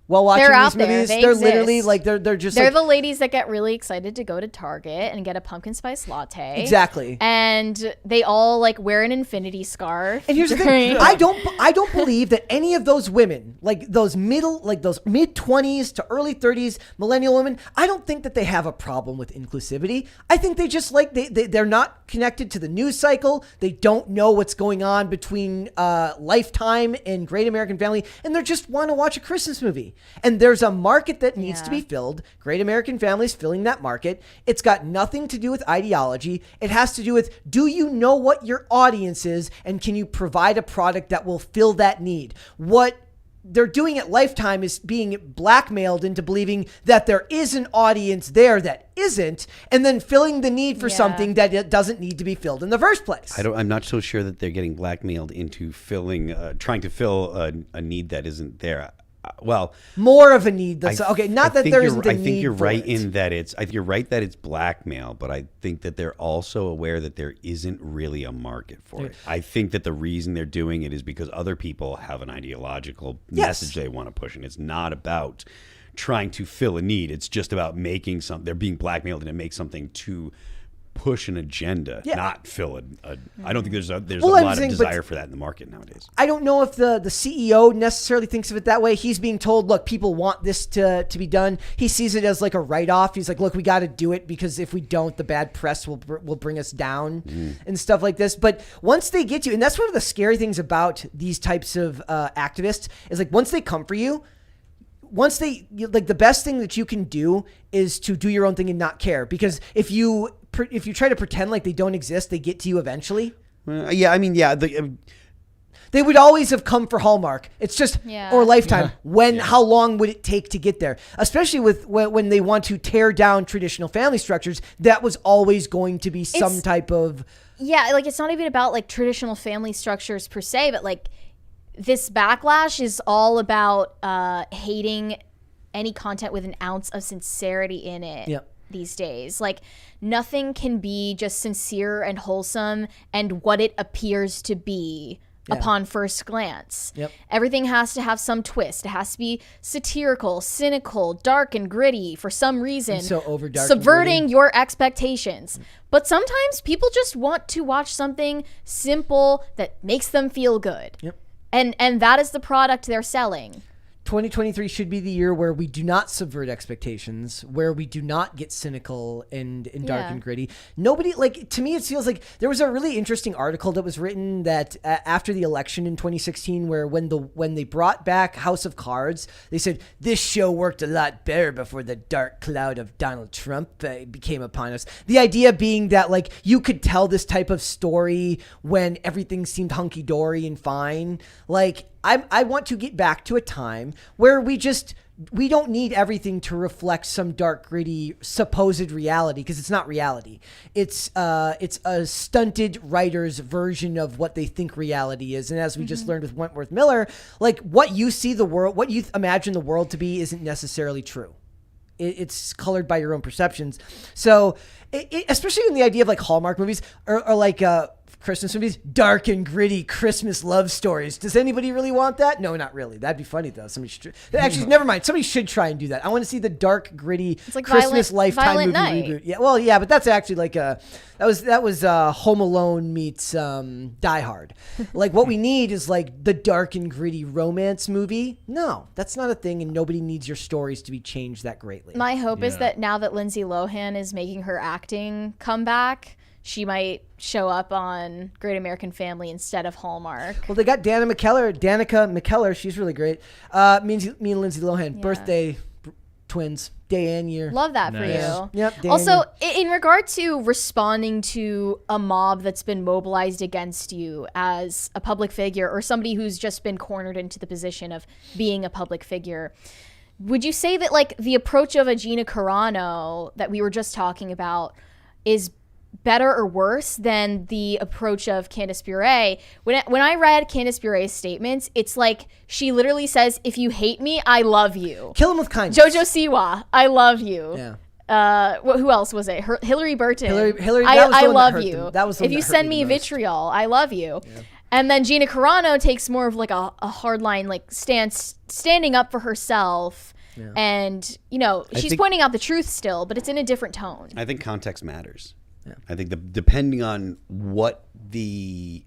while watching these movies. They're literally like they're the ladies that get really excited to go to Target and get a pumpkin spice latte. Exactly. And they all like wear an infinity scarf. And here's the thing. I don't believe that any of those women, like those mid 20s to early 30s millennial women, I don't think that they have a problem with inclusivity. I think they just like they're not connected to the news cycle. They don't know what's going on between Lifetime and Great American Family, and they just want to watch a Christmas movie. And there's a market that needs to be filled. Great American Family's filling that market. It's got nothing to do with ideology. It has to do with, do you know what your audience is, and can you provide a product that will fill that need? What they're doing at Lifetime is being blackmailed into believing that there is an audience there that isn't, and then filling the need for something that it doesn't need to be filled in the first place. I'm not so sure that they're getting blackmailed into trying to fill a need that isn't there. Well, more of a need. That's okay. Not that there isn't a need. I think you're right in that you're right that it's blackmail, but I think that they're also aware that there isn't really a market for it. I think that the reason they're doing it is because other people have an ideological message they want to push, and it's not about trying to fill a need. It's just about making something. They're being blackmailed and to make something to push an agenda, not fill I don't think there's a lot of desire for that in the market nowadays. I don't know if the CEO necessarily thinks of it that way. He's being told, look, people want this to be done. He sees it as like a write-off. He's like, look, we got to do it because if we don't, the bad press will bring us down and stuff like this. But once they get you, and that's one of the scary things about these types of activists is like once they come for you, the best thing that you can do is to do your own thing and not care, because if you try to pretend like they don't exist, they get to you eventually. They would always have come for Hallmark. It's just or Lifetime. How long would it take to get there? Especially with when they want to tear down traditional family structures, that was always going to be some type of like it's not even about like traditional family structures per se, but like this backlash is all about hating any content with an ounce of sincerity in it these days. Like nothing can be just sincere and wholesome and what it appears to be upon first glance. Everything has to have some twist. It has to be satirical, cynical, dark and gritty for some reason, and so over dark, subverting your expectations. But sometimes people just want to watch something simple that makes them feel good. And that is the product they're selling. 2023 should be the year where we do not subvert expectations, where we do not get cynical and dark and gritty. Nobody, like, to me, it feels like there was a really interesting article that was written that after the election in 2016, where when they brought back House of Cards, they said, this show worked a lot better before the dark cloud of Donald Trump became upon us. The idea being that, like, you could tell this type of story when everything seemed hunky-dory and fine. Like, I want to get back to a time where we don't need everything to reflect some dark, gritty, supposed reality, because it's not reality. It's a stunted writer's version of what they think reality is. And as we just learned with Wentworth Miller, like what you imagine the world to be isn't necessarily true. It's colored by your own perceptions. So, especially in the idea of like Hallmark movies or like Christmas movies, dark and gritty Christmas love stories. Does anybody really want that? No, not really. That'd be funny though. Somebody should actually never mind. Somebody should try and do that. I want to see the dark, gritty It's like Christmas Lifetime Violent movie Night. reboot. Yeah, well, yeah, but that's actually like that was Home Alone meets Die Hard. Like what we need is like the dark and gritty romance movie. No, that's not a thing, and nobody needs your stories to be changed that greatly. My hope is that now that Lindsay Lohan is making her acting comeback, she might show up on Great American Family instead of Hallmark. Well, they got Danica McKellar. She's really great. Me and Lindsay Lohan, birthday twins, day and year. Love that Nice. for you. Yep. Also, in regard to responding to a mob that's been mobilized against you as a public figure or somebody who's just been cornered into the position of being a public figure, would you say that like the approach of a Gina Carano that we were just talking about is better or worse than the approach of Candace Bure? When I read Candace Bure's statements, it's like she literally says, if you hate me, I love you. Kill him with kindness. Jojo Siwa, I love you. Yeah. Who else was it? Hillary Burton. Hillary, I that was the one that love hurt you. them. That was the if one you that hurt send me me the most. vitriol, I love you. Yeah. And then Gina Carano takes more of like a hardline like stance, standing up for herself. Yeah. And she's pointing out the truth still, but it's in a different tone. I think context matters. Yeah. I think depending on what the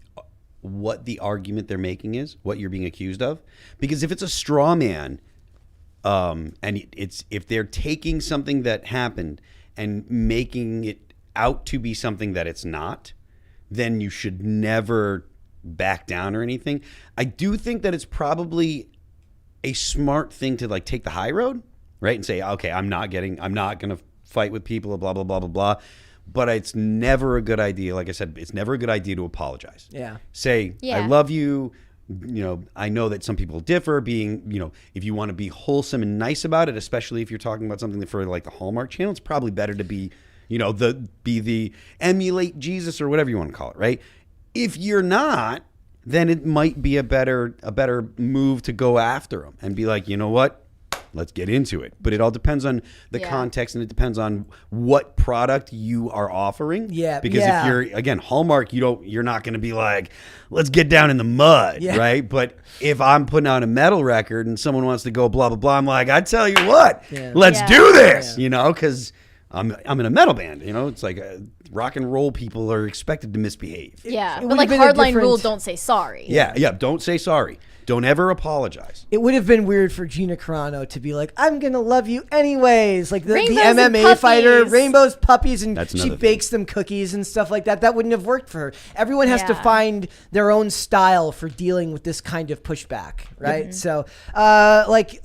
argument they're making is, what you're being accused of, because if it's a straw man, and if they're taking something that happened and making it out to be something that it's not, then you should never back down or anything. I do think that it's probably a smart thing to like take the high road, right, and say, okay, I'm not going to fight with people, blah blah blah blah blah. But it's never a good idea. Like I said, it's never a good idea to apologize. Yeah. Say, I love you. I know that some people differ. Being, if you want to be wholesome and nice about it, especially if you're talking about something for like the Hallmark Channel, it's probably better to be, the emulate Jesus or whatever you want to call it, right? If you're not, then it might be a better move to go after them and be like, you know what? Let's get into it. But it all depends on the context, and it depends on what product you are offering. Yeah. Because if you're, again, Hallmark, you're not going to be like, let's get down in the mud, right? But if I'm putting out a metal record and someone wants to go blah, blah, blah, I'm like, I tell you what, let's do this, because I'm in a metal band. It's like rock and roll people are expected to misbehave. Yeah, but like hardline rule, don't say sorry. Yeah, don't say sorry. Don't ever apologize. It would have been weird for Gina Carano to be like, I'm going to love you anyways. Like the MMA puppies. fighter, rainbows, puppies, and That's she bakes them cookies and stuff like that. That wouldn't have worked for her. Everyone has to find their own style for dealing with this kind of pushback, right? Mm-hmm. So, like,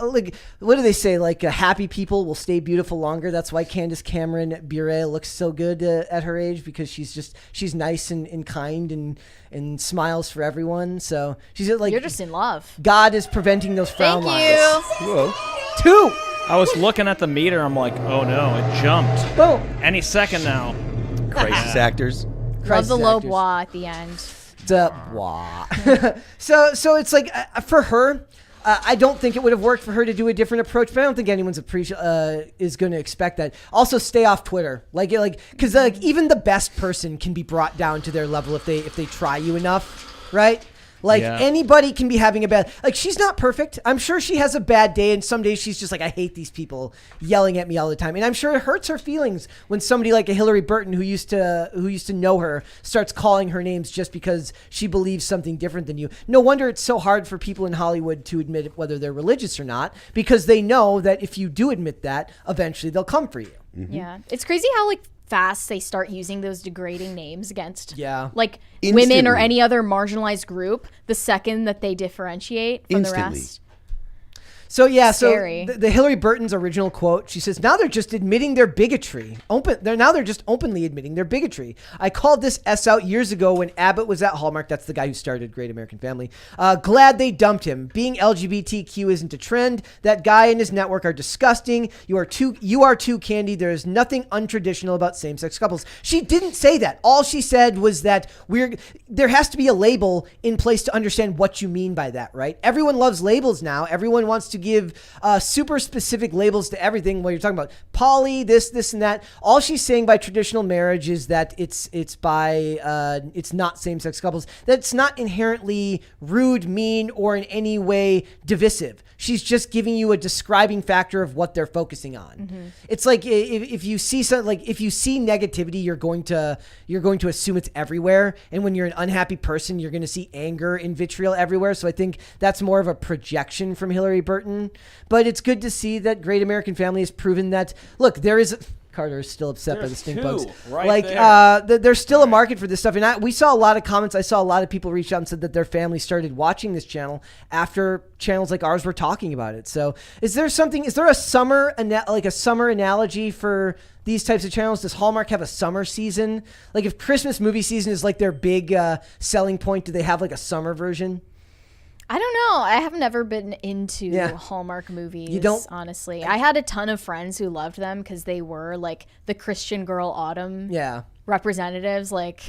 what do they say? Like, happy people will stay beautiful longer. That's why Candace Cameron Bure looks so good at her age, because she's nice and kind and smiles for everyone. So she's like, you're just in love. God is preventing those frown lines. Thank you. Whoa. 2. I was looking at the meter. I'm like, oh no, it jumped. Boom. Any second now. Crisis actors. Love the low bois at the end. So it's like for her, I don't think it would have worked for her to do a different approach, but I don't think anyone's is going to expect that. Also, stay off Twitter, because even the best person can be brought down to their level if they try you enough, right? Anybody can be having a bad, she's not perfect. I'm sure she has a bad day, and some days she's just like, I hate these people yelling at me all the time. And I'm sure it hurts her feelings when somebody like a Hillary Burton who used to know her starts calling her names just because she believes something different than you. No wonder it's so hard for people in Hollywood to admit whether they're religious or not, because they know that if you do admit that, eventually they'll come for you. Mm-hmm. Yeah. It's crazy how fast they start using those degrading names against Instantly. Women or any other marginalized group the second that they differentiate from the rest. So Scary. so the Hillary Burton's original quote, she says, now they're just admitting their bigotry. They're just openly admitting their bigotry. I called this S out years ago when Abbott was at Hallmark. That's the guy who started Great American Family. Glad they dumped him. Being LGBTQ isn't a trend. That guy and his network are disgusting. You are too candy. There is nothing untraditional about same-sex couples. She didn't say that. All she said was that there has to be a label in place to understand what you mean by that, right? Everyone loves labels now. Everyone wants to to give super specific labels to everything. When you're talking about poly, this, and that, all she's saying by traditional marriage is that it's not same-sex couples. That's not inherently rude, mean, or in any way divisive. She's just giving you a describing factor of what they're focusing on. Mm-hmm. It's like if you see if you see negativity, you're going to assume it's everywhere. And when you're an unhappy person, you're going to see anger and vitriol everywhere. So I think that's more of a projection from Hillary Burton. But it's good to see that Great American Family has proven that, look, there is... Carter is still upset by the stink bugs. Right there. There's still a market for this stuff. And we saw a lot of comments. I saw a lot of people reach out and said that their family started watching this channel after channels like ours were talking about it. So is there a summer analogy for these types of channels? Does Hallmark have a summer season? Like if Christmas movie season is like their big selling point, do they have like a summer version? I don't know. I have never been into Hallmark movies. You don't, honestly. I had a ton of friends who loved them because they were like the Christian Girl Autumn representatives. Like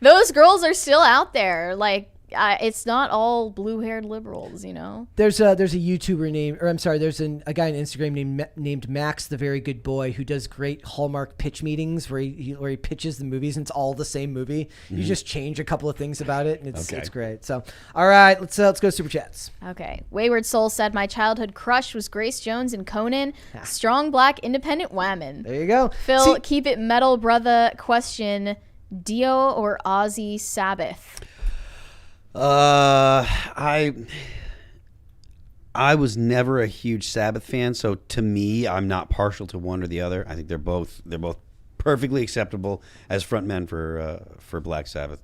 those girls are still out there. Like it's not all blue-haired liberals, you know. There's a YouTuber there's a guy on Instagram named Max the Very Good Boy who does great Hallmark pitch meetings where he pitches the movies and it's all the same movie. Mm-hmm. You just change a couple of things about it and it's great. So all right, let's go Super Chats. Okay. Wayward Soul said my childhood crush was Grace Jones and Conan. Strong black independent women. There you go. Phil, keep it metal brother question. Dio or Ozzy Sabbath? I was never a huge Sabbath fan, so to me, I'm not partial to one or the other. I think they're both perfectly acceptable as frontmen for Black Sabbath.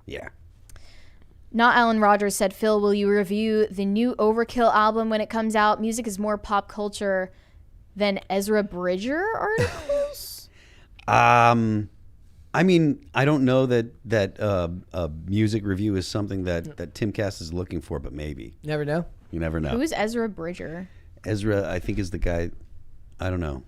Yeah. Not Alan Rogers said, Phil, will you review the new Overkill album when it comes out? Music is more pop culture than Ezra Bridger articles? I mean, I don't know that a music review is something that Timcast is looking for, but maybe. Never know. You never know. Who's Ezra Bridger? Ezra, I think, is the guy. I don't know.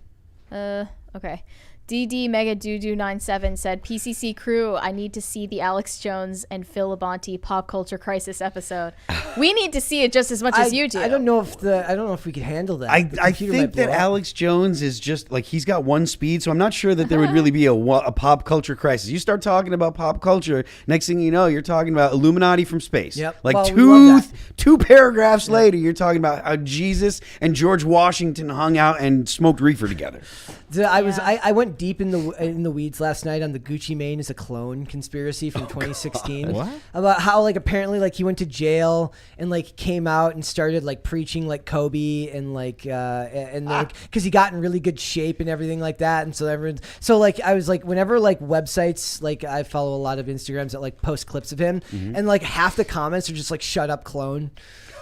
Okay. DD Mega Doodoo 97 said, PCC crew, I need to see the Alex Jones and Phil Labonte Pop Culture Crisis episode. We need to see it just as much as you do. I don't know if we could handle that. I think that Alex Jones is just like, he's got one speed, so I'm not sure that there would really be a pop culture crisis. You start talking about pop culture, next thing you know, you're talking about Illuminati from space. Yep. Like well, two paragraphs later, you're talking about how Jesus and George Washington hung out and smoked reefer together. I went deep in the weeds last night on the Gucci Mane is a clone conspiracy from 2016. What? About how like apparently like he went to jail and like came out and started like preaching like Kobe and like because he got in really good shape and everything like that. And so like I was like, whenever like websites, like I follow a lot of Instagrams that like post clips of him, and like half the comments are just like, shut up, clone.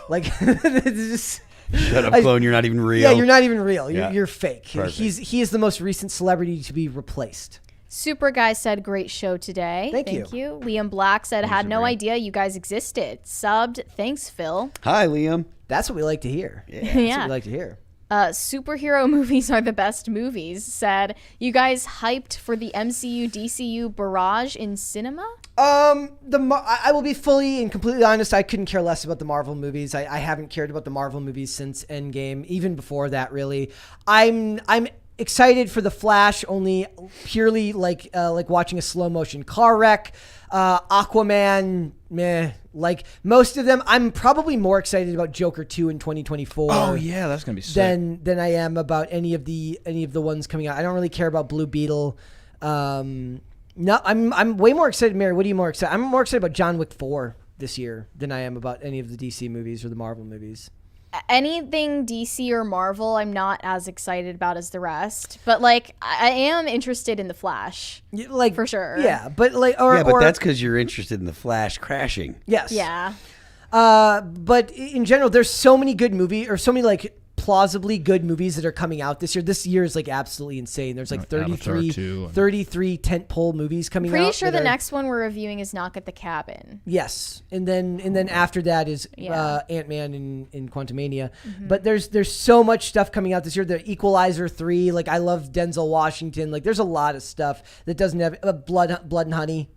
Like just shut up, clone. You're not even real. Yeah, you're not even real. You're fake. Perfect. He is the most recent celebrity to be replaced. Super Guy said, great show today. Thank you. Liam Black said, had no idea you guys existed. Subbed. Thanks, Phil. Hi, Liam. That's what we like to hear. Yeah. That's what we like to hear. Superhero movies are the best movies, said, you guys hyped for the MCU DCU barrage in cinema? I will be fully and completely honest. I couldn't care less about the Marvel movies. I haven't cared about the Marvel movies since Endgame, even before that, really. I'm excited for The Flash, only purely like watching a slow motion car wreck. Aquaman, meh. Like most of them, I'm probably more excited about Joker 2 in 2024. Oh yeah, that's gonna be sick. Than I am about any of the ones coming out. I don't really care about Blue Beetle. No, I'm way more excited. Mary, what are you more excited? I'm more excited about John Wick 4 this year than I am about any of the DC movies or the Marvel movies. Anything DC or Marvel, I'm not as excited about as the rest. But like, I am interested in the Flash, like for sure. Yeah, but like, but that's because you're interested in the Flash crashing. Yes. Yeah. But in general, there's so many good movies or so many like plausibly good movies that are coming out this year. This year is like absolutely insane. There's like 33 tentpole movies coming out. Pretty sure the next one we're reviewing is Knock at the Cabin. Yes, and then after that is Ant-Man and Quantumania. But there's so much stuff coming out this year. The Equalizer 3, like I love Denzel Washington. Like there's a lot of stuff that doesn't have Blood and Honey.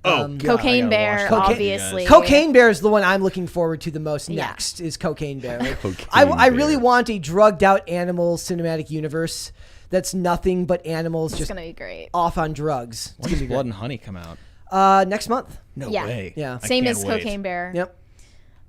Cocaine Bear, obviously. Cocaine Bear is the one I'm looking forward to the most. Next is Cocaine Bear. Like, I really want a drugged out animal cinematic universe that's nothing but animals It's just gonna be great. off on drugs. When does Blood and Honey come out? Next month. No Yeah. way. Yeah. I Same can't as wait. Cocaine Bear. Yep.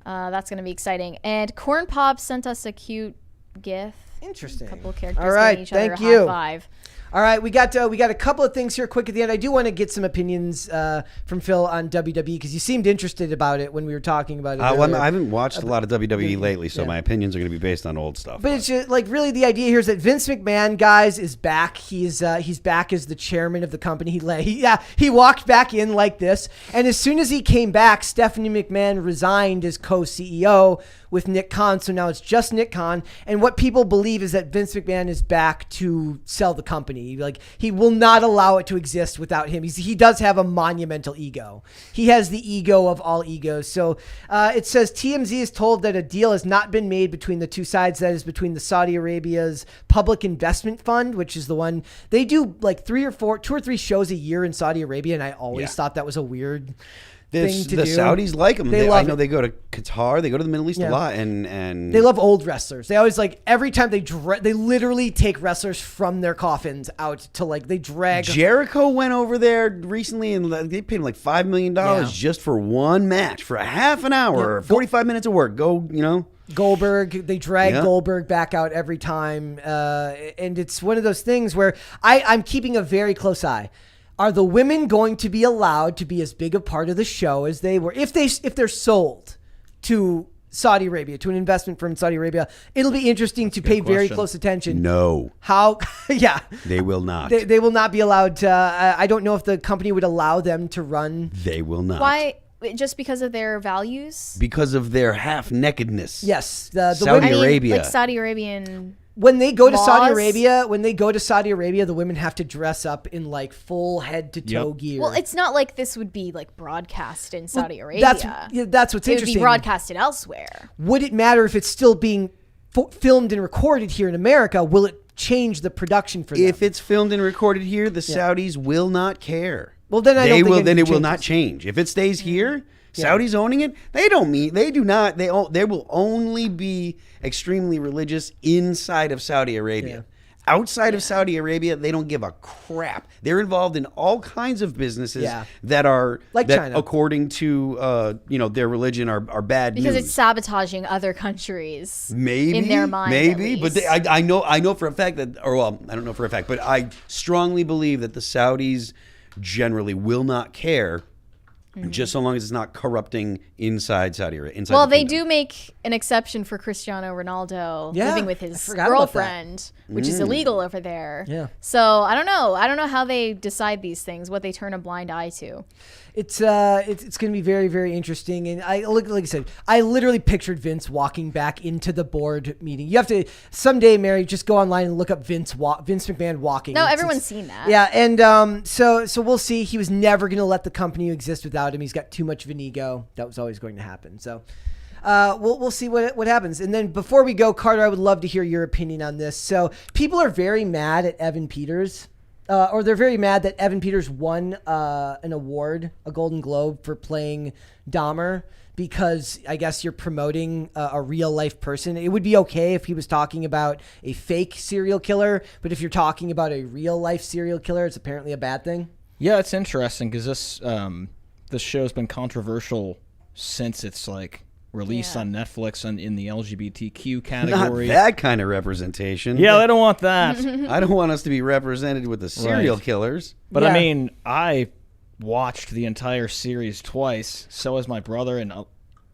That's gonna be exciting. And Corn Pop sent us a cute GIF. Interesting. A couple of characters All right, giving each other thank a you. high five. All right, we got a couple of things here quick at the end. I do want to get some opinions from Phil on WWE because you seemed interested about it when we were talking about it. Well, I haven't watched a lot of WWE lately, so Yeah. my opinions are going to be based on old stuff. But it's just, like really the idea here is that Vince McMahon, guys, is back. He's back as the chairman of the company. He walked back in like this, and as soon as he came back, Stephanie McMahon resigned as co-CEO with Nick Khan. So now it's just Nick Khan, and what people believe is that Vince McMahon is back to sell the company. Like he will not allow it to exist without him. He does have a monumental ego. He has the ego of all egos. So it says TMZ is told that a deal has not been made between the two sides. That is between the Saudi Arabia's Public Investment Fund, which is the one they do like 2 or 3 shows a year in Saudi Arabia, and I always thought that was a weird thing to the do. Saudis like them. They I love know it. they go to Qatar. They go to the Middle East a lot, and They love old wrestlers. They always like every time they literally take wrestlers from their coffins out to like they drag. Jericho went over there recently, and they paid him like $5 million just for one match for a half an hour, or 45 minutes of work. Goldberg, they drag Goldberg back out every time, and it's one of those things where I'm keeping a very close eye. Are the women going to be allowed to be as big a part of the show as they were? If they're sold to Saudi Arabia, to an investment firm in Saudi Arabia, it'll be interesting to pay very close attention. No. How? Yeah. They will not. They will not be allowed to. I don't know if the company would allow them to run. They will not. Why? Just because of their values? Because of their half-nakedness. Yes. The Saudi women, Arabia. Like Saudi Arabian. when they go to Saudi laws. Arabia, the women have to dress up in like full head to toe gear. Well, it's not like this would be like broadcast in Saudi Arabia. That's what's it interesting. would be broadcasted elsewhere. Would it matter if it's still being filmed and recorded here in America? Will it change the production for them? If it's filmed and recorded here, the Saudis will not care. Well, then I don't think then anything it will not changes. change. If it stays here, Saudis owning it, they will only be extremely religious inside of Saudi Arabia. Outside of Saudi Arabia, they don't give a crap. They're involved in all kinds of businesses that are like China, according to their religion, are bad because news. it's sabotaging other countries. Maybe in their mind, maybe, at but least. I know for a fact that, or well, I don't know for a fact, but I strongly believe that the Saudis generally will not care. Just so long as it's not corrupting inside Saudi Arabia. Well, they do make an exception for Cristiano Ronaldo living with his girlfriend, which is illegal over there. Yeah. So I don't know how they decide these things, what they turn a blind eye to. It's going to be very, very interesting. And like I said, I literally pictured Vince walking back into the board meeting. You have to someday, Mary, just go online and look up Vince McMahon walking. No, everyone's seen that. Yeah, and so we'll see. He was never going to let the company exist without him. He's got too much of an ego. That was always going to happen. So we'll see what happens. And then before we go, Carter, I would love to hear your opinion on this. So people are very mad at Evan Peters. Or they're very mad that Evan Peters won an award, a Golden Globe, for playing Dahmer, because I guess you're promoting a real life person. It would be okay if he was talking about a fake serial killer, but if you're talking about a real life serial killer, it's apparently a bad thing. Yeah, it's interesting because this show's been controversial since it's like released on Netflix and in the LGBTQ category. Not that kind of representation. Yeah, they don't want that. I don't want us to be represented with the serial killers. But I mean, I watched the entire series twice. So has my brother, and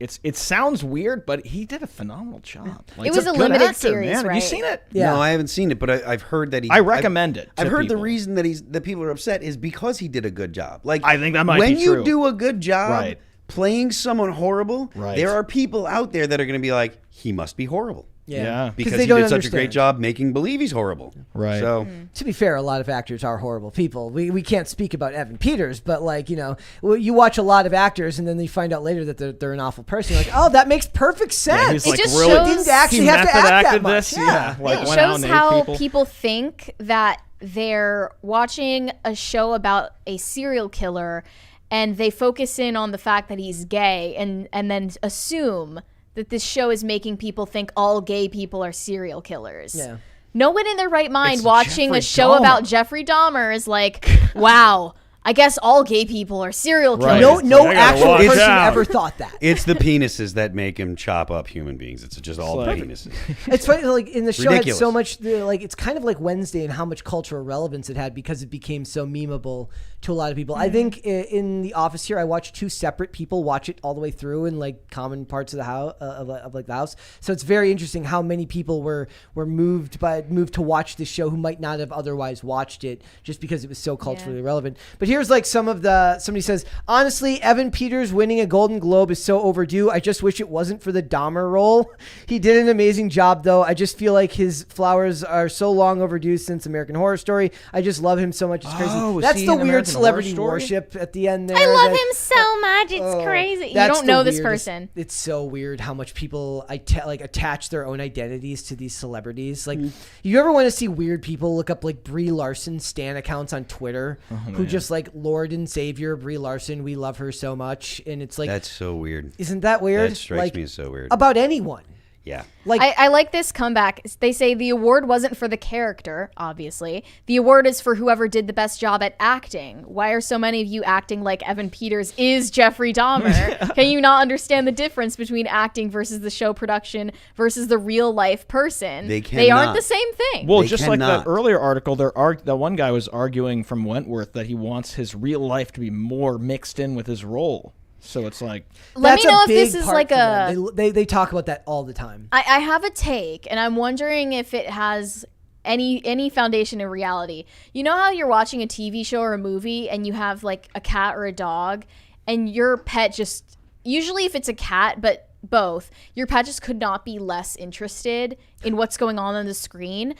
it sounds weird, but he did a phenomenal job. Like, it was a limited series, man. right? Have you seen it? Yeah. No, I haven't seen it, but I've heard that I recommend it. I've to heard people. the reason that people are upset is because he did a good job. Like, I think that might when be you true. do a good job Right. playing someone horrible, Right. there are people out there that are going to be like, he must be horrible. Yeah. Because they he don't did such a great understand. job making believe he's horrible. Right. So To be fair, a lot of actors are horrible people. We can't speak about Evan Peters, but like, you watch a lot of actors and then you find out later that they're an awful person. You're like, oh, that makes perfect sense. he's like just really shows- Didn't actually he have to method act that acted much. this. Yeah. Like It went out shows and ate how people. think that they're watching a show about a serial killer and they focus in on the fact that he's gay and then assume that this show is making people think all gay people are serial killers. Yeah. No one in their right mind It's watching Jeffrey a show Dahmer. about Jeffrey Dahmer is like, wow, I guess all gay people are serial Right. killers. No I gotta actual watch person out. ever thought that. it's the penises that make him chop up human beings. It's just all like- penises. It's funny, like in the show, had Ridiculous. so much. It's kind of like Wednesday and how much cultural relevance it had because it became so memeable to a lot of people. I think in the office here, I watched 2 separate people watch it all the way through in like common parts of the house, of like the house. So it's very interesting how many people were moved to watch this show who might not have otherwise watched it just because it was so culturally relevant. But here's like some of somebody says, honestly, Evan Peters winning a Golden Globe is so overdue. I just wish it wasn't for the Dahmer role. He did an amazing job, though. I just feel like his flowers are so long overdue since American Horror Story. I just love him so much. It's crazy. Oh, is That's he the in weird American celebrity Horror Story? worship at the end there. I love that- him so much. It's crazy. You That's don't the know this weirdest- person. It's so weird how much people attach their own identities to these celebrities. Like, you ever want to see weird people look up like Brie Larson stan accounts on Twitter who just like Lord and Savior Brie Larson, we love her so much, and it's like, That's so weird. isn't that weird? That strikes me as so weird. About anyone. Yeah. Like, I like this comeback. They say the award wasn't for the character, obviously. The award is for whoever did the best job at acting. Why are so many of you acting like Evan Peters is Jeffrey Dahmer? Can you not understand the difference between acting versus the show production versus the real life person? They They aren't cannot. the same thing. Well, They just like cannot. that earlier article, that one guy was arguing from Wentworth that he wants his real life to be more mixed in with his role. So it's like, Let me that's a know if big this is part like for a... them. They talk about that all the time. I have a take, and I'm wondering if it has any foundation in reality. You know how you're watching a TV show or a movie, and you have like a cat or a dog, and your pet just, usually if it's a cat, but both, your pet just could not be less interested in what's going on the screen.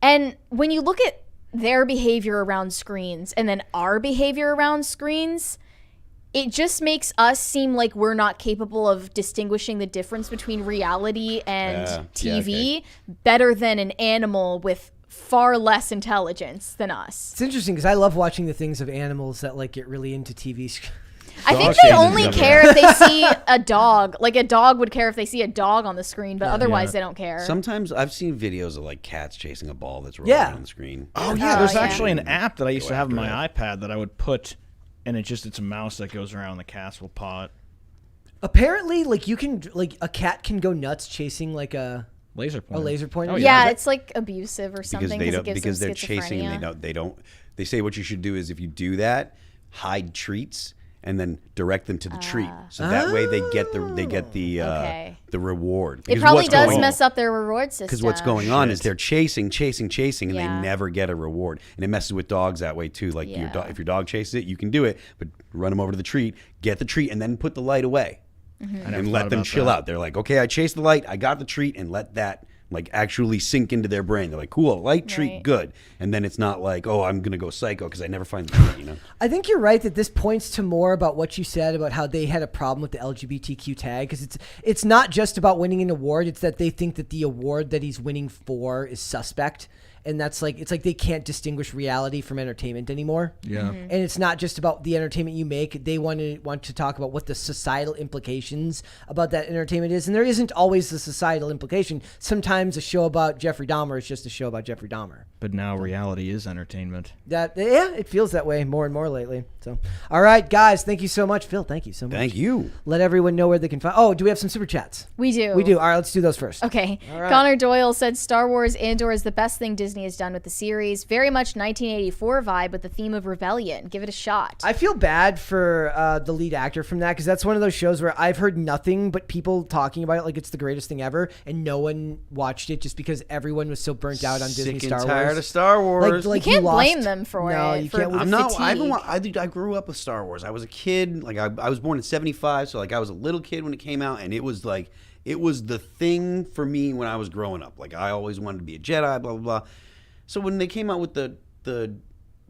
And when you look at their behavior around screens and then our behavior around screens, it just makes us seem like we're not capable of distinguishing the difference between reality and TV better than an animal with far less intelligence than us. It's interesting because I love watching the things of animals that like get really into TV. I think Dog they chases only them. care if they see a dog. Like a dog would care if they see a dog on the screen, but otherwise they don't care. Sometimes I've seen videos of like cats chasing a ball that's rolling Yeah. on the screen. oh yeah, there's yeah. actually an app that I used to have on after my iPad that I would put, and it's a mouse that goes around the cats will paw it. Apparently, like a cat can go nuts chasing like a Laser pointer. laser pointer. Oh, yeah, it's like abusive or because something they because it don't gives because them they're chasing and schizophrenia. they don't they say what you should do is if you do that, hide treats and then direct them to the treat. So that way they get the Okay. the reward. It Because probably what's does going- mess up their reward system. Because what's going on is Shit. they're chasing, and Yeah. they never get a reward. And it messes with dogs that way too. Like Yeah. if your dog chases it, you can do it, but run them over to the treat, get the treat, and then put the light away, Mm-hmm. and let them chill out. They're like, okay, I chased the light, I got the treat, and let that like actually sink into their brain. They're like, cool, light treat, Right. good. And then it's not like, oh, I'm gonna go psycho because I never find the treat. You know. I think you're right that this points to more about what you said about how they had a problem with the LGBTQ tag because it's not just about winning an award. It's that they think that the award that he's winning for is suspect. And that's like, it's like they can't distinguish reality from entertainment anymore. Yeah. Mm-hmm. And it's not just about the entertainment you make. They want to talk about what the societal implications about that entertainment is. And there isn't always the societal implication. Sometimes a show about Jeffrey Dahmer is just a show about Jeffrey Dahmer. But now reality is entertainment. It feels that way more and more lately. So, all right, guys, thank you so much. Phil, thank you so much. Thank you. Let everyone know where they can find. Oh, do we have some super chats? We do. We do. All right, let's do those first. Okay. All right. Connor Doyle said Star Wars Andor is the best thing Disney has done with the series. Very much 1984 vibe with the theme of rebellion. Give it a shot. I feel bad for the lead actor from that because that's one of those shows where I've heard nothing but people talking about it like it's the greatest thing ever, and no one watched it just because everyone was so burnt out on Disney Sick and Star tired tired of Star Wars. Like You can't lost- blame them for no, it, you for can't. the I'm not. fatigue. I grew up with Star Wars. I was a kid. Like I was born in '75, so like I was a little kid when it came out, and it was the thing for me when I was growing up. Like I always wanted to be a Jedi. Blah blah blah. So when they came out with the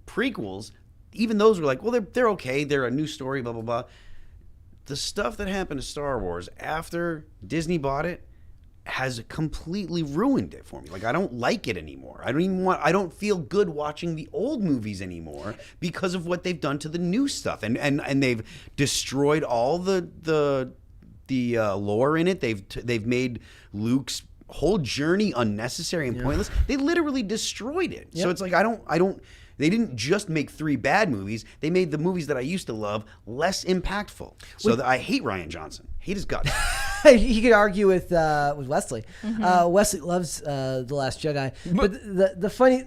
prequels, even those were like, well, they're okay. They're a new story. Blah blah blah. The stuff that happened to Star Wars after Disney bought it has completely ruined it for me. Like I don't like it anymore. I don't feel good watching the old movies anymore because of what they've done to the new stuff. And they've destroyed all the lore in it. They've made Luke's whole journey unnecessary and pointless. They literally destroyed it. So it's like I don't they didn't just make 3 bad movies. They made the movies that I used to love less impactful. So I hate Rian Johnson. Hate his guts. He could argue with Wesley. Wesley loves The Last Jedi, but the funny,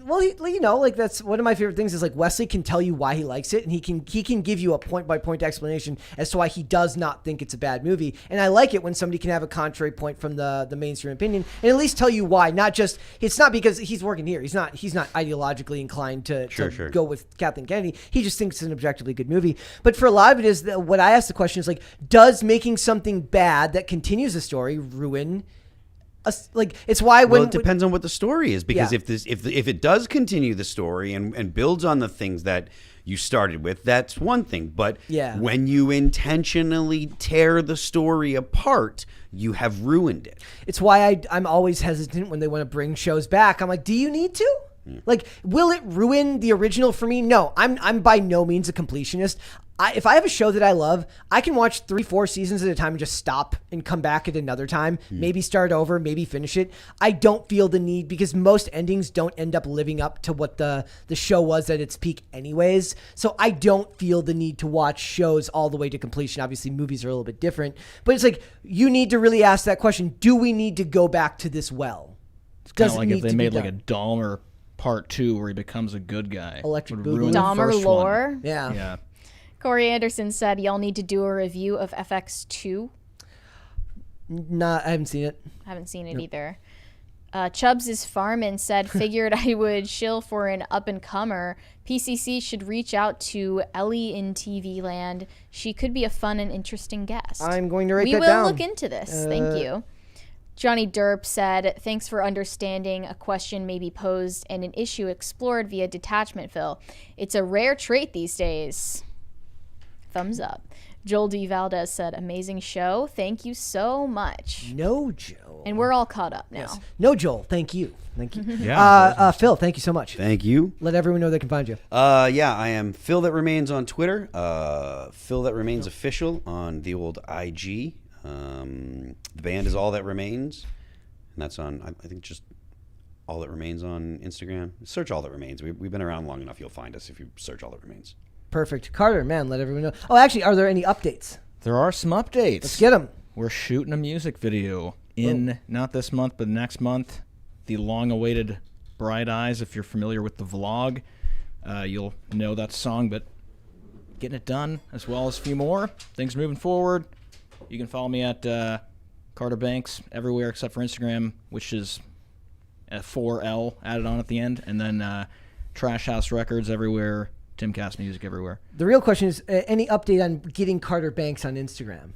that's one of my favorite things is like Wesley can tell you why he likes it, and he can give you a point by point explanation as to why he does not think it's a bad movie. And I like it when somebody can have a contrary point from the mainstream opinion and at least tell you why. Not just it's not because he's working here. He's not ideologically inclined to go with Kathleen Kennedy. He just thinks it's an objectively good movie. But for a lot of it is what I ask the question is like, does making something bad that continues the story ruin us? Like it's why it depends on what the story is, because Yeah. if it does continue the story and builds on the things that you started with, that's one thing. But when you intentionally tear the story apart, you have ruined it. It's why I'm always hesitant when they want to bring shows back. I'm like, do you need to? Like, will it ruin the original for me? No, I'm by no means a completionist. If I have a show that I love, I can watch 3-4 seasons at a time and just stop and come back at another time, maybe start over, maybe finish it. I don't feel the need, because most endings don't end up living up to what the show was at its peak anyways. So I don't feel the need to watch shows all the way to completion. Obviously, movies are a little bit different, but it's like, you need to really ask that question. Do we need to go back to this well? It's kind of like if they made like a Dahmer Part 2 where he becomes a good guy. Electric Would Boogaloo. ruin the Dahmer first lore. one. Yeah. Corey Anderson said, y'all need to do a review of FX2. I haven't seen it. I haven't seen it either. Chubbs is Farman said, figured I would shill for an up-and-comer. PCC should reach out to Ellie in TV land. She could be a fun and interesting guest. I'm going to write that We down. will look into this. Thank you. Johnny Derp said, thanks for understanding a question may be posed and an issue explored via detachment, Phil. It's a rare trait these days. Thumbs up. Joel D. Valdez said, amazing show. Thank you so much. No, Joel. And we're all caught up now. Yes. No, Joel. Thank you. Thank you. Phil, thank you so much. Thank you. Let everyone know they can find you. I am Phil That Remains on Twitter. Phil That Remains Official on the old IG. The band is All That Remains, and that's on, I think, just All That Remains on Instagram. Search All That Remains. We've been around long enough. You'll find us if you search All That Remains. Perfect. Carter, man, let everyone know. Oh, actually, are there any updates? There are some updates. Let's get them. We're shooting a music video in, not this month, but next month. The long-awaited Bright Eyes, if you're familiar with the vlog. You'll know that song, but getting it done, as well as a few more. Things moving forward. You can follow me at Carter Banks everywhere except for Instagram, which is a 4L added on at the end. And then Trash House Records everywhere. Timcast Music everywhere. The real question is, any update on getting Carter Banks on Instagram?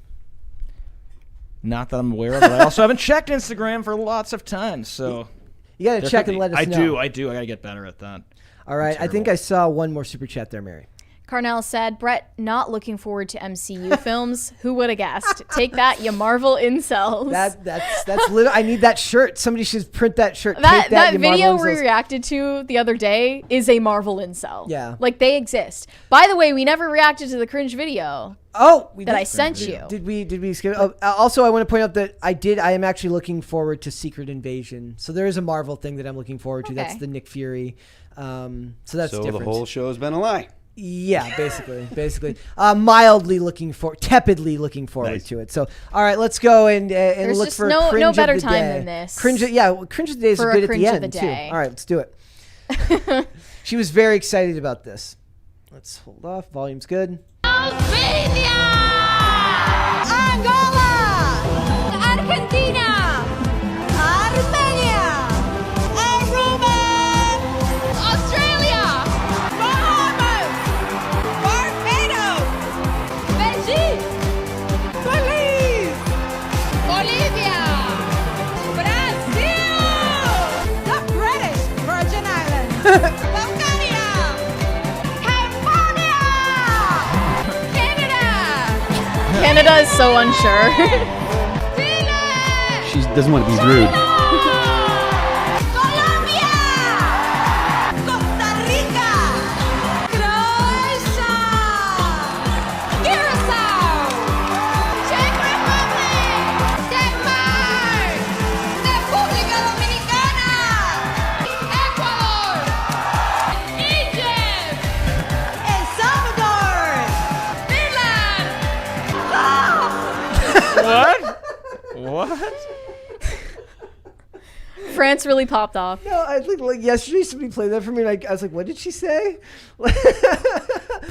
Not that I'm aware of, but I also haven't checked Instagram for lots of times, so... You got to check and let us know. I do. I got to get better at that. All right. I think I saw one more super chat there, Mary. Carnell said, Brett not looking forward to MCU films. Who would have guessed? Take that, you Marvel incels. That's literally, I need that shirt. Somebody should print that shirt. That you video Marvel we incels. reacted to the other day is a Marvel incel. Yeah. Like, they exist. By the way, we never reacted to the cringe video. Oh, I sent you. Did we skip? Oh, also, I want to point out that I am actually looking forward to Secret Invasion. So there is a Marvel thing that I'm looking forward to. Okay. That's the Nick Fury. So that's different. The whole show's been a lie. Yeah, basically. Tepidly looking forward to it. So, all right, let's go and There's look just for no cringe better of the time day. than this. Cringe of the day is For a good at cringe the of end the too. day. All right, let's do it. She was very excited about this. Let's hold off. Volume's good. Albania, Angola, Argentina, Armenia, Aruba, Canada is so unsure. She doesn't want to be rude. Colombia, Costa Rica, Croatia, Curacao, Czech Republic, Denmark, República Dominicana, Ecuador, Egypt, El Salvador, Finland. What? France really popped off. No, I think like yesterday somebody played that for me. Like I was like, what did she say?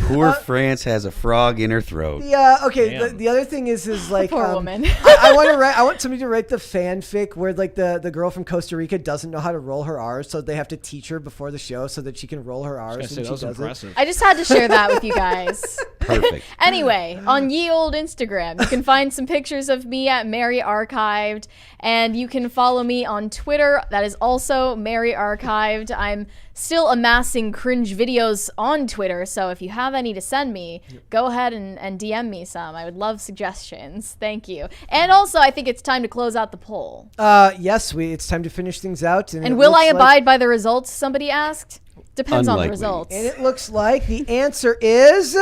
Poor France has a frog in her throat. Yeah. Okay. Damn. The other thing is like Poor woman. I want to write. I want somebody to write the fanfic where like the girl from Costa Rica doesn't know how to roll her R's, so they have to teach her before the show so that she can roll her R's. I say and that she was does impressive. I just had to share that with you guys. Perfect. Anyway, on ye old Instagram, you can find some pictures of me at Mary Archived, and you can follow me on Twitter. That is also Mary Archived. I'm still amassing cringe videos on Twitter, so if you have any to send me, go ahead and DM me some. I would love suggestions. Thank you. And also, I think it's time to close out the poll. Yes, it's time to finish things out. And it will I looks like- abide by the results? Somebody asked. Depends on the Unlikely. results. And it looks like the answer is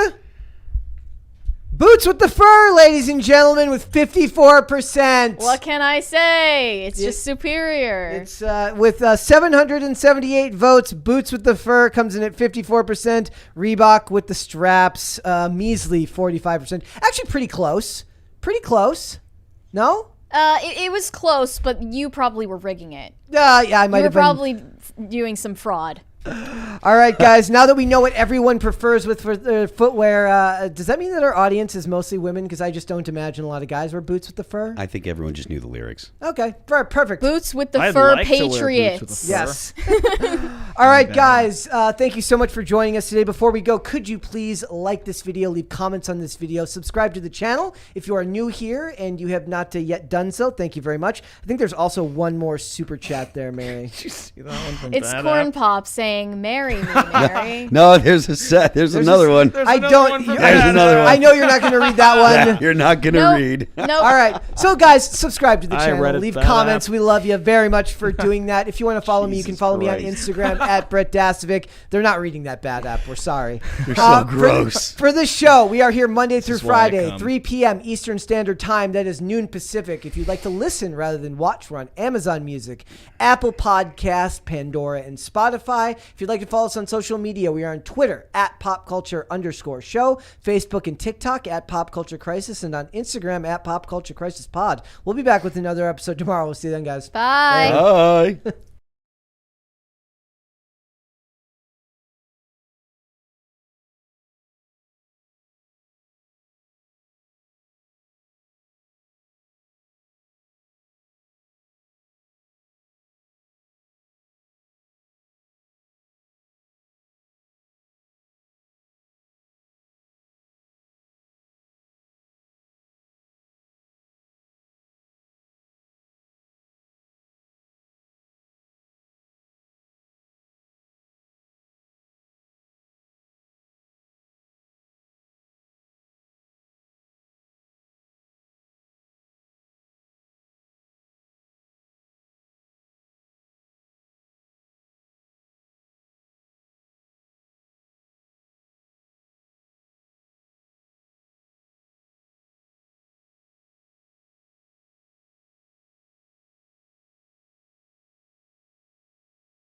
Boots with the Fur, ladies and gentlemen, with 54%. What can I say? It's just superior. It's with 778 votes. Boots with the Fur comes in at 54%. Reebok with the straps, measly 45%. Actually, pretty close. Pretty close. No? It was close, but you probably were rigging it. Yeah, I might You were have been. probably doing some fraud. All right, guys. Now that we know what everyone prefers for their footwear, does that mean that our audience is mostly women? Because I just don't imagine a lot of guys wear boots with the fur. I think everyone just knew the lyrics. Okay, perfect. Boots with the I'd fur like to wear boots with patriots. the fur. Yes. All right, guys. Thank you so much for joining us today. Before we go, could you please like this video, leave comments on this video, subscribe to the channel if you are new here and you have not yet done so. Thank you very much. I think there's also one more super chat there, Mary. Did you see that one from It's Bad Corn App? Pop saying, "Marry me, Mary." No, there's a set. There's another one. There's I another don't. one from There's Bad another App. one. I know you're not going to read that one. Yeah, you're not gonna Nope. read. Nope. All right. So, guys, subscribe to the I channel. read it, Leave bad comments. app. We love you very much for doing that. If you want to follow me, you can Jesus follow me on Christ. Instagram at Brett Dasovic. They're not reading that bad app. We're sorry. You're so gross. For the show, we are here Monday through is why I Friday, come. 3 p.m. Eastern Standard Time. That is noon Pacific. If you'd like to listen rather than watch, we're on Amazon Music, Apple Podcasts, Pandora, and Spotify. If you'd like to follow us on social media, we are on Twitter at @popculture_show, Facebook and TikTok at Pop Culture Crisis, and on Instagram at Pop Culture Crisis Pod. We'll be back with another episode tomorrow. We'll see you then, guys. Bye. Bye.